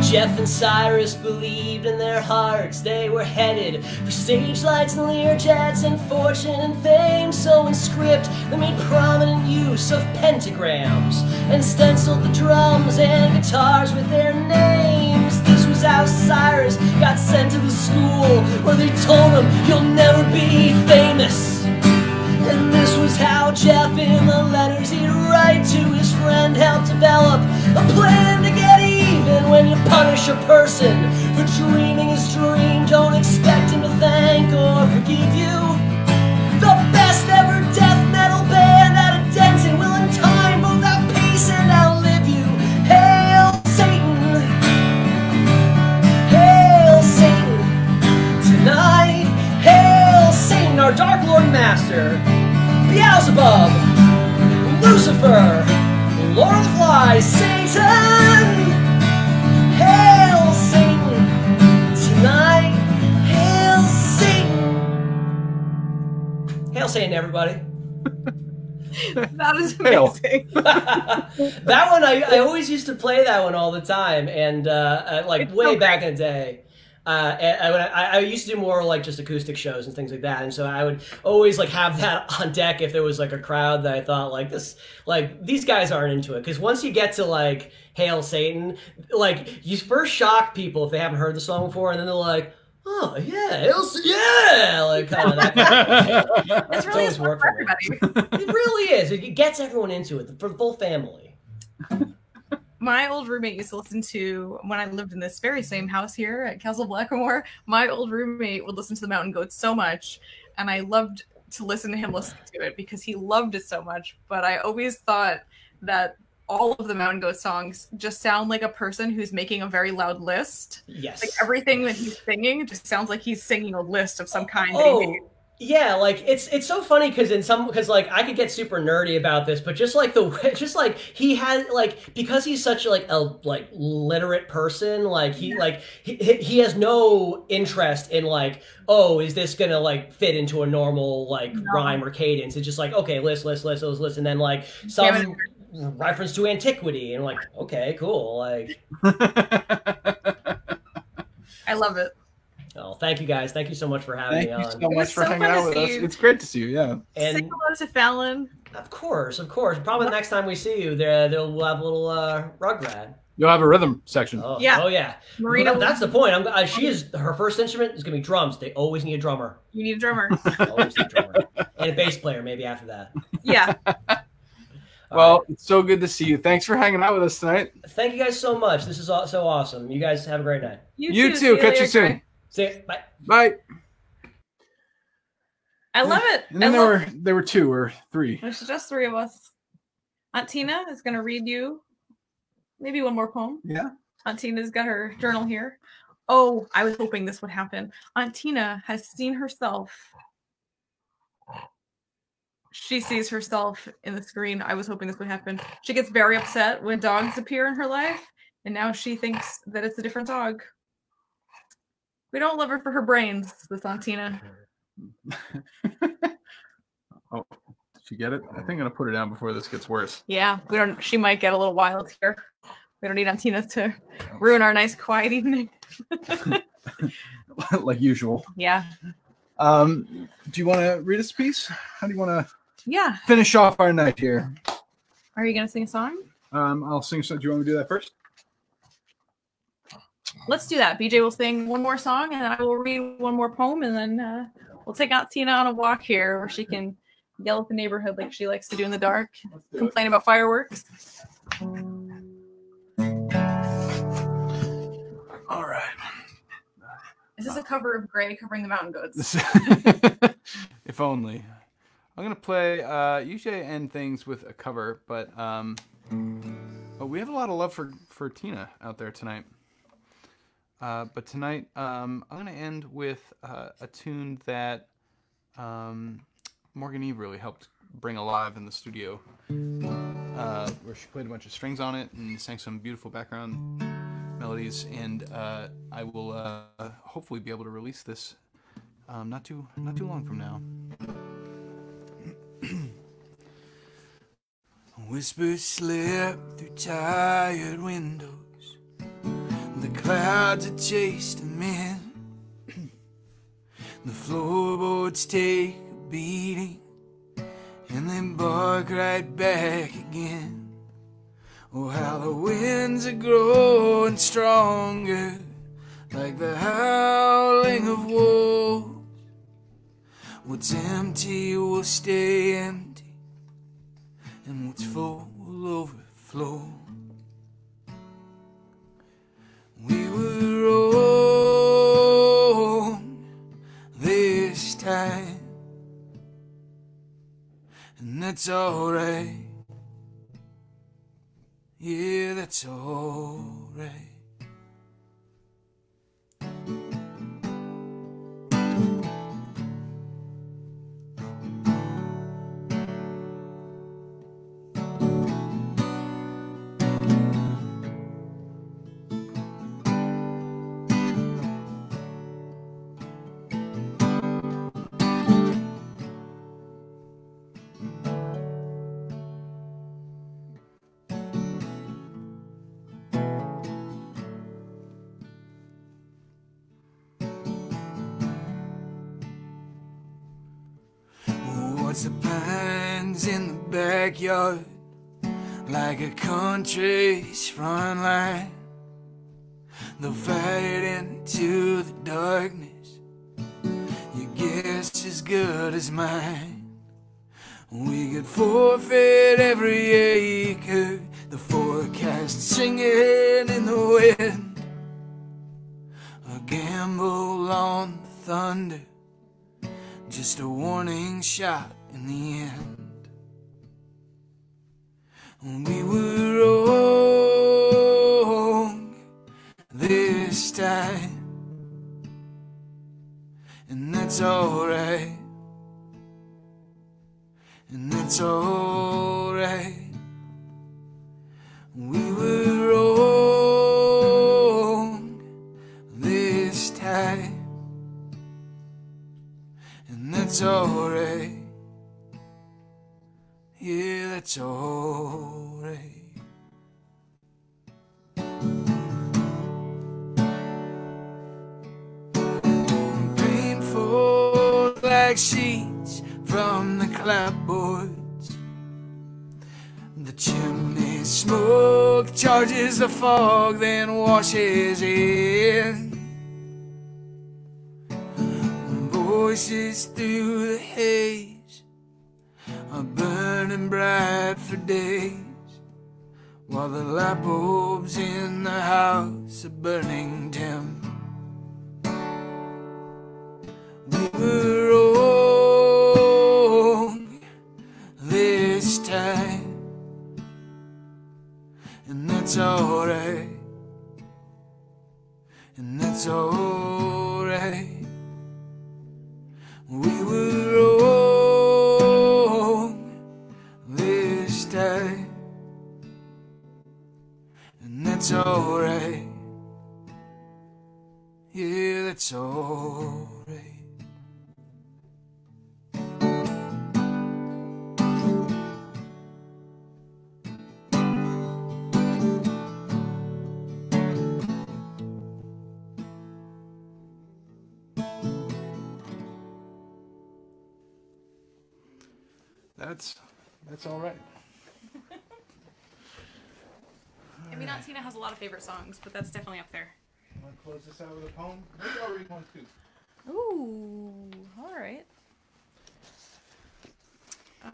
Jeff and Cyrus believed in their hearts they were headed for stage lights and Learjets and fortune and fame. So in script they made prominent use of pentagrams and stenciled the drums and guitars with their names. This was how Cyrus got sent to the school where they told him, "You'll never be famous." And this was how Jeff, in the letters he'd write to his friend, helped develop a plan to get even. When you punish a person for dreaming his dream, don't expect him to thank or forgive you. The best ever death metal band out of Denton will in time both outpace and outlive you. Hail Satan! Hail Satan! Tonight, hail Satan, our Dark Lord Master, Beelzebub, Lucifer, Lord of the Flies, Satan! Hail Satan! Tonight, hail Satan! Hail Satan, everybody. That is amazing. That one, I always used to play that one all the time, and like way back in the day. I used to do more like just acoustic shows and things like that, and so I would always like have that on deck if there was like a crowd that I thought like these guys aren't into it, because once you get to like Hail Satan, like you first shock people if they haven't heard the song before, and then they're like, oh yeah, yeah, like kind of that. It's really smart for everybody. It really is. It gets everyone into it for the full family. My old roommate used to listen to, when I lived in this very same house here at Castle Blackamore, my old roommate would listen to the Mountain Goats so much, and I loved to listen to him listen to it because he loved it so much. But I always thought that all of the Mountain Goat songs just sound like a person who's making a very loud list. Yes. Like everything that he's singing just sounds like he's singing a list of some kind. Oh, yeah, like it's so funny because like I could get super nerdy about this, but just like he has like, because he's such like a literate person, like he has no interest in like, oh, is this gonna like fit into a normal like rhyme or cadence? It's just like, okay, list, and then like some reference to antiquity, and like, okay, cool, like. I love it. Oh, thank you guys. Thank you so much for having me on. Thank you so much for hanging out with us. It's great to see you, yeah. And say hello to Fallon. Of course. Probably the next time we see you, we'll have a little Rugrat. You'll have a rhythm section. Oh yeah. Marina, that's the point. Her first instrument is gonna be drums. They always need a drummer. You need a drummer. Always need a drummer. And a bass player maybe after that. Yeah. Well, it's so good to see you. Thanks for hanging out with us tonight. Thank you guys so much. This is so awesome. You guys have a great night. You too. Catch you soon. See you. Bye. Bye. I love it. And then there were 2 or 3. There's just 3 of us. Aunt Tina is going to read you maybe one more poem. Yeah. Aunt Tina's got her journal here. Oh, I was hoping this would happen. Aunt Tina has seen herself. She sees herself in the screen. I was hoping this would happen. She gets very upset when dogs appear in her life, and now she thinks that it's a different dog. We don't love her for her brains, this Aunt Tina. Oh, did you get it? I think I'm gonna put it down before this gets worse. Yeah, she might get a little wild here. We don't need Aunt Tina to ruin our nice quiet evening. Like usual. Yeah. Do you want to read us a piece? How do you want to finish off our night here? Are you gonna sing a song? I'll sing some. Do you want me to do that first? Let's do that. BJ will sing one more song, and then I will read one more poem, and then we'll take Aunt Tina on a walk here where she can yell at the neighborhood like she likes to do in the dark, complain about fireworks. All right. Is this a cover of Gray covering the Mountain Goats? If only. I'm going to play, usually I end things with a cover, but we have a lot of love for Tina out there tonight. But tonight, I'm going to end with a tune that MorganEve really helped bring alive in the studio, where she played a bunch of strings on it and sang some beautiful background melodies. And I will hopefully be able to release this not too long from now. Whispers slip through tired windows. The clouds have chased them in. The floorboards take a beating, and they bark right back again. Oh, how the winds are growing stronger, like the howling of wolves. What's empty will stay empty, and what's full will overflow. We were wrong this time, and that's alright. Yeah, that's alright. What's the pines in the backyard, like a country's front line? They'll fight into the darkness, your guess as good as mine. We could forfeit every acre, the forecast singing in the wind, a gamble on the thunder, just a warning shot in the end. We were wrong this time, and that's alright, and that's alright. We were wrong this time, and that's alright. Yeah, that's alright. Painful like sheets from the clapboards. The chimney smoke charges the fog, then washes in. Voices through the haze are burning bright for days, while the light bulbs in the house are burning dim. We were wrong this time, and that's alright, and that's alright. We were wrong this time, and that's alright. Yeah, that's alright. That's all right. Maybe not Tina has a lot of favorite songs, but that's definitely up there. Want to close this out with a poem? Maybe I'll read one too. Ooh, all right.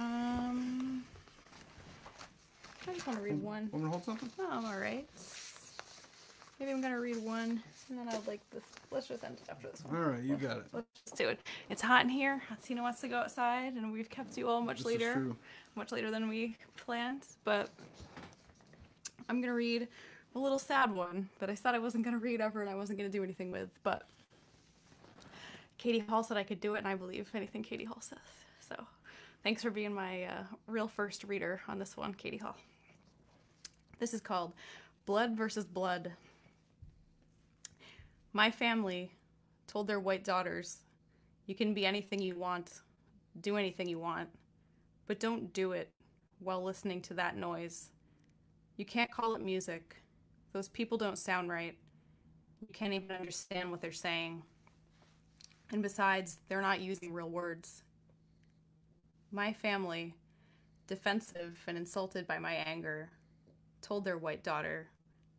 I just want to read one. Want me to hold something? Oh, I'm all right. Maybe I'm gonna read one, and then I'll like this. Let's just end it after this one. All right, you got it. Let's do it. It's hot in here. Tina wants to go outside, and we've kept you all much later than we planned. But I'm gonna read a little sad one that I said I wasn't gonna read ever, and I wasn't gonna do anything with. But Katie Hall said I could do it, and I believe anything Katie Hall says. So thanks for being my real first reader on this one, Katie Hall. This is called Blood versus Blood. My family told their white daughters, you can be anything you want, do anything you want, but don't do it while listening to that noise. You can't call it music. Those people don't sound right. You can't even understand what they're saying. And besides, they're not using real words. My family, defensive and insulted by my anger, told their white daughter,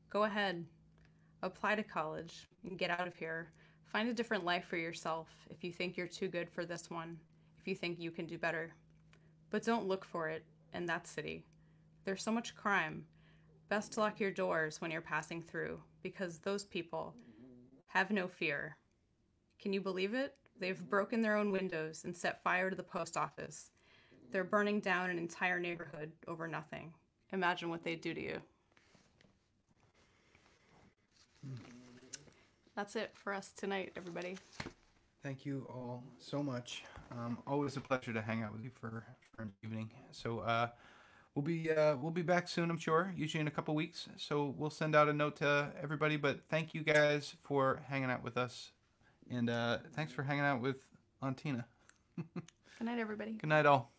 go ahead, apply to college and get out of here. Find a different life for yourself if you think you're too good for this one, if you think you can do better. But don't look for it in that city. There's so much crime. Best to lock your doors when you're passing through, because those people have no fear. Can you believe it? They've broken their own windows and set fire to the post office. They're burning down an entire neighborhood over nothing. Imagine what they'd do to you. That's it for us tonight, everybody. Thank you all so much. Always a pleasure to hang out with you for an evening. So we'll be back soon, I'm sure, usually in a couple weeks. So we'll send out a note to everybody. But thank you guys for hanging out with us, and thanks for hanging out with Aunt Tina. Good night, everybody. Good night, all.